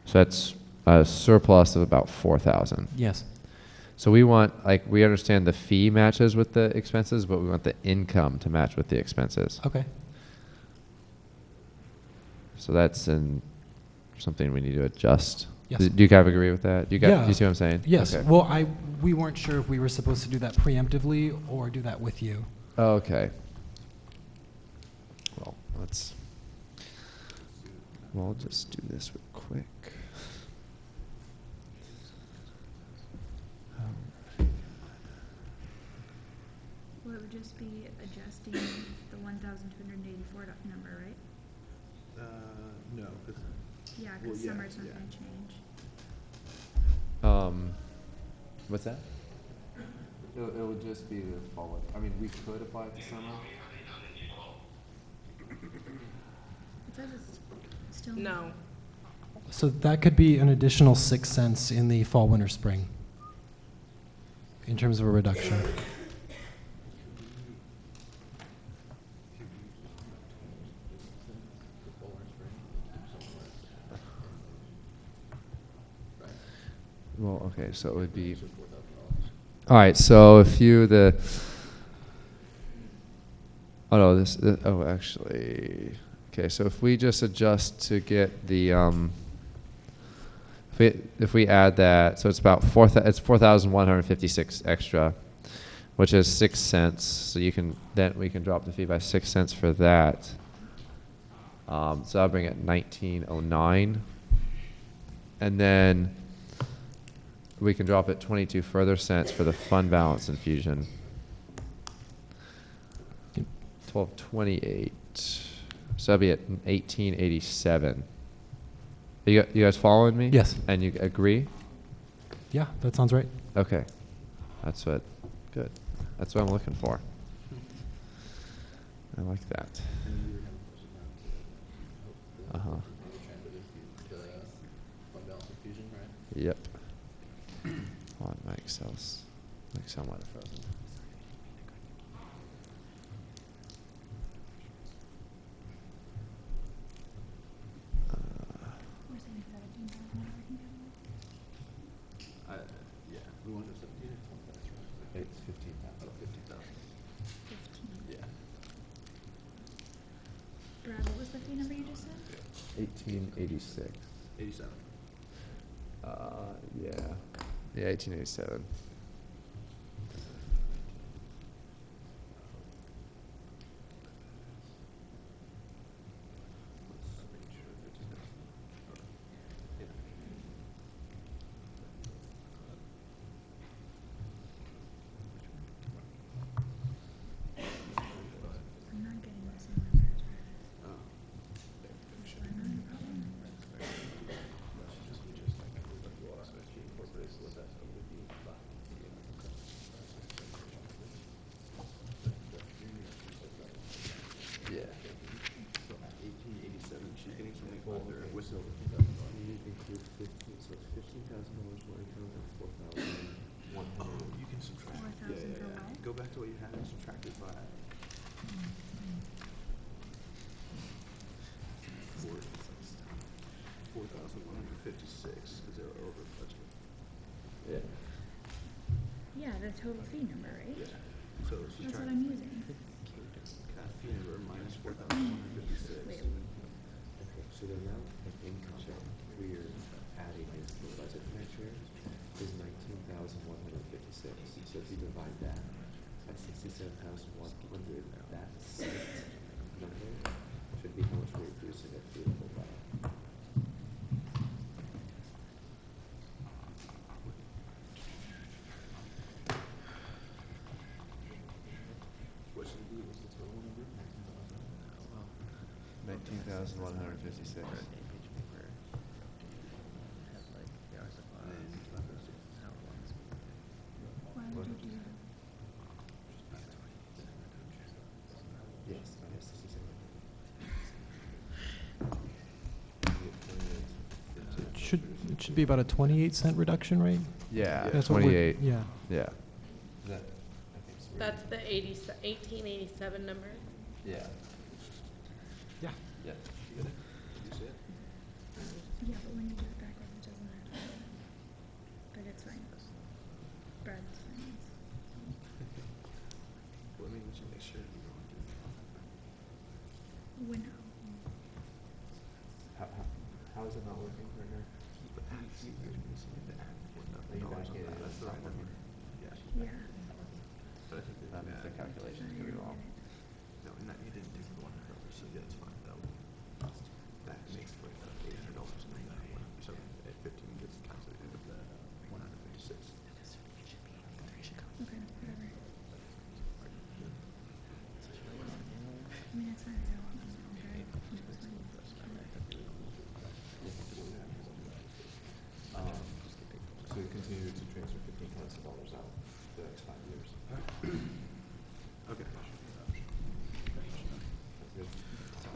So that's a surplus of about 4,000. Yes. So we want, we understand the fee matches with the expenses, but we want the income to match with the expenses. Okay. So that's something we need to adjust. Yes. Do you kind of agree with that? Do you see what I'm saying? Yes. Okay. Well, we weren't sure if we were supposed to do that preemptively or do that with you. Okay. Well, I'll just do this real quick. Well, it would just be adjusting the 1,284 number, right? No, because. Yeah, because summer's not gonna change. What's that? It would just be the fall. I mean, we could apply it to summer. It says it's still. No. So that could be an additional 6 cents in the fall, winter, spring in terms of a reduction. Well, okay, so it would be. All right, so if you oh no, oh actually, okay, so if we just adjust to get the if we add that, so it's about 4,156 extra, which is 6 cents. So we can drop the fee by 6 cents for that. So I'll bring it 1909, and then we can drop it 22 further cents for the fund balance infusion. 1228. So that'll be at 1887. You guys following me? Yes. And you agree? Yeah, that sounds right. Okay. That's what, good. That's what I'm looking for. I like that. Uh-huh. Yep. Hold on, my Excel might have frozen. Yeah, we want to 17 or 20, that's right. It's 15,000. Oh, 15,000. 15. Yeah. Brad, what was the fee number you just said? 1886. 87. Yeah. Yeah, 1887. I'm not getting the same numbers, right? Yeah. So at 1887, she's getting something older with no. Include 15, so it's $15,000 more income and 4,100. Oh, you can subtract. 4,000 for what? Go back to what you had and subtract it by 4,156 because they were over budget. Yeah. Yeah, the total fee number, right? Yeah. So That's what I'm using. Cat fee number minus 4,156. Wait. Okay, so the amount of income that we're adding is the budget for next year is 19,156. So if you divide that by 67,100, that saved number should be how much we're reducing it beautiful by. What should it be? What's the total number? 19,156. Why would you do that? Yes, minus 67. It should be about a 28-cent reduction, right? Yeah, That's what we're- 28. Yeah. Yeah. That's the 1887 number? Yeah. Yeah. Yeah. You get it? Did you see it? Yeah, but when you do it backwards, it doesn't matter. But it's fine. Brad's fine. Let me just make sure you don't do When, How is it not working right now? That's the right number. Yeah. yeah. But I think That means the calculation's gonna be wrong. No, and that you didn't do the 100 dollars, so yeah, it's fine. That makes for $800 and that one. So at 15 gets calculated with the 156. Okay, whatever. I mean, it's fine. I don't want them to know, right? It's fine. So we continue to transfer $15,000 out for the next 5 years. Okay.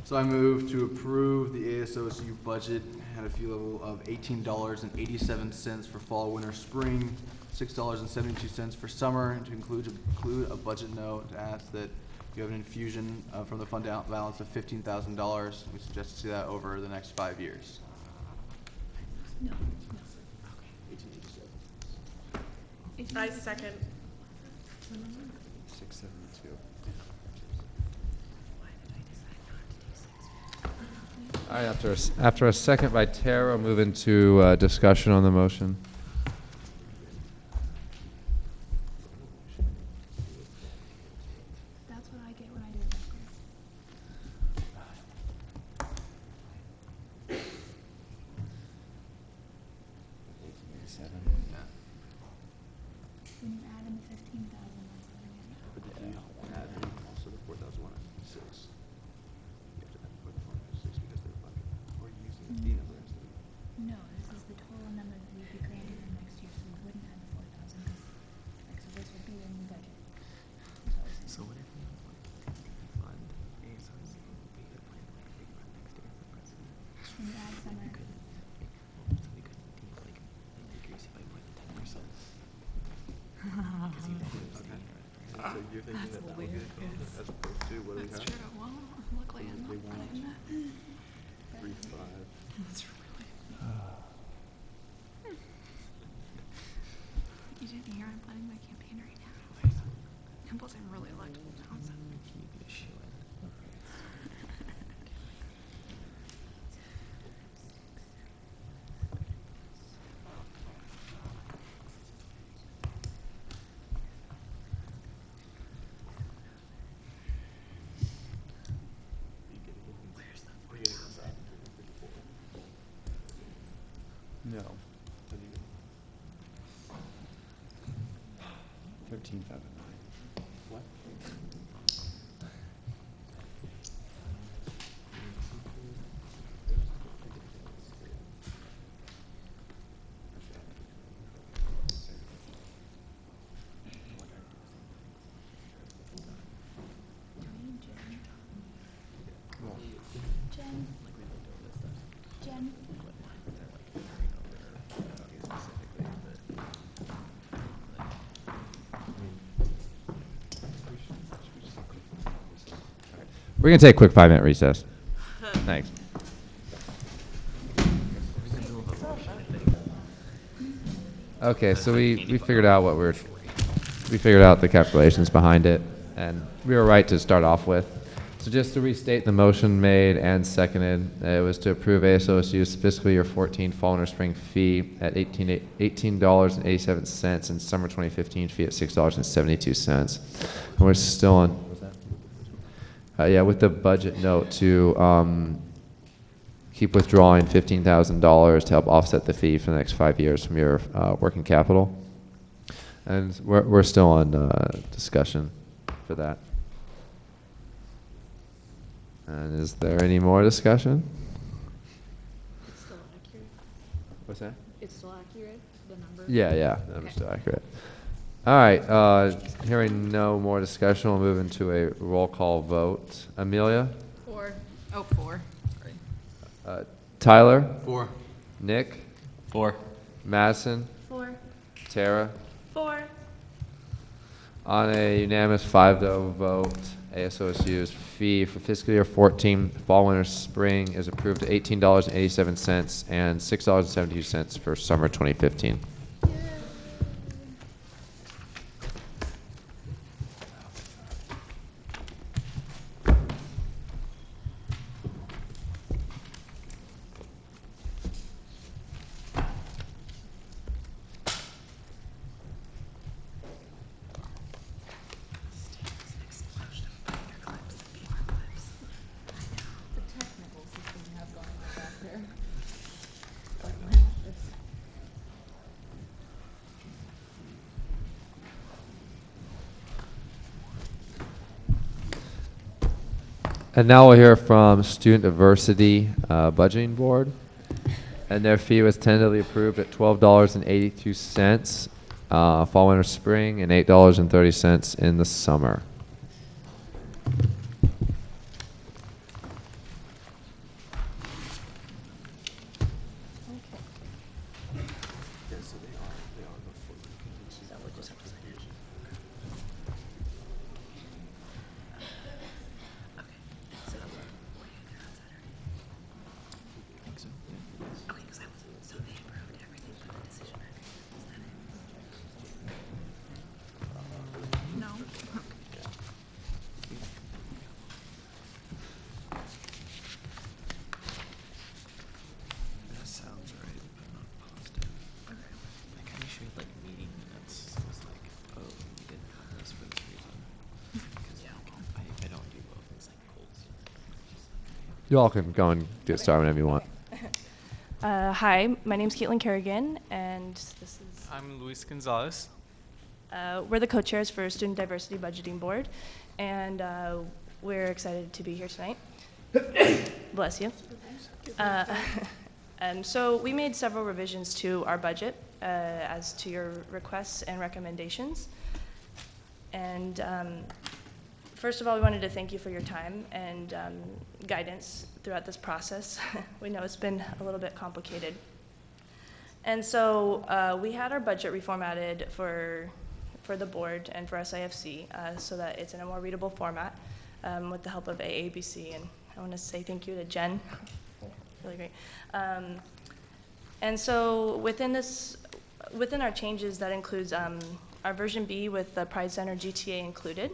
So I move to approve the ASOSU budget at a fee level of $18.87 for fall, winter, spring, $6.72 for summer, and to include a budget note to ask that you have an infusion from the fund balance of $15,000. We suggest to see that over the next 5 years. No. 1887. I second. 672. All right, after a second by Tara, we'll move into discussion on the motion. That's what I get when I do it backwards. But did you add in also the 4,106? You have to add 4,106 because they're bucket, or are you using the B number instead? No, this is the total number that we'd be granting them next year, so we wouldn't add the 4,000, so this would be the new budget. So what if we fund ASRC be the plan like big run next year for president? Can you add summer? So we could decrease it by more than 10%. So you're thinking that that would be the code as opposed to what do we have? That's true. Well, luckily I'm They not want planning that. 3.5. That's really. You didn't hear I'm planning my campaign right now. And plus I'm really electable now. So. Can you be a shoo-in? No. 13,509. What? Jen? We're going to take a quick 5-minute recess. Thanks. Okay, so we figured out we figured out the calculations behind it, and we were right to start off with. So just to restate the motion made and seconded, it was to approve ASOSU's fiscal year 14 fall winter spring fee at $18.87 and summer 2015 fee at $6.72. And we're still on. Yeah, with the budget note to keep withdrawing $15,000 to help offset the fee for the next 5 years from your working capital. And we're still on discussion for that. And is there any more discussion? It's still accurate. What's that? It's still accurate, the number? Yeah, the number's still accurate. All right, hearing no more discussion, we'll move into a roll call vote. Amelia? 4. Oh, 4. Sorry. Tyler? 4. Nick? 4. Madison? 4. Tara? 4. On a unanimous 5-0 vote, ASOSU's fee for fiscal year 14 fall winter spring is approved at $18.87 and $6.72 for summer 2015. And now we'll hear from Student Diversity Budgeting Board. And their fee was tentatively approved at $12.82 fall, winter, spring, and $8.30 in the summer. You all can go and get started whenever you want. Hi, my name's Caitlin Kerrigan, and this is... I'm Luis Gonzalez. We're the co-chairs for Student Diversity Budgeting Board, and we're excited to be here tonight. Bless you. And so we made several revisions to our budget as to your requests and recommendations. And first of all, we wanted to thank you for your time and guidance throughout this process. We know it's been a little bit complicated. And so we had our budget reformatted for the board and for SIFC so that it's in a more readable format with the help of AABC. And I want to say thank you to Jen. Really great. And so within our changes, that includes our version B with the Pride Center GTA included,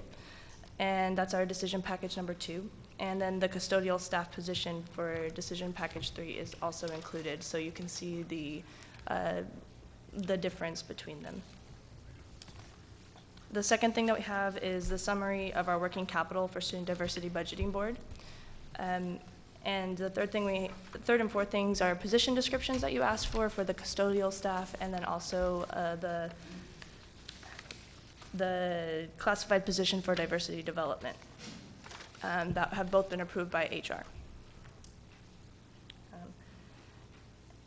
and that's our decision package number 2. And then the custodial staff position for decision package 3 is also included, so you can see the difference between them. The second thing that we have is the summary of our working capital for Student Diversity Budgeting Board. And the third and fourth things are position descriptions that you asked for the custodial staff, and then also the classified position for diversity development that have both been approved by HR.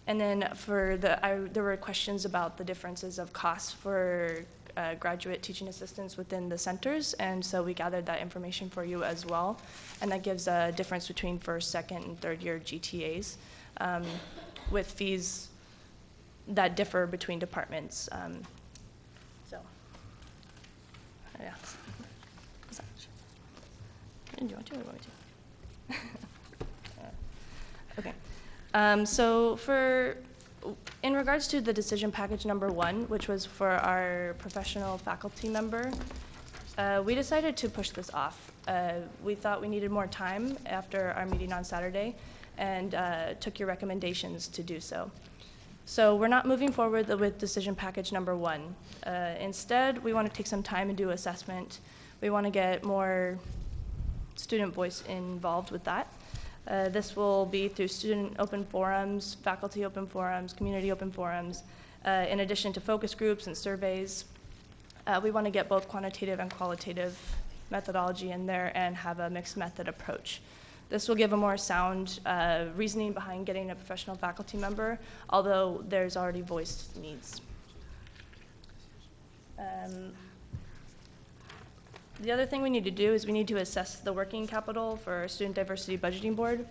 And then there were questions about the differences of costs for graduate teaching assistants within the centers, and so we gathered that information for you as well, and that gives a difference between first, second, and third year GTAs with fees that differ between departments. So, yeah. Do you want to or want me to? Okay. So in regards to the decision package number 1, which was for our professional faculty member, we decided to push this off. We thought we needed more time after our meeting on Saturday and took your recommendations to do so. So we're not moving forward with decision package number 1. Instead, we want to take some time and do assessment. We want to get more student voice involved with that. This will be through student open forums, faculty open forums, community open forums, in addition to focus groups and surveys. We want to get both quantitative and qualitative methodology in there and have a mixed method approach. This will give a more sound reasoning behind getting a professional faculty member, although there's already voiced needs. The other thing we need to do is we need to assess the working capital for our Student Diversity Budgeting Board.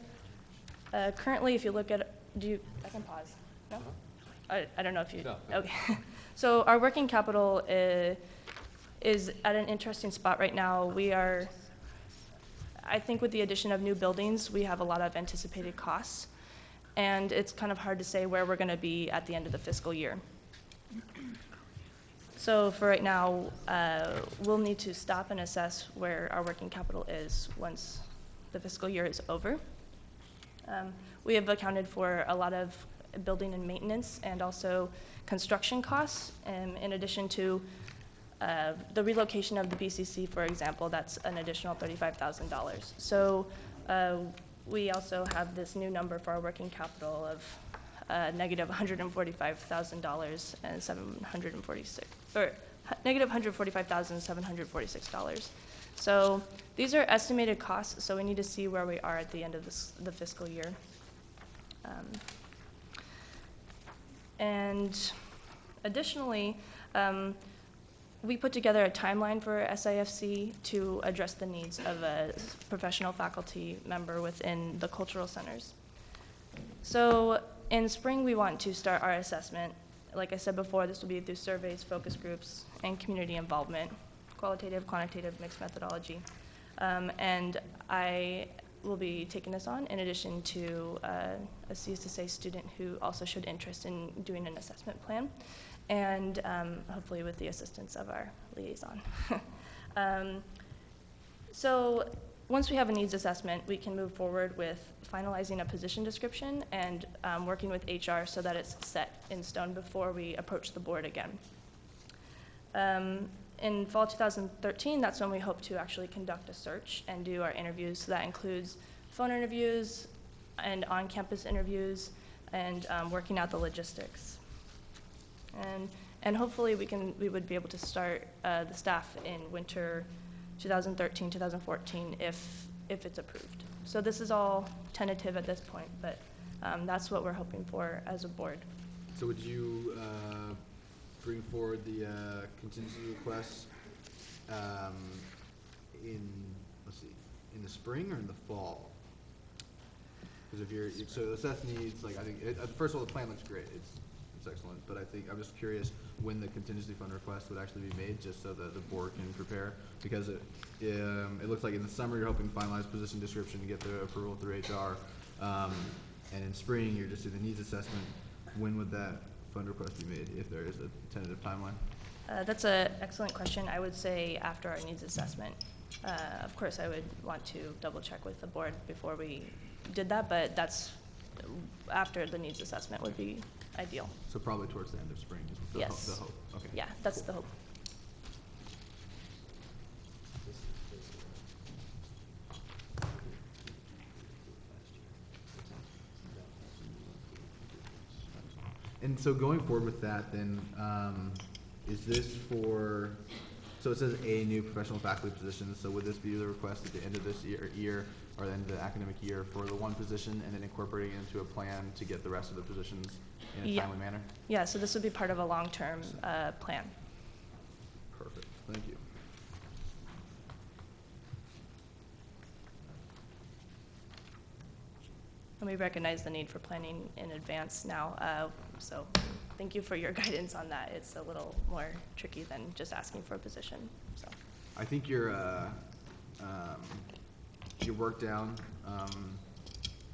Currently, if you look at, I can pause, no? I don't know if you, no. Okay. So our working capital is at an interesting spot right now. I think with the addition of new buildings, we have a lot of anticipated costs, and it's kind of hard to say where we're gonna be at the end of the fiscal year. So for right now, we'll need to stop and assess where our working capital is once the fiscal year is over. We have accounted for a lot of building and maintenance and also construction costs, in addition to the relocation of the BCC, for example. That's an additional $35,000. So we also have this new number for our working capital of negative $145,000 and negative $145,746. So these are estimated costs, so we need to see where we are at the end of the fiscal year. And additionally, we put together a timeline for SIFC to address the needs of a professional faculty member within the cultural centers. So in spring, we want to start our assessment. Like I said before, this will be through surveys, focus groups, and community involvement, qualitative, quantitative, mixed methodology. And I will be taking this on in addition to a CSSA student who also showed interest in doing an assessment plan, and hopefully with the assistance of our liaison. So once we have a needs assessment, we can move forward with finalizing a position description and working with HR so that it's set in stone before we approach the board again. In fall 2013, that's when we hope to actually conduct a search and do our interviews. So that includes phone interviews and on-campus interviews and working out the logistics. And And hopefully we would be able to start the staff in winter 2013, 2014 if it's approved. So this is all tentative at this point, but that's what we're hoping for as a board. So would you bring forward the contingency requests in, let's see, in the spring or in the fall? Because so assess needs, like I think, first of all, the plan looks great. It's excellent, but I'm just curious when the contingency fund request would actually be made, just so that the board can prepare. Because it looks like in the summer you're hoping to finalize position description to get the approval through HR, and in spring you're just doing the needs assessment. When would that fund request be made, if there is a tentative timeline? That's an excellent question. I would say after our needs assessment. Of course, I would want to double check with the board before we did that, but that's after the needs assessment would be ideal. So probably towards the end of spring is the Yes. hope. Okay. Yeah, that's the hope. And so going forward with that, then, is this for, so it says a new professional faculty position, so would this be the request at the end of this year or the end of the academic year for the one position and then incorporating it into a plan to get the rest of the positions in a timely manner? Yeah, so this would be part of a long-term plan. Perfect, thank you. And we recognize the need for planning in advance now, so thank you for your guidance on that. It's a little more tricky than just asking for a position, so. I think your work down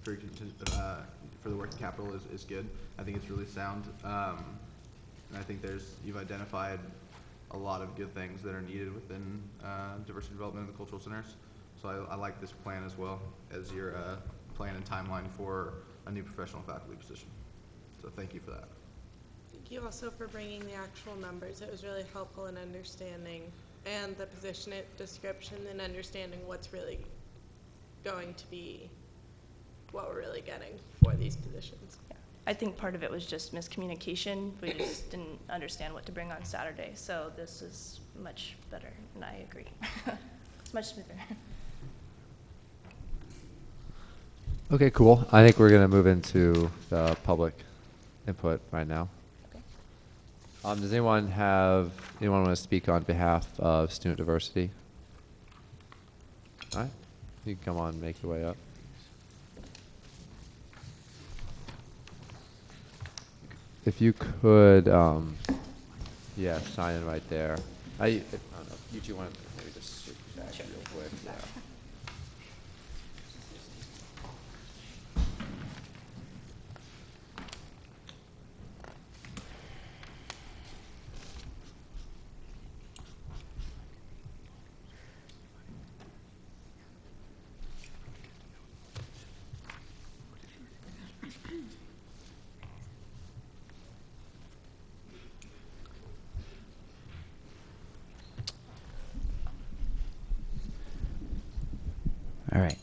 for the working capital is good. I think it's really sound, and I think you've identified a lot of good things that are needed within diversity development in the cultural centers. So I like this plan as well as your plan and timeline for a new professional faculty position. So thank you for that. Thank you also for bringing the actual numbers. It was really helpful in understanding, and the position description and understanding what's really going to be, what we're really getting for these positions. Yeah. I think part of it was just miscommunication. We just didn't understand what to bring on Saturday, so this is much better, and I agree. It's much smoother. Okay, cool. I think we're going to move into the public input right now. Okay. Does anyone want to speak on behalf of student diversity? All right. You can come on, make your way up. If you could, yeah, sign in right there. I don't know. You two want to maybe just shoot back real quick. Yeah. All right.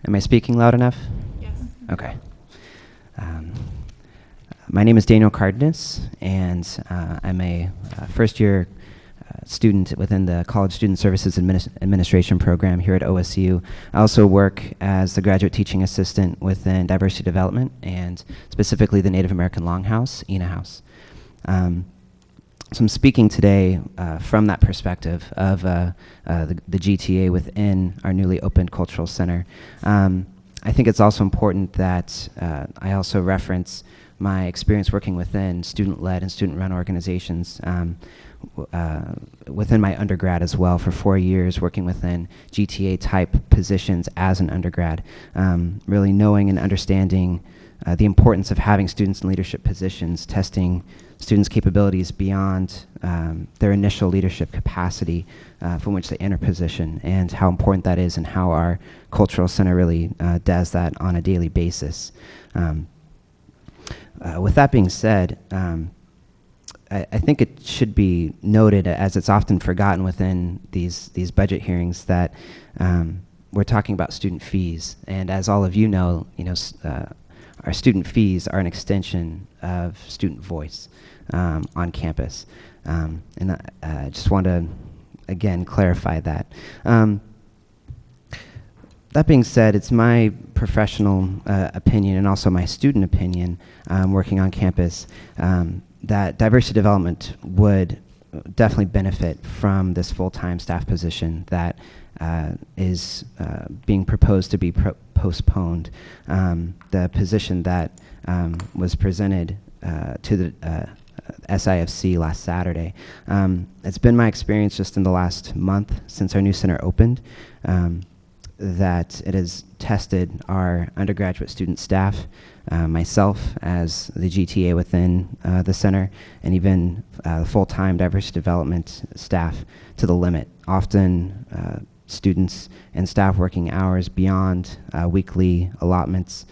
Am I speaking loud enough? Yes. Okay. My name is Daniel Cardenas, and I'm a first-year student within the College Student Services Administration program here at OSU. I also work as the graduate teaching assistant within diversity development, and specifically the Native American Longhouse, ENA House. So I'm speaking today from that perspective of the GTA within our newly opened cultural center. I think it's also important that I also reference my experience working within student-led and student-run organizations within my undergrad as well for 4 years, working within GTA-type positions as an undergrad, really knowing and understanding the importance of having students in leadership positions, testing students' capabilities beyond their initial leadership capacity from which they enter position, and how important that is and how our cultural center really does that on a daily basis. With that being said, I think it should be noted, as it's often forgotten within these budget hearings, that we're talking about student fees, and as all of you know, our student fees are an extension of student voice on campus. And I just want to, again, clarify that. That being said, it's my professional opinion and also my student opinion working on campus that diversity development would definitely benefit from this full-time staff position that is being proposed to be postponed. The position that was presented to the SIFC last Saturday. It's been my experience just in the last month since our new center opened that it has tested our undergraduate student staff, myself as the GTA within the center, and even full-time diversity development staff to the limit. Often students and staff working hours beyond weekly allotments,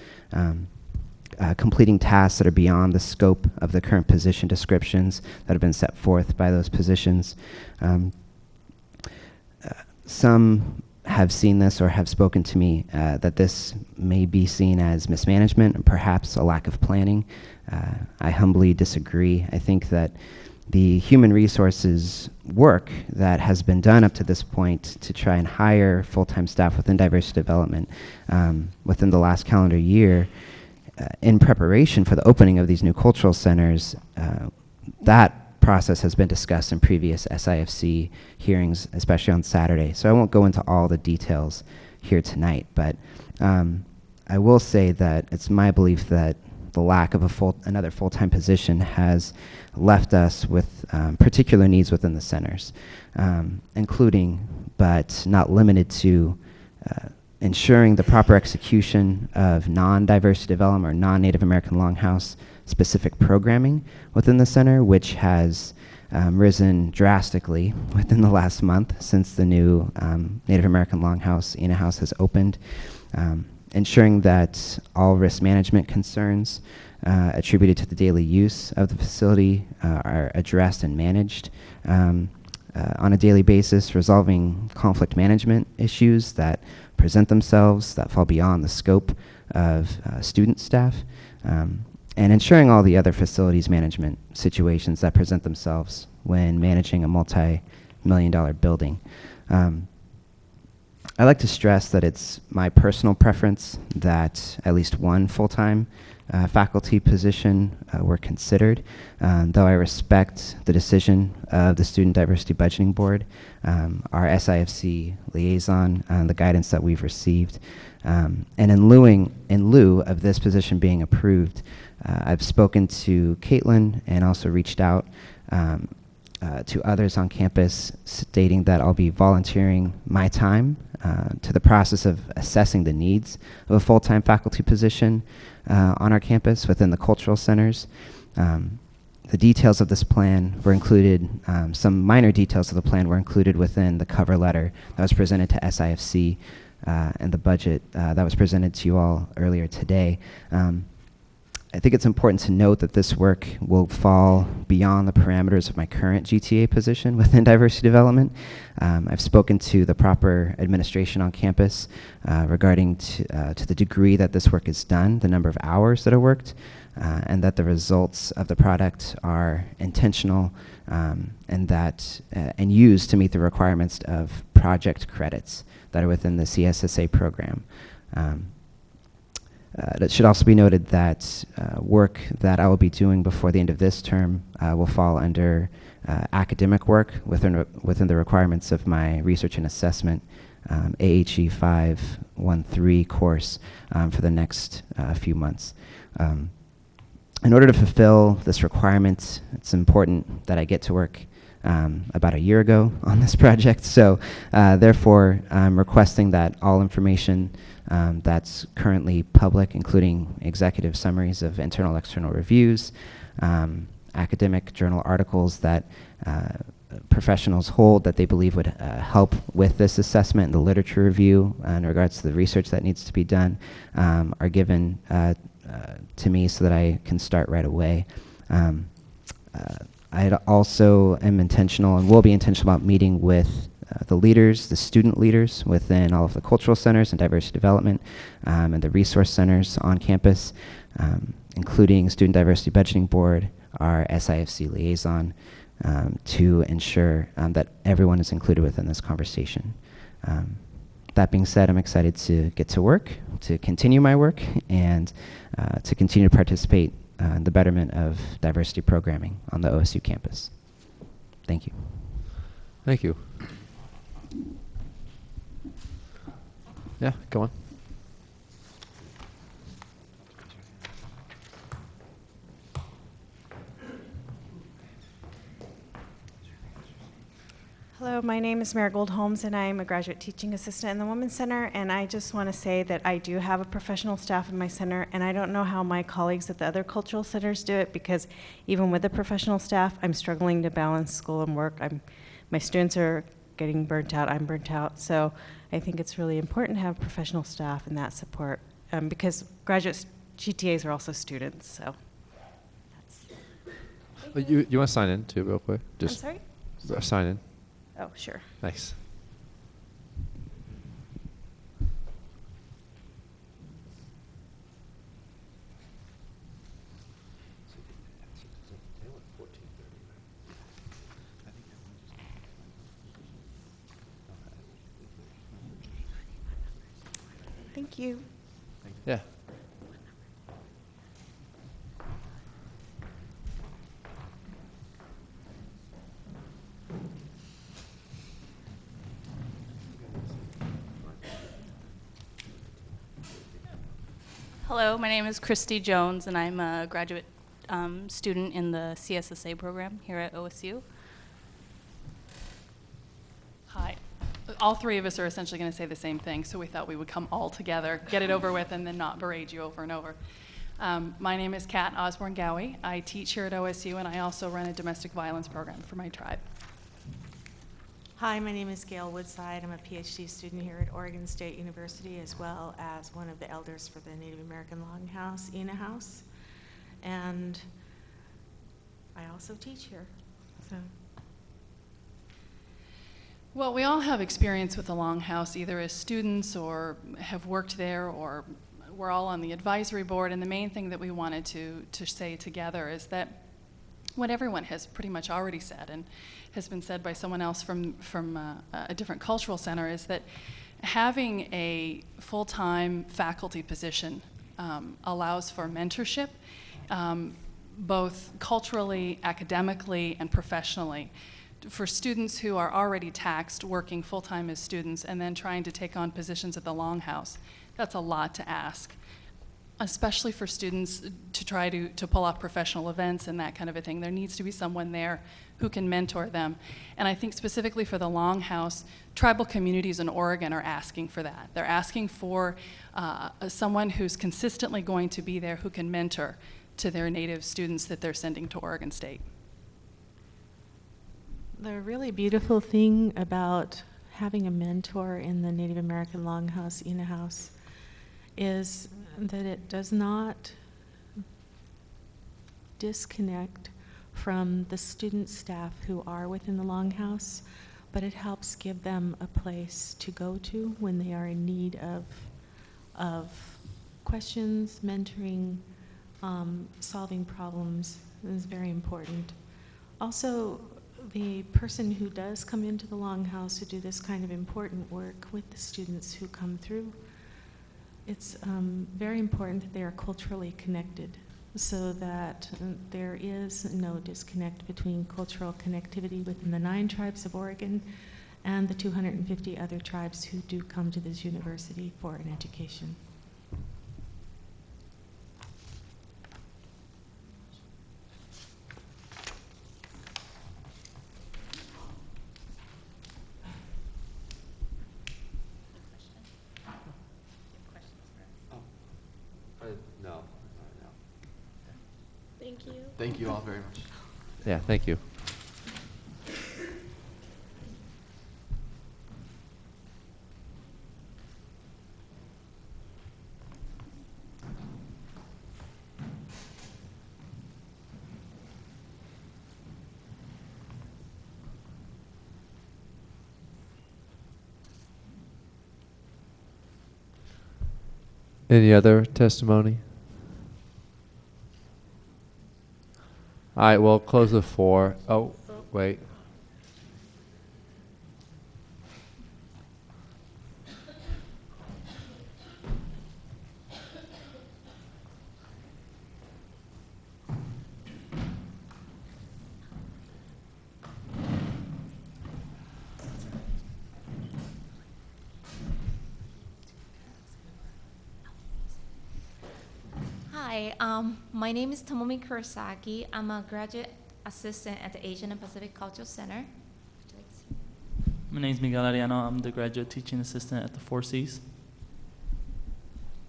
completing tasks that are beyond the scope of the current position descriptions that have been set forth by those positions. Some have seen this or have spoken to me that this may be seen as mismanagement and perhaps a lack of planning. I humbly disagree. I think that the human resources work that has been done up to this point to try and hire full-time staff within diversity development within the last calendar year in preparation for the opening of these new cultural centers, that process has been discussed in previous SIFC hearings, especially on Saturday. So I won't go into all the details here tonight, but I will say that it's my belief that the lack of another full-time position has left us with particular needs within the centers, including, but not limited to, ensuring the proper execution of non-diversity development or non-Native American Longhouse specific programming within the center, which has risen drastically within the last month since the new Native American Longhouse, Ina House, has opened. Ensuring that all risk management concerns attributed to the daily use of the facility are addressed and managed on a daily basis, resolving conflict management issues that present themselves that fall beyond the scope of student staff, and ensuring all the other facilities management situations that present themselves when managing a multi-million-dollar building. I like to stress that it's my personal preference that at least one full-time faculty position were considered, though I respect the decision of the Student Diversity Budgeting Board, our SIFC liaison, the guidance that we've received. And in lieu of this position being approved, I've spoken to Caitlin and also reached out to others on campus stating that I'll be volunteering my time to the process of assessing the needs of a full-time faculty position on our campus within the cultural centers. The details of this plan were included, some minor details of the plan were included within the cover letter that was presented to SIFC and the budget that was presented to you all earlier today. I think it's important to note that this work will fall beyond the parameters of my current GTA position within diversity development. I've spoken to the proper administration on campus regarding to the degree that this work is done, the number of hours that are worked, and that the results of the product are intentional and that and used to meet the requirements of project credits that are within the CSSA program. It should also be noted that work that I will be doing before the end of this term will fall under academic work within the requirements of my research and assessment AHE 513 course for the next few months. In order to fulfill this requirement, it's important that I get to work about a year ago on this project. So therefore, I'm requesting that all information that's currently public, including executive summaries of internal external reviews, academic journal articles that professionals hold that they believe would help with this assessment and the literature review in regards to the research that needs to be done, are given to me so that I can start right away. I also am intentional and will be intentional about meeting with the leaders, the student leaders within all of the cultural centers and diversity development, and the resource centers on campus, including Student Diversity Budgeting Board, our SIFC liaison, to ensure that everyone is included within this conversation. That being said, I'm excited to get to work, to continue my work, and to continue to participate in the betterment of diversity programming on the OSU campus. Thank you. Thank you. Yeah, go on. Hello, my name is Marigold Holmes, and I'm a graduate teaching assistant in the Women's Center, and I just want to say that I do have a professional staff in my center, and I don't know how my colleagues at the other cultural centers do it, because even with a professional staff, I'm struggling to balance school and work. My students are getting burnt out, I'm burnt out, so I think it's really important to have professional staff and that support, because graduate GTAs are also students, so that's... You want to sign in too real quick? I'm sorry? Sign in. Oh, sure. Thanks. Thank you. Yeah. Hello, my name is Christy Jones, and I'm a graduate student in the CSSA program here at OSU. Hi. All three of us are essentially going to say the same thing, so we thought we would come all together, get it over with, and then not berate you over and over. My name is Kat Osborne Gowie. I teach here at OSU, and I also run a domestic violence program for my tribe. Hi, my name is Gail Woodside. I'm a PhD student here at Oregon State University, as well as one of the elders for the Native American Longhouse, Ina House. And I also teach here. So. Well, we all have experience with the Longhouse, either as students or have worked there, or we're all on the advisory board. And the main thing that we wanted to say together is that what everyone has pretty much already said, and has been said by someone else from a different cultural center, is that having a full-time faculty position allows for mentorship, both culturally, academically, and professionally. For students who are already taxed working full-time as students and then trying to take on positions at the Longhouse, that's a lot to ask, especially for students to try to pull off professional events and that kind of a thing. There needs to be someone there who can mentor them. And I think specifically for the Longhouse, tribal communities in Oregon are asking for that. They're asking for someone who's consistently going to be there who can mentor to their Native students that they're sending to Oregon State. The really beautiful thing about having a mentor in the Native American Longhouse, Ina House, is that it does not disconnect from the student staff who are within the Longhouse, but it helps give them a place to go to when they are in need of questions, mentoring, solving problems. It is very important. Also, the person who does come into the Longhouse to do this kind of important work with the students who come through, it's very important that they are culturally connected so that there is no disconnect between cultural connectivity within the 9 tribes of Oregon and the 250 other tribes who do come to this university for an education. No. Thank you. Thank you all very much. Yeah, thank you. Any other testimony? All right, we'll close the floor. Oh, wait. Hi, my name is Tomomi Kurosaki. I'm a graduate assistant at the Asian and Pacific Cultural Center. My name is Miguel Ariano. I'm the graduate teaching assistant at the Four Cs.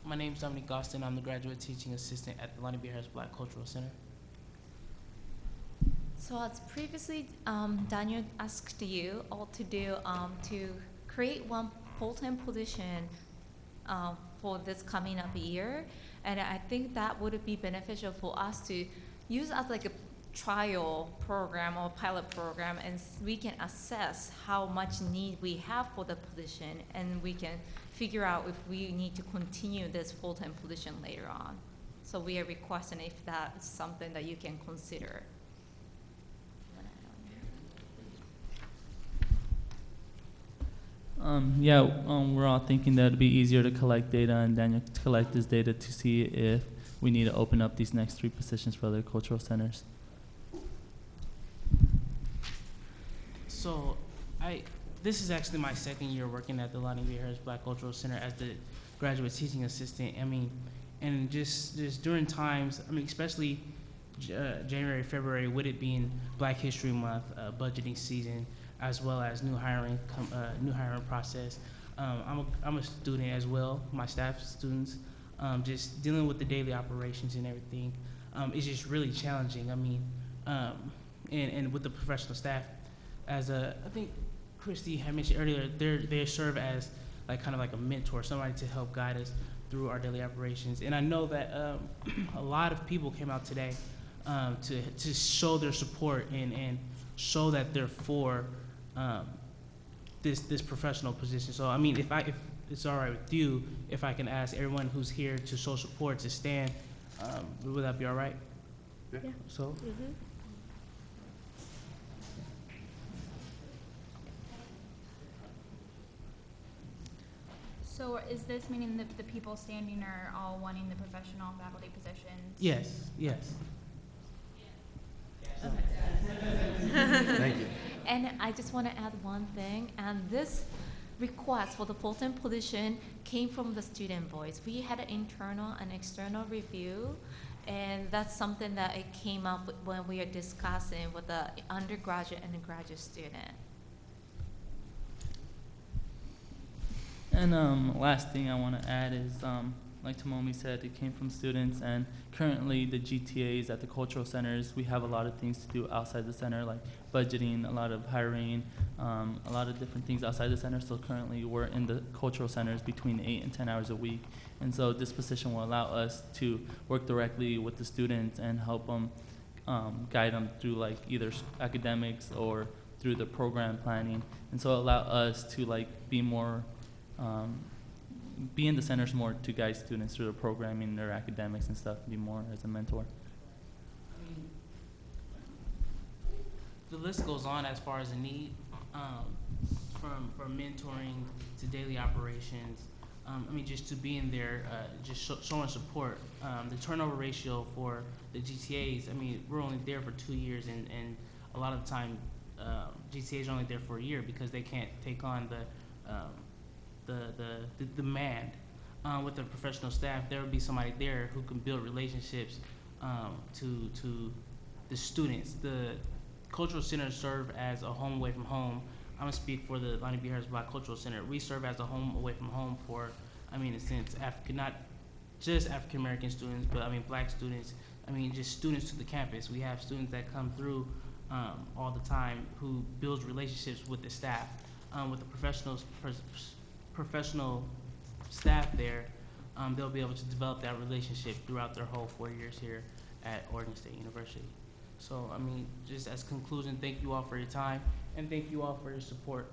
My name is Dominic Gostin. I'm the graduate teaching assistant at the Lonnie B. Harris Black Cultural Center. So as previously Daniel asked you all to do to create one full-time position for this coming up year, and I think that would be beneficial for us to use as like a trial program or pilot program, and we can assess how much need we have for the position, and we can figure out if we need to continue this full-time position later on. So we are requesting if that's something that you can consider. We're all thinking that it'd be easier to collect data, and Daniel to collect this data to see if we need to open up these next 3 positions for other cultural centers. So, this is actually my second year working at the Lonnie B. Harris Black Cultural Center as the graduate teaching assistant. I mean, and just during times, I mean, especially January, February, with it being Black History Month, budgeting season, as well as new hiring process. I'm a student as well. My staff students, just dealing with the daily operations and everything, is just really challenging. I mean, and with the professional staff, I think Christy had mentioned earlier, they serve as like kind of like a mentor, somebody to help guide us through our daily operations. And I know that a lot of people came out today to show their support and show that they're for this professional position. So I mean, if it's all right with you, if I can ask everyone who's here to show support to stand, would that be all right? Yeah. So. Mm-hmm. So is this meaning that the people standing are all wanting the professional faculty positions? Yes, yes. Thank you. And I just want to add one thing, and this request for the full-time position came from the student voice. We had an internal and external review, and that's something that it came up when we are discussing with the undergraduate and the graduate student. And last thing I want to add is, like Tomomi said, it came from students, and currently the GTAs at the cultural centers, we have a lot of things to do outside the center, like budgeting, a lot of hiring, a lot of different things outside the center. So currently we're in the cultural centers between 8 and 10 hours a week. And so this position will allow us to work directly with the students and help them, guide them through like either academics or through the program planning. And so allow us to like be more, be in the centers more to guide students through the programming, their academics and stuff, be more as a mentor. I mean, the list goes on as far as the need, from mentoring to daily operations. I mean, just to being there, just showing support. The turnover ratio for the GTAs, I mean, we're only there for 2 years, and a lot of the time, GTAs are only there for a year because they can't take on the demand. With the professional staff, there would be somebody there who can build relationships to the students. The cultural centers serve as a home away from home. I'm gonna speak for the Lonnie B. Harris Black Cultural Center. We serve as a home away from home for, I mean, in a sense, not just African American students, but I mean Black students. I mean, just students to the campus. We have students that come through all the time who builds relationships with the staff, with the professional staff there. They'll be able to develop that relationship throughout their whole 4 years here at Oregon State University. So, I mean, just as conclusion, thank you all for your time, and thank you all for your support.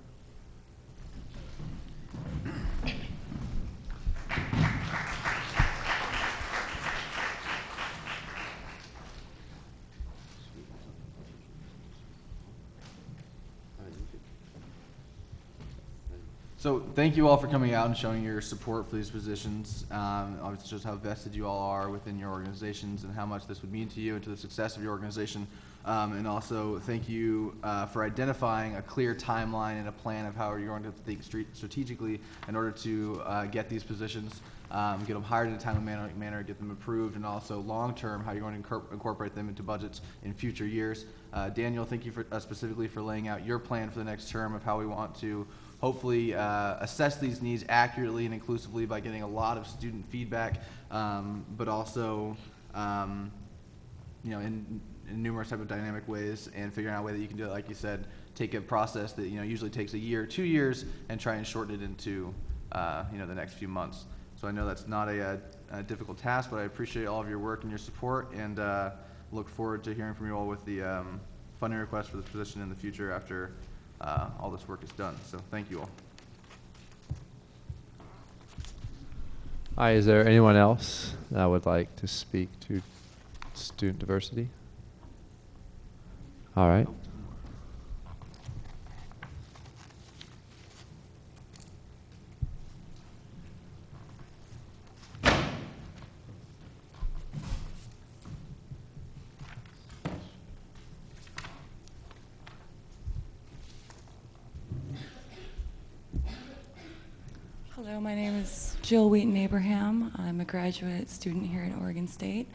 So thank you all for coming out and showing your support for these positions. Obviously shows how vested you all are within your organizations and how much this would mean to you and to the success of your organization. And also thank you for identifying a clear timeline and a plan of how you're going to think strategically in order to get these positions, get them hired in a timely manner, get them approved, and also long-term how you're going to incorporate them into budgets in future years. Daniel, thank you for, specifically for laying out your plan for the next term of how we want to hopefully assess these needs accurately and inclusively by getting a lot of student feedback, but also in numerous type of dynamic ways, and figuring out a way that you can do it, like you said, take a process that usually takes a year, 2 years, and try and shorten it into the next few months. So I know that's not a difficult task, but I appreciate all of your work and your support, and look forward to hearing from you all with the funding request for this position in the future after all this work is done. So thank you all. Hi, is there anyone else that would like to speak to student diversity? All right. Hello, my name is Jill Wheaton-Abraham. I'm a graduate student here at Oregon State,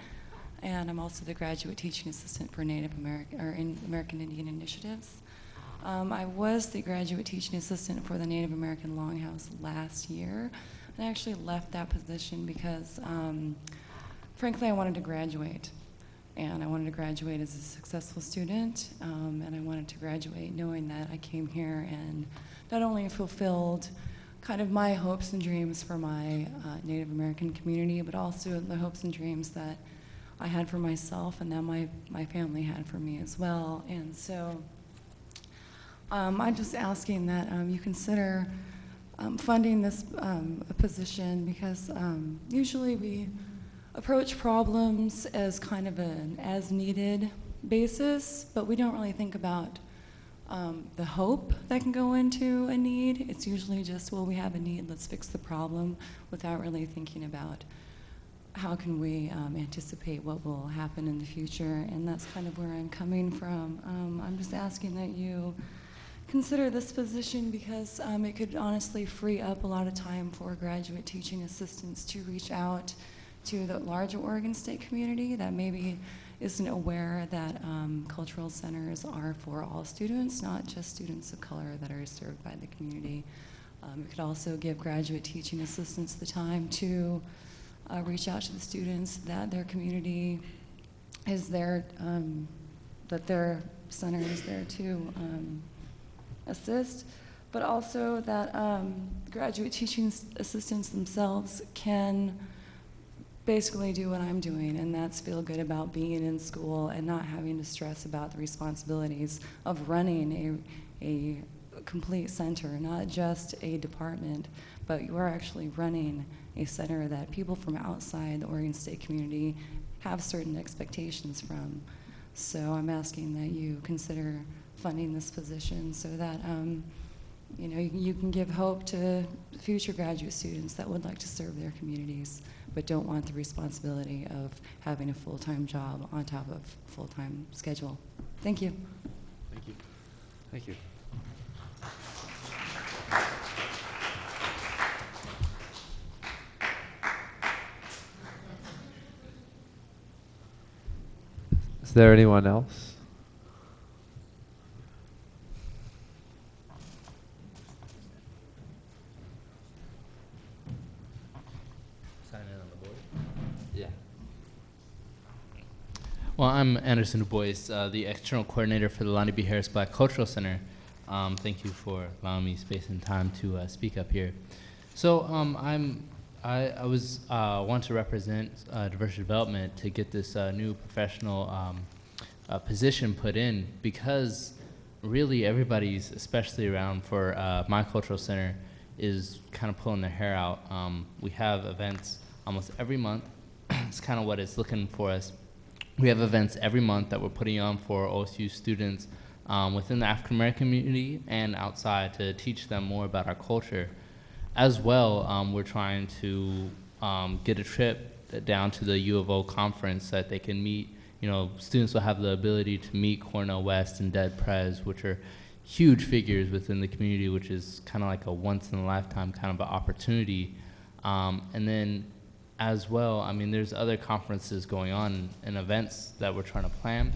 and I'm also the graduate teaching assistant for Native American or American Indian Initiatives. I was the graduate teaching assistant for the Native American Longhouse last year, and I actually left that position because, frankly, I wanted to graduate. And I wanted to graduate as a successful student, and I wanted to graduate knowing that I came here and not only fulfilled kind of my hopes and dreams for my Native American community, but also the hopes and dreams that I had for myself and that my family had for me as well. And so I'm just asking that you consider funding this position, because usually we approach problems as kind of an as-needed basis, but we don't really think about the hope that can go into a need. It's usually just, well, we have a need, let's fix the problem, without really thinking about how can we anticipate what will happen in the future. And that's kind of where I'm coming from. I'm just asking that you consider this position, because it could honestly free up a lot of time for graduate teaching assistants to reach out to the larger Oregon State community that maybe isn't aware that cultural centers are for all students, not just students of color that are served by the community. It could also give graduate teaching assistants the time to reach out to the students that their community is there, that their center is there to assist, but also that graduate teaching assistants themselves can basically do what I'm doing, and that's feel good about being in school and not having to stress about the responsibilities of running a complete center, not just a department, but you are actually running a center that people from outside the Oregon State community have certain expectations from. So I'm asking that you consider funding this position so that you can give hope to future graduate students that would like to serve their communities but don't want the responsibility of having a full-time job on top of full-time schedule. Thank you. Thank you. Thank you. Is there anyone else? Well, I'm Anderson Du Bois, the external coordinator for the Lonnie B. Harris Black Cultural Center. Thank you for allowing me space and time to speak up here. So I want to represent diversity development to get this new professional position put in, because really everybody's, especially around for my cultural center, is kind of pulling their hair out. We have events almost every month. It's kind of what it's looking for us. We have events every month that we're putting on for OSU students within the African American community and outside to teach them more about our culture. As well, we're trying to get a trip down to the U of O conference so that they can meet, students will have the ability to meet Cornell West and Dead Prez, which are huge figures within the community, which is kind of like a once-in-a-lifetime kind of an opportunity. And then as well, I mean, there's other conferences going on and events that we're trying to plan,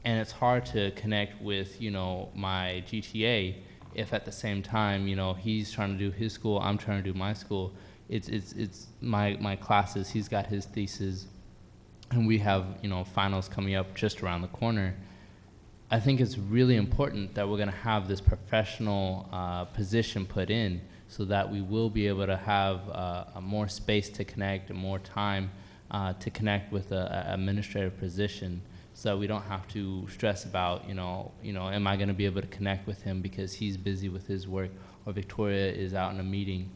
and it's hard to connect with, my GTA if at the same time, he's trying to do his school, I'm trying to do my school. It's my classes, he's got his thesis, and we have, finals coming up just around the corner. I think it's really important that we're gonna have this professional position put in so that we will be able to have a more space to connect and more time to connect with an administrative position, so we don't have to stress about, am I gonna be able to connect with him because he's busy with his work, or Victoria is out in a meeting.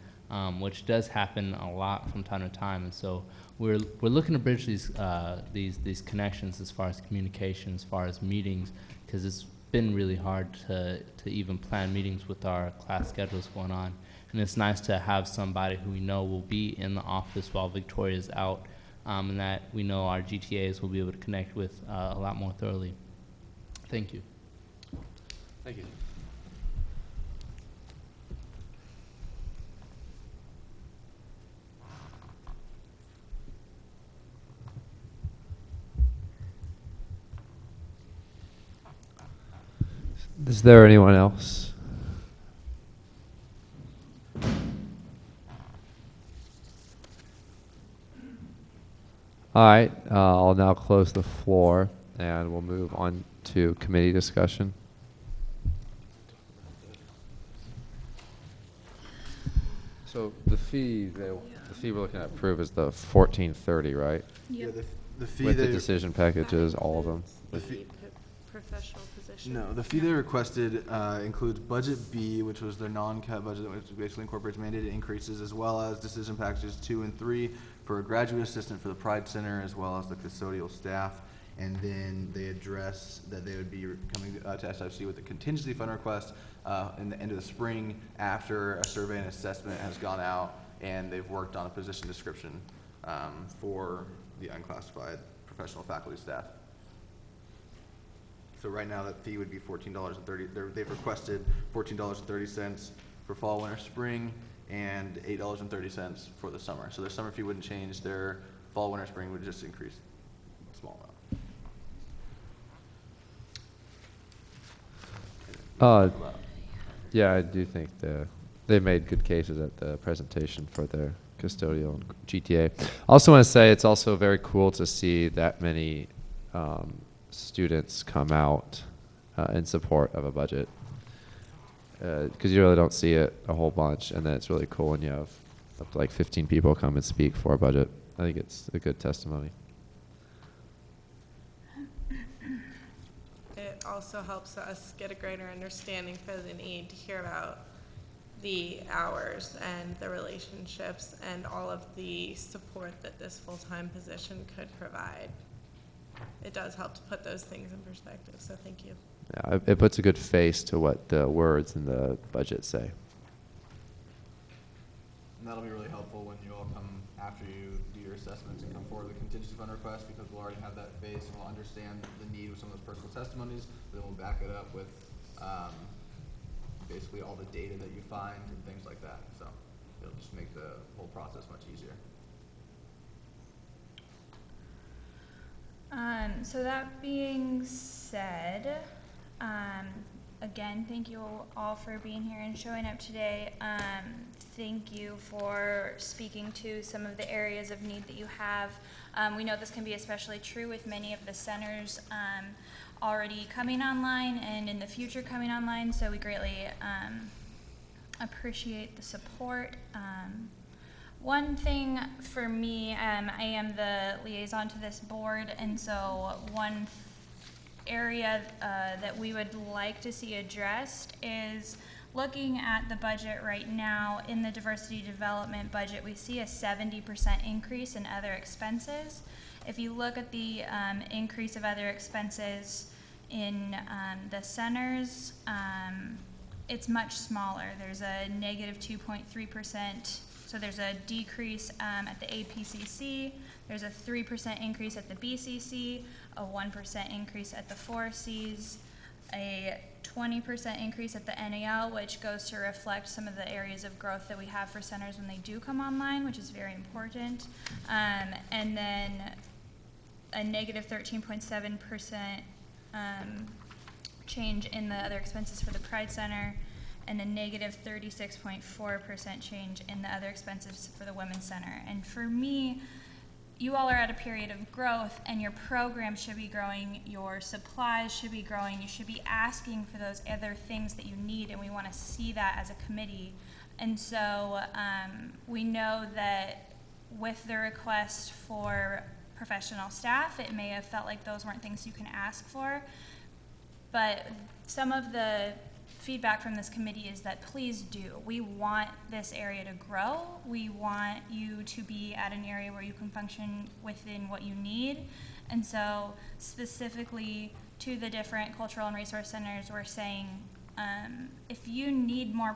Which does happen a lot from time to time, and so we're looking to bridge these connections as far as communication, as far as meetings, because it's been really hard to even plan meetings with our class schedules going on, and it's nice to have somebody who we know will be in the office while Victoria's out, and that we know our GTAs will be able to connect with a lot more thoroughly. Thank you. Thank you. Is there anyone else? All right, I'll now close the floor and we'll move on to committee discussion. So the fee we're looking at approve is the $1430, right? Yeah, the fee with the decision packages, all of them. The professional position. No, the fee they requested includes Budget B, which was their non-cap budget, which basically incorporates mandated increases, as well as decision packages 2 and 3 for a graduate assistant for the Pride Center, as well as the custodial staff. And then they address that they would be coming to SFC with a contingency fund request in the end of the spring after a survey and assessment has gone out, and they've worked on a position description for the unclassified professional faculty staff. So right now that fee would be $14.30. They've requested $14.30 for fall, winter, spring, and $8.30 for the summer. So their summer fee wouldn't change. Their fall, winter, spring would just increase a small amount. Yeah, I do think they made good cases at the presentation for their custodial and GTA. I also want to say it's also very cool to see that many students come out in support of a budget, because you really don't see it a whole bunch, and then it's really cool when you have up to like 15 people come and speak for a budget. I think it's a good testimony. It also helps us get a greater understanding for the need to hear about the hours and the relationships and all of the support that this full-time position could provide. It does help to put those things in perspective, so thank you. Yeah, it puts a good face to what the words in the budget say. And that'll be really helpful when you all come after you do your assessments and come forward with a contingency fund request, because we'll already have that base and we'll understand the need with some of those personal testimonies. Then we'll back it up with basically all the data that you find and things like that. So it'll just make the whole process much easier. So that being said, again, thank you all for being here and showing up today. Thank you for speaking to some of the areas of need that you have. We know this can be especially true with many of the centers already coming online and in the future coming online, so we greatly appreciate the support. One thing for me, I am the liaison to this board, and so one area that we would like to see addressed is looking at the budget right now. In the diversity development budget, we see a 70% increase in other expenses. If you look at the increase of other expenses in the centers, it's much smaller. There's a negative 2.3%. So there's a decrease at the APCC. There's a 3% increase at the BCC, a 1% increase at the 4Cs, a 20% increase at the NAL, which goes to reflect some of the areas of growth that we have for centers when they do come online, which is very important. And then a negative 13.7% change in the other expenses for the Pride Center, and a negative 36.4% change in the other expenses for the Women's Center. And for me, you all are at a period of growth, and your program should be growing, your supplies should be growing, you should be asking for those other things that you need, and we want to see that as a committee. And so we know that with the request for professional staff, it may have felt like those weren't things you can ask for, but some of the feedback from this committee is that please do. We want this area to grow. We want you to be at an area where you can function within what you need. And so specifically to the different cultural and resource centers, we're saying if you need more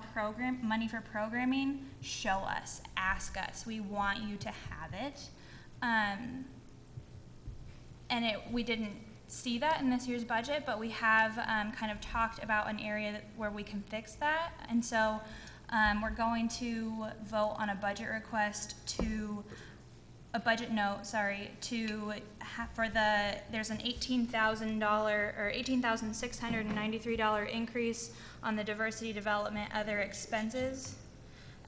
money for programming, show us, ask us. We want you to have it. We didn't see that in this year's budget, but we have kind of talked about an area where we can fix that. And so we're going to vote on a budget request there's an $18,000 or $18,693 increase on the diversity development other expenses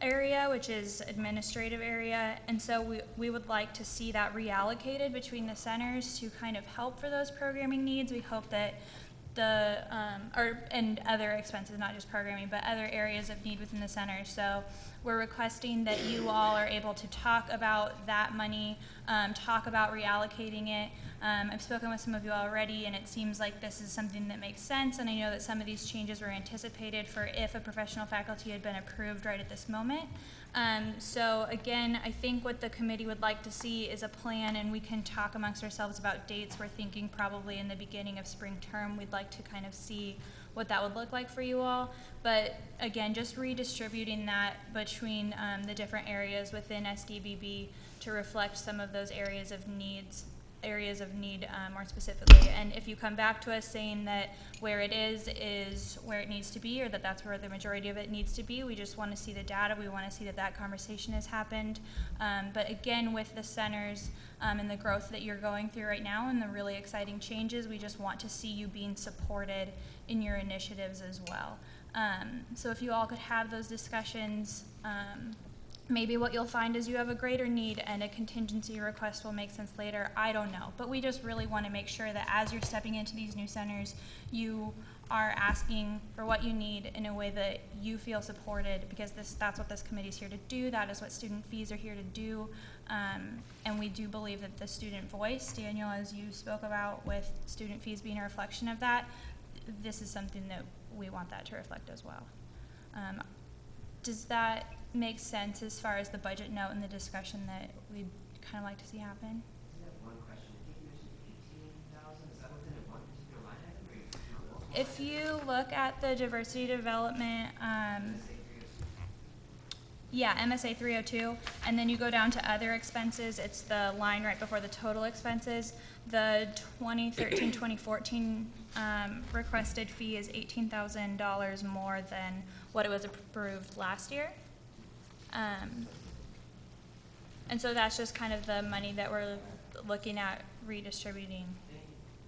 area, which is administrative area, and so we would like to see that reallocated between the centers to kind of help for those programming needs. We hope that and other expenses, not just programming, but other areas of need within the center. So we're requesting that you all are able to talk about that money, talk about reallocating it. I've spoken with some of you already, and it seems like this is something that makes sense, and I know that some of these changes were anticipated for if a professional faculty had been approved right at this moment. So again, I think what the committee would like to see is a plan, and we can talk amongst ourselves about dates. We're thinking probably in the beginning of spring term. We'd like to kind of see what that would look like for you all. But again, just redistributing that between the different areas within SDBB to reflect some of those areas of need more specifically. And if you come back to us saying that where it is where it needs to be, or that that's where the majority of it needs to be, we just want to see the data. We want to see that that conversation has happened. But again, with the centers and the growth that you're going through right now and the really exciting changes, we just want to see you being supported in your initiatives as well. So if you all could have those discussions, maybe what you'll find is you have a greater need and a contingency request will make sense later. I don't know. But we just really want to make sure that as you're stepping into these new centers, you are asking for what you need in a way that you feel supported, because that's what this committee is here to do. That is what student fees are here to do. And we do believe that the student voice, Daniel, as you spoke about, with student fees being a reflection of that, this is something that we want that to reflect as well. Does that make sense as far as the budget note and the discussion that we'd kind of like to see happen? One question. I think you mentioned 18,000. Is that within one particular line item? If you look at the diversity development, MSA 302, and then you go down to other expenses, it's the line right before the total expenses. The 2013-2014 requested fee is $18,000 more than what it was approved last year. And so that's just kind of the money that we're looking at redistributing,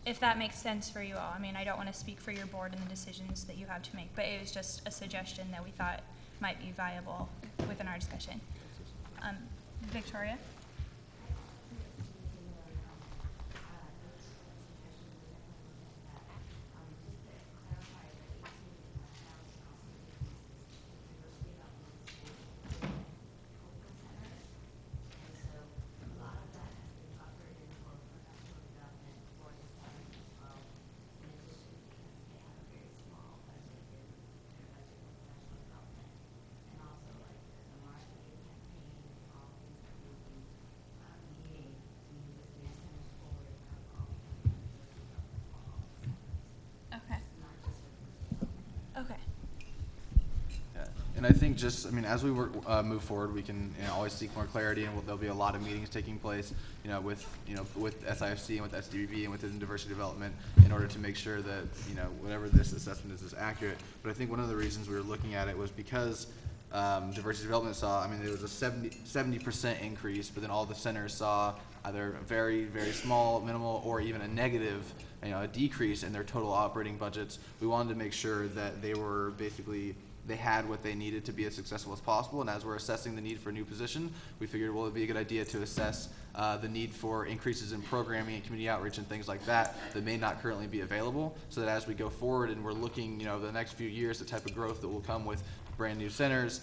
if that makes sense for you all. I mean, I don't want to speak for your board and the decisions that you have to make, but it was just a suggestion that we thought might be viable within our discussion. Victoria? And I think just, I mean, as we work, move forward, we can, you know, always seek more clarity, and there'll be a lot of meetings taking place, with SIFC and with SDBB and within diversity development in order to make sure that, whatever this assessment is accurate. But I think one of the reasons we were looking at it was because diversity development saw, there was a 70% increase, but then all the centers saw either very, very small, minimal, or even a negative, a decrease in their total operating budgets. We wanted to make sure that they were basically, they had what they needed to be as successful as possible. And as we're assessing the need for a new position, we figured, well, it'd be a good idea to assess the need for increases in programming and community outreach and things like that may not currently be available, so that as we go forward and we're looking, the next few years, the type of growth that will come with brand new centers,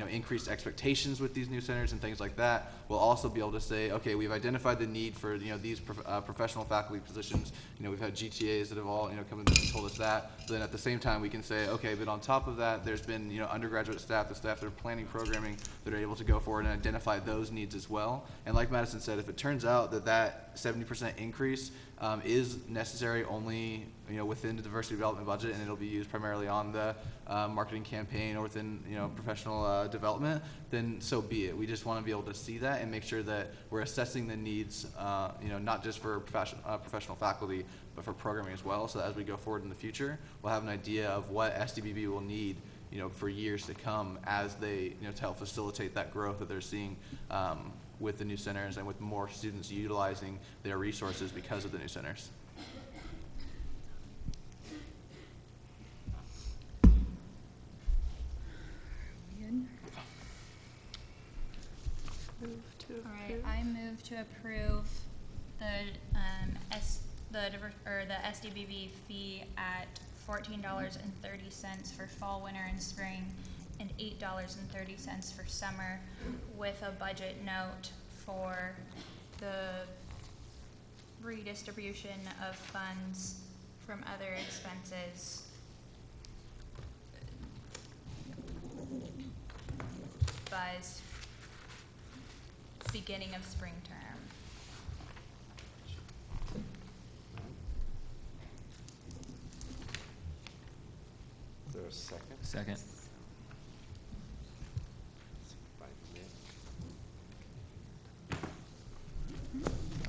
increased expectations with these new centers and things like that, we'll also be able to say, okay, we've identified the need for these professional faculty positions. We've had GTAs that have all come in and told us that. But then at the same time, we can say, okay, but on top of that, there's been undergraduate staff, the staff that are planning programming that are able to go forward and identify those needs as well. And like Madison said, if it turns out that that 70% increase is necessary only within the diversity development budget, and it'll be used primarily on the marketing campaign or within professional development, then so be it. We just want to be able to see that and make sure that we're assessing the needs, not just for professional faculty, but for programming as well. So that as we go forward in the future, we'll have an idea of what SDBB will need, for years to come as they, to help facilitate that growth that they're seeing with the new centers and with more students utilizing their resources because of the new centers. All right, I move to approve the SDBB fee at $14.30 for fall, winter, and spring, and $8.30 for summer, with a budget note for the redistribution of funds from other expenses by beginning of spring term. Is there a second? Second.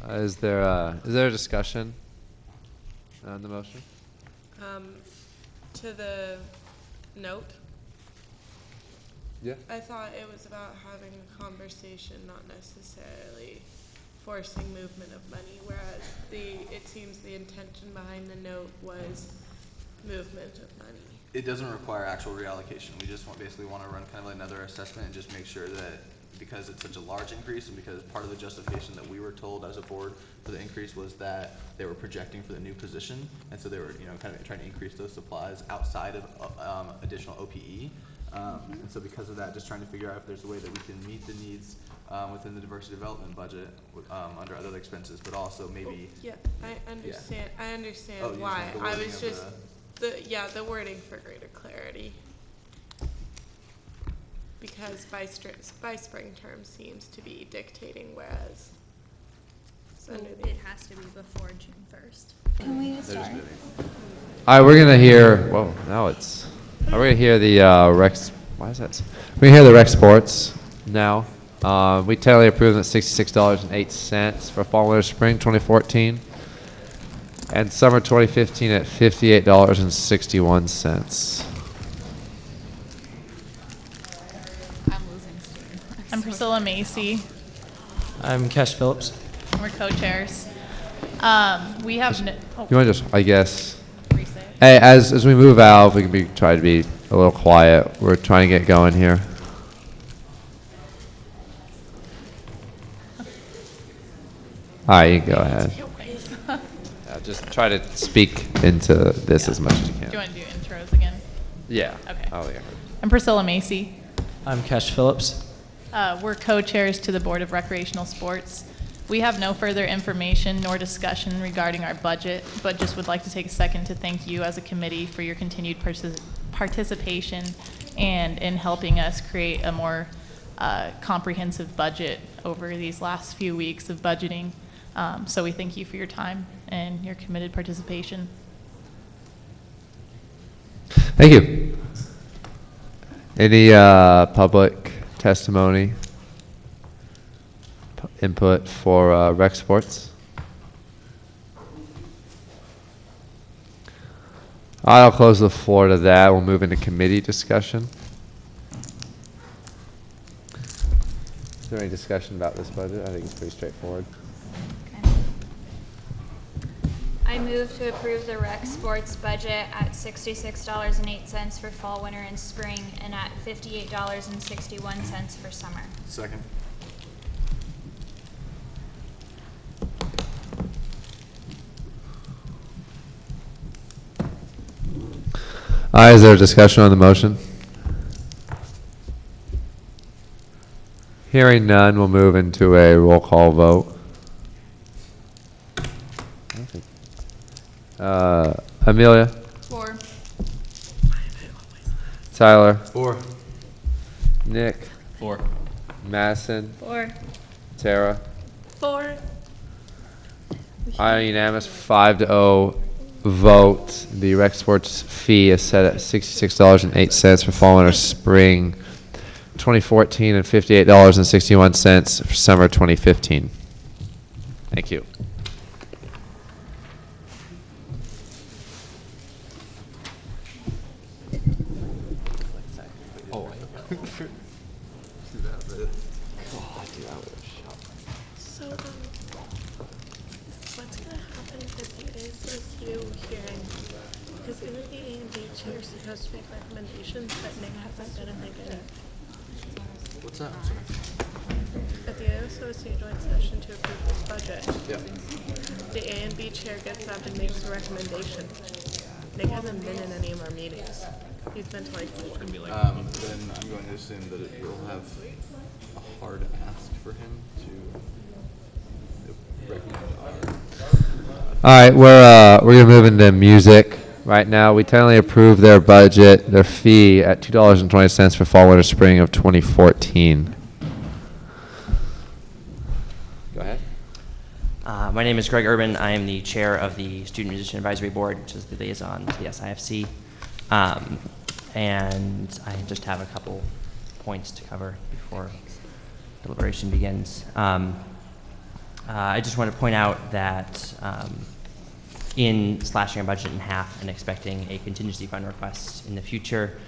Is there a discussion on the motion? To the note, Yeah. I thought it was about having a conversation, not necessarily forcing movement of money, whereas it seems the intention behind the note was movement of money. It doesn't require actual reallocation. We just basically want to run kind of another assessment and just make sure that, because it's such a large increase, and because part of the justification that we were told as a board for the increase was that they were projecting for the new position, and so they were kind of trying to increase those supplies outside of additional OPE. And so because of that, just trying to figure out if there's a way that we can meet the needs within the diversity development budget under other expenses, but also maybe. Yeah, I understand. Yeah. I understand Oh, why. I was just the wording for greater clarity. Because by spring term seems to be dictating, whereas it has to be before June 1st. Can we start? All right, we're gonna hear. Whoa, now it's. We're gonna hear the rec. Why is that? We're gonna hear the rec sports now. We totally approved at $66.08 for fall, winter, spring 2014, and summer 2015 at $58.61. I'm Priscilla Macy. I'm Cash Phillips. We're co-chairs. We have no. Oh. You want to just, I guess. Hey, as we move out, we can try to be a little quiet. We're trying to get going here. All right, you go ahead. Just try to speak into this as much as you can. Do you want to do intros again? Yeah. Okay. Oh, yeah. I'm Priscilla Macy. I'm Cash Phillips. We're co-chairs to the Board of Recreational Sports. We have no further information nor discussion regarding our budget, but just would like to take a second to thank you as a committee for your continued participation and in helping us create a more comprehensive budget over these last few weeks of budgeting. So we thank you for your time and your committed participation. Thank you. Any public testimony, input for rec sports? I'll close the floor to that. We'll move into committee discussion. Is there any discussion about this budget? I think it's pretty straightforward. I move to approve the rec sports budget at $66.08 for fall, winter, and spring, and at $58.61 for summer. Second. Is there a discussion on the motion? Hearing none, we'll move into a roll call vote. Amelia? 4. Tyler? 4. Nick? 4. Madison? 4. Tara? 4. Unanimous 5-0 vote. The rec sports fee is set at $66.08 for fall, winter, spring 2014 and $58.61 for summer 2015. Thank you. So, what's going to happen with the OSU hearing? Because isn't the A and B chair supposed to make recommendations, but Nick hasn't been and they didn't? What's that? I'm sorry. At the OSU joint session to approve this budget, Yeah. the A and B chair gets up and makes a recommendation. Nick hasn't been in any of our meetings. He's been to like 4. Then I'm going to assume that it will have a hard ask for him to recommend All right, we're gonna move into music right now. We technically approved their budget, their fee at $2.20 for fall, winter, spring of 2014. Go ahead. My name is Greg Urban. I am the chair of the Student Musician Advisory Board, which is the liaison to the SIFC. And I just have a couple points to cover before deliberation begins. I just want to point out that in slashing our budget in half and expecting a contingency fund request in the future,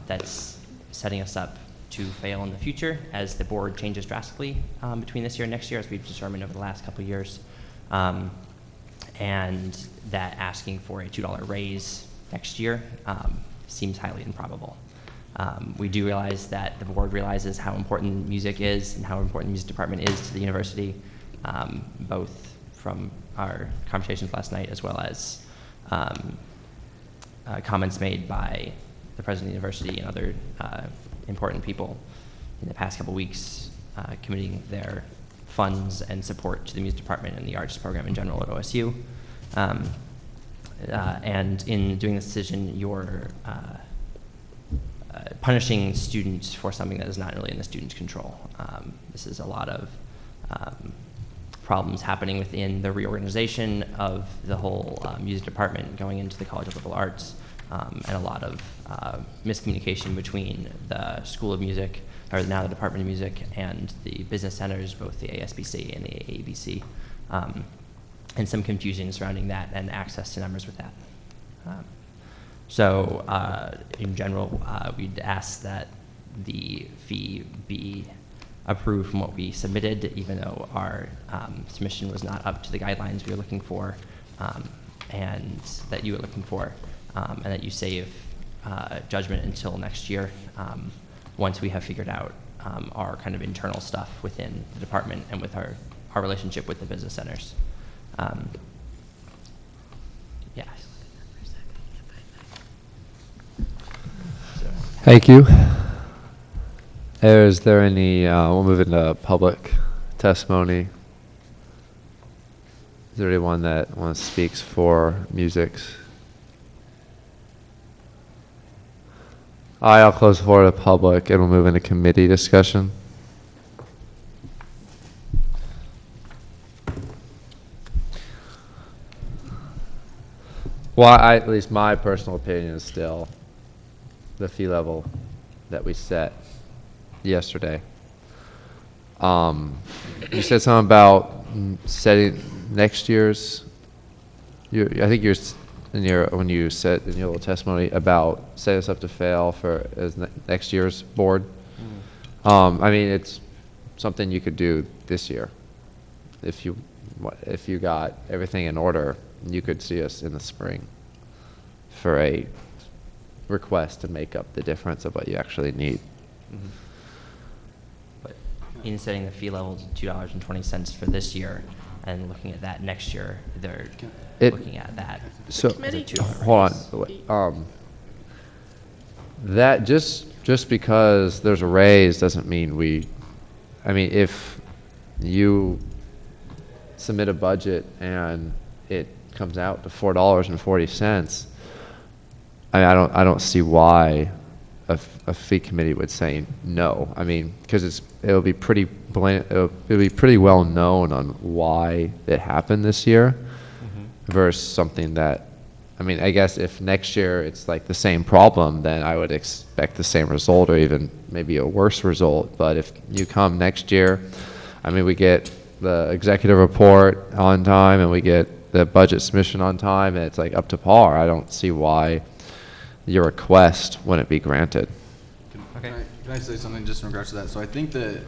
that's setting us up to fail in the future as the board changes drastically between this year and next year, as we've determined over the last couple of years. And that asking for a $2 raise next year seems highly improbable. We do realize that the board realizes how important music is and how important the music department is to the university, both from our conversations last night as well as comments made by the president of the university and other important people in the past couple weeks committing their funds and support to the music department and the arts program in general at OSU. And in doing this decision, you're punishing students for something that is not really in the student's control. This is a lot of problems happening within the reorganization of the whole music department going into the College of Liberal Arts, and a lot of miscommunication between the School of Music, or now the Department of Music, and the business centers, both the ASBC and the AABC, and some confusion surrounding that and access to numbers with that. So in general, we'd ask that the fee be approved from what we submitted, even though our submission was not up to the guidelines we were looking for, and that you were looking for, and that you save judgment until next year, once we have figured out our kind of internal stuff within the department and with our relationship with the business centers. Yeah. Thank you. Is there any, we'll move into public testimony. Is there anyone that speaks for musics? I'll close the floor to public and we'll move into committee discussion. Well, at least my personal opinion is still the fee level that we set yesterday. You said something about setting next year's. I think you're when you said in your little testimony about setting us up to fail for as next year's board. I mean, it's something you could do this year. If you got everything in order, you could see us in the spring for a request to make up the difference of what you actually need. Mm-hmm. But in setting the fee level to $2.20 for this year and looking at that next year, they're looking at that. So as a $2 hold on. That just because there's a raise doesn't mean I mean, if you submit a budget and it comes out to $4.40, I don't see why a fee committee would say no. I mean, because it'll be pretty well known on why it happened this year, versus something that, I mean, I guess if next year it's like the same problem, then I would expect the same result or even maybe a worse result. But if you come next year, I mean, we get the executive report on time and we get the budget submission on time and it's like up to par, I don't see why your request wouldn't be granted. Can I say something just in regards to that? So I think that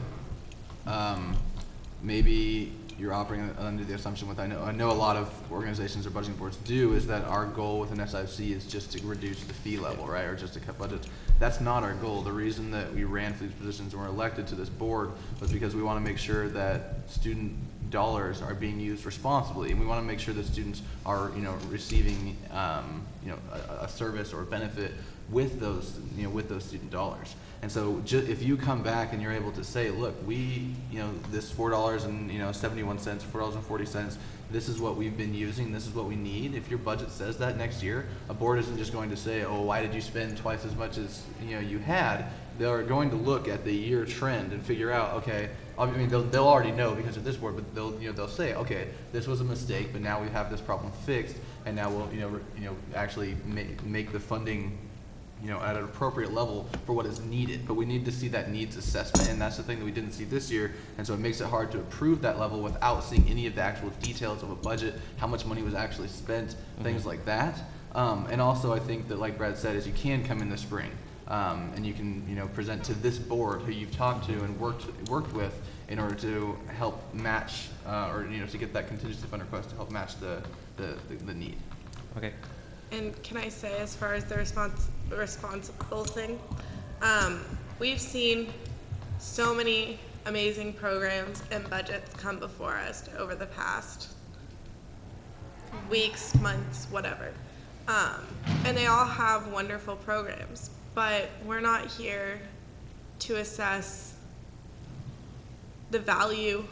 maybe you're operating under the assumption I know a lot of organizations or budgeting boards do, is that our goal with an SIC is just to reduce the fee level, right, or just to cut budgets. That's not our goal. The reason that we ran for these positions and were elected to this board was because we want to make sure that student dollars are being used responsibly, and we want to make sure that students are, receiving, a service or a benefit with those, with those student dollars. And so if you come back and you're able to say, look, we, this $4.71, $4.40, this is what we've been using, this is what we need. If your budget says that next year, a board isn't just going to say, oh, why did you spend twice as much as, you had? They're going to look at the year trend and figure out, okay, I mean, they'll already know because of this board, but they'll say, okay, this was a mistake, but now we have this problem fixed, and now we'll, actually make the funding, at an appropriate level for what is needed. But we need to see that needs assessment, and that's the thing that we didn't see this year, and so it makes it hard to approve that level without seeing any of the actual details of a budget, how much money was actually spent, things like that. And also I think that, like Brad said, is you can come in the spring, and you can, present to this board who you've talked to and worked with in order to help match, or, to get that contingency fund request to help match the need. Okay. And can I say, as far as the responsible thing, we've seen so many amazing programs and budgets come before us over the past weeks, months, whatever. And they all have wonderful programs, but we're not here to assess the value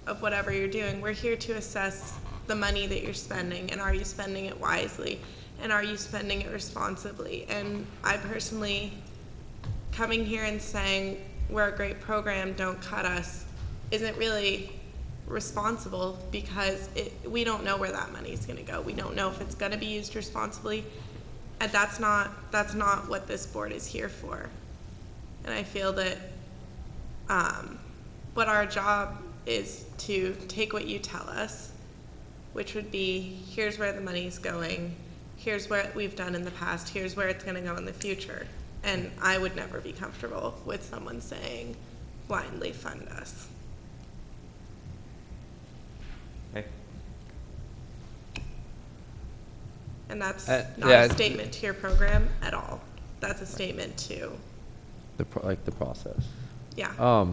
of whatever you're doing. We're here to assess the money that you're spending, and are you spending it wisely? And are you spending it responsibly? And I personally, coming here and saying we're a great program, don't cut us, isn't really responsible, because we don't know where that money is going to go. We don't know if it's going to be used responsibly, and that's not what this board is here for. And I feel that what our job is to take what you tell us, which would be, here's where the money's going, here's what we've done in the past, here's where it's going to go in the future. And I would never be comfortable with someone saying, blindly fund us. Okay. And that's not a statement to your program at all. That's a statement to the process. Yeah.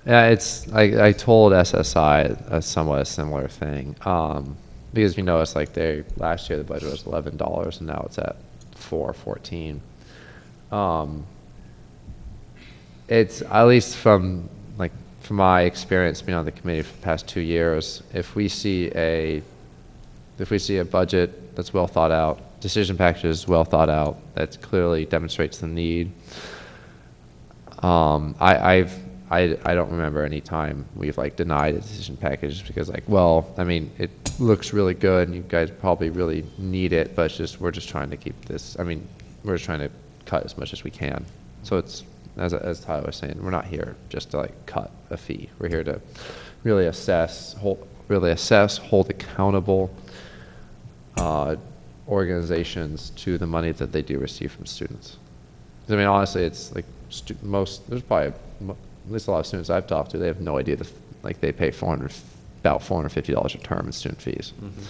Yeah, it's I told SSI a somewhat similar thing, because it's like last year the budget was $11 and now it's at $4.14. It's, at least from my experience being on the committee for the past 2 years, if we see a budget that's well thought out, decision packages well thought out, that clearly demonstrates the need, I don't remember any time we've denied a decision package because it looks really good and you guys probably really need it, but we're just trying to keep this. We're just trying to cut as much as we can. So as Tyler was saying, we're not here just to like cut a fee. We're here to really assess, hold accountable organizations to the money that they do receive from students. 'Cause, I mean, honestly, it's like there's probably at least a lot of students I've talked to, they have no idea like they pay about $450 a term in student fees. Mm-hmm.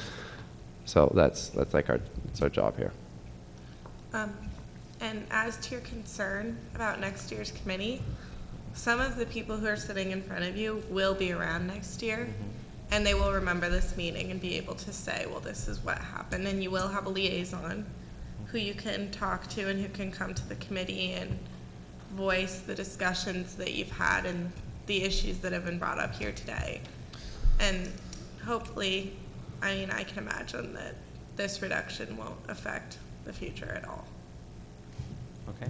So that's like it's our job here. And as to your concern about next year's committee, some of the people who are sitting in front of you will be around next year, and they will remember this meeting and be able to say, well, this is what happened, and you will have a liaison who you can talk to and who can come to the committee and voice the discussions that you've had and the issues that have been brought up here today. And hopefully, I mean, I can imagine that this reduction won't affect the future at all. Okay.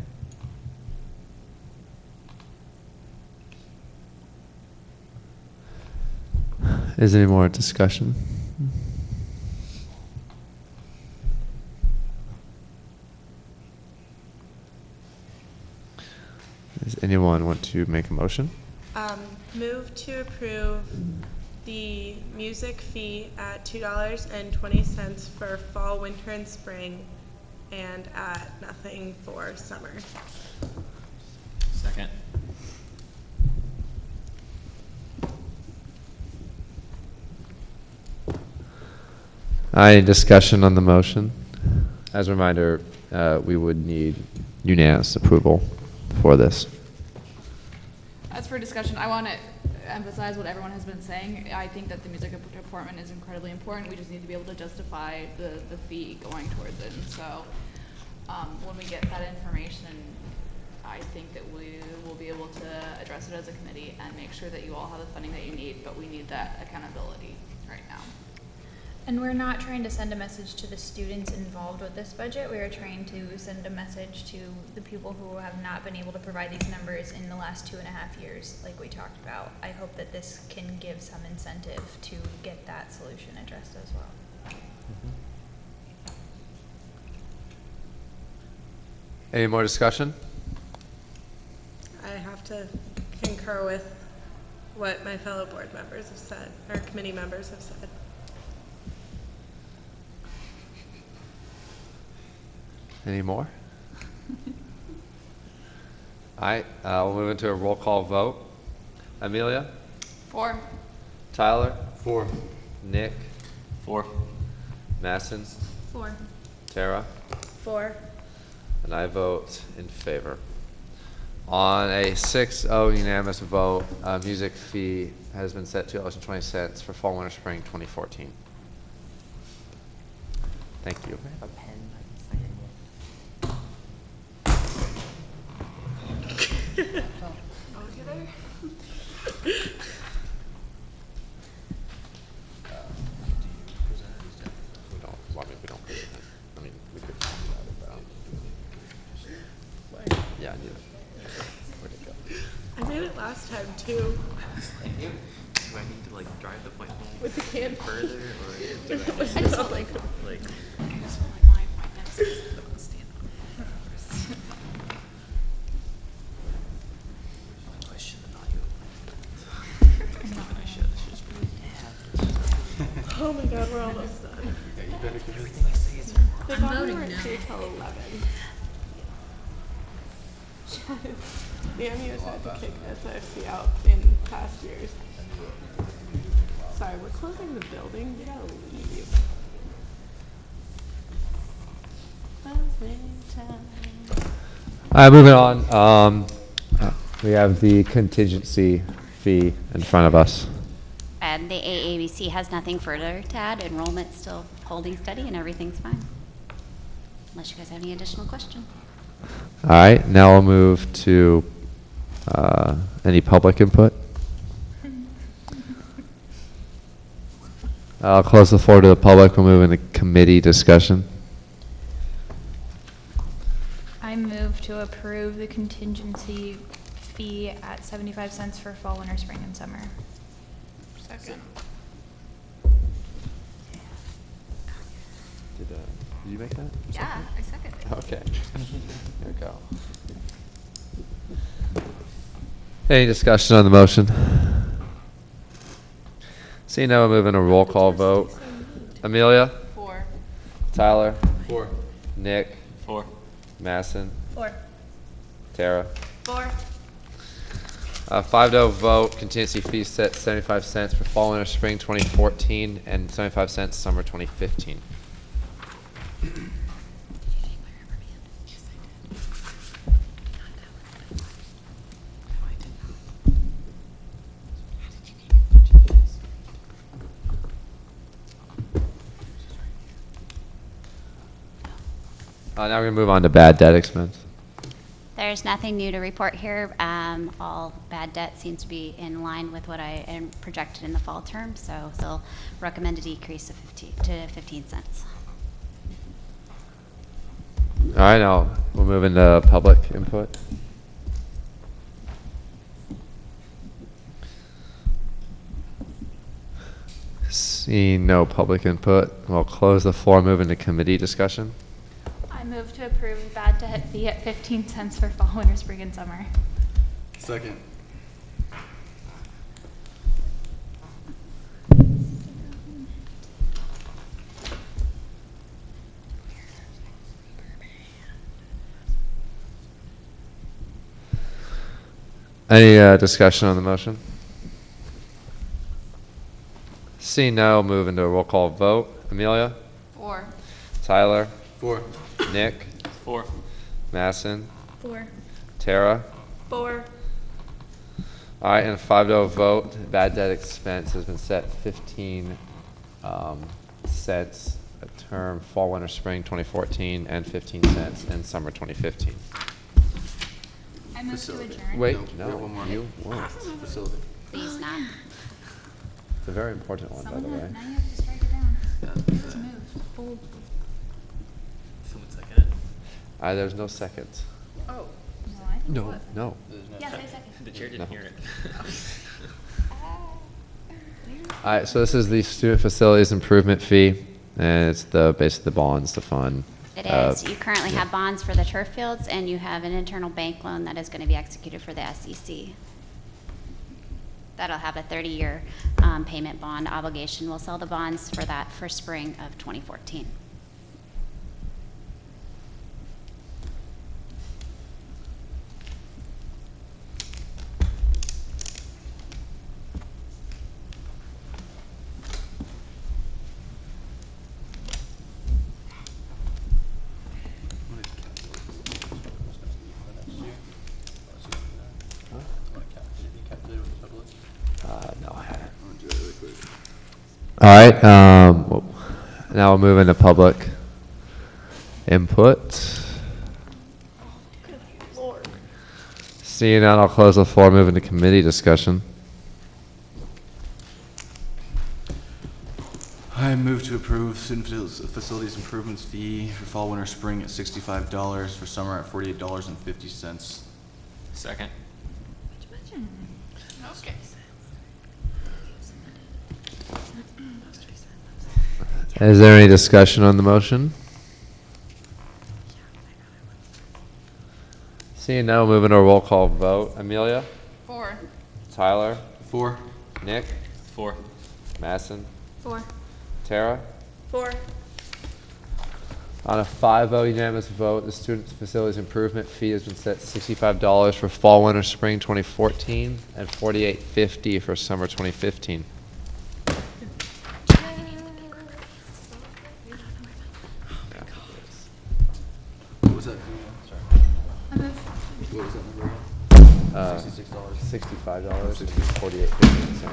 Is there any more discussion? Does anyone want to make a motion? Move to approve the music fee at $2.20 for fall, winter, and spring, and at nothing for summer. Second. Any discussion on the motion? As a reminder, we would need unanimous approval for this. As for discussion, I want to emphasize what everyone has been saying. I think that the music department is incredibly important. We just need to be able to justify the fee going towards it. And so when we get that information, I think that we will be able to address it as a committee and make sure that you all have the funding that you need, but we need that accountability right now. And we're not trying to send a message to the students involved with this budget. We are trying to send a message to the people who have not been able to provide these numbers in the last 2.5 years, like we talked about. I hope that this can give some incentive to get that solution addressed as well. Any more discussion? I have to concur with what my fellow board members have said, or committee members have said. Any more? All right, we'll move into a roll call vote. Amelia? 4. Tyler? 4. Nick? 4. Masson? 4. Tara? 4. And I vote in favor. On a 6-0 unanimous vote, music fee has been set $2.20 for fall, winter, spring 2014. Thank you. Yeah, I need it. Where'd it go? I made it last time too. Do I need to like drive the point home With the can further, or do I With just the- like I just feel like my appointments is stand up first. I should have not you. I should. Oh my god, we're almost done. Yeah, you better give it. They I'm thought we voting weren't no. here till 11. The MUs had to kick SFC out in past years. Sorry, we're closing the building. We gotta leave. All right, moving on. We have the contingency fee in front of us. And the AABC has nothing further to add. Enrollment's still holding steady and everything's fine. Unless you guys have any additional questions. All right, now we'll move to any public input. I'll close the floor to the public. We'll move into committee discussion. I move to approve the contingency fee at 75 cents for fall, winter, spring, and summer. Second. Did you make that? Yeah, I second it. Okay. Here we go. Any discussion on the motion? Seeing none, we'll move in a roll call vote. Amelia? 4. Tyler? 4. Nick? 4. Masson? 4. Tara? 4. 5-0 vote, contingency fee set 75 cents for fall, winter, spring 2014 and 75 cents summer 2015. Now we're going to move on to bad debt expense. There's nothing new to report here. All bad debt seems to be in line with what I projected in the fall term, so they'll recommend a decrease of 15 cents. All right, now we'll move into public input. Seeing no public input, we'll close the floor, move into committee discussion. I move to approve bad debt fee at 15 cents for fall, winter, spring, and summer. Second. Any discussion on the motion? Seeing no, we'll move into a roll call vote. Amelia? 4. Tyler? 4. Nick? 4. Masson? 4. Tara? 4. All right, and a 5-0 vote. Bad debt expense has been set 15 cents a term, fall, winter, spring 2014, and 15 cents in summer 2015. I move to adjourn. Wait, No, we no, have one more. you won't. Facility. Please not. It's a very important one, by the way. Now you have to strike it down. To move. Someone second it. There's no seconds. Oh. No, no. Yes, I second. The chair didn't hear it. All right, so this is the student facilities improvement fee, and it's basically the bonds to fund. It is. You currently have bonds for the turf fields, and you have an internal bank loan that is going to be executed for the SEC. That'll have a 30-year payment bond obligation. We'll sell the bonds for that for spring of 2014. No, I haven't. All right, now we'll move into public input. Seeing none, I'll close the floor, move into committee discussion. I move to approve student facilities improvements fee for fall, winter, spring at $65, for summer at $48.50. Second. Okay. Is there any discussion on the motion? Seeing none, we'll move into a roll call vote. Amelia? 4. Tyler? 4. Nick? 4. Masson? 4. Tara? 4. On a 5-0 unanimous vote, the student facilities improvement fee has been set $65 for fall, winter, spring 2014 and $48.50 for summer 2015. What was that? Sorry. What was that number? $65, $48.50.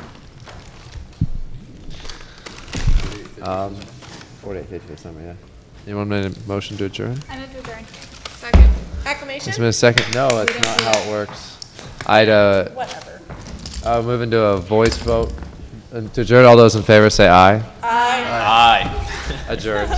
$48.50 for summer, yeah. Anyone made a motion to adjourn? I move to adjourn. Second. Acclamation? It's been a second. No, that's not how it works. Whatever. I'll move into a voice vote. And to adjourn, all those in favor say aye. Aye. Aye. Adjourned.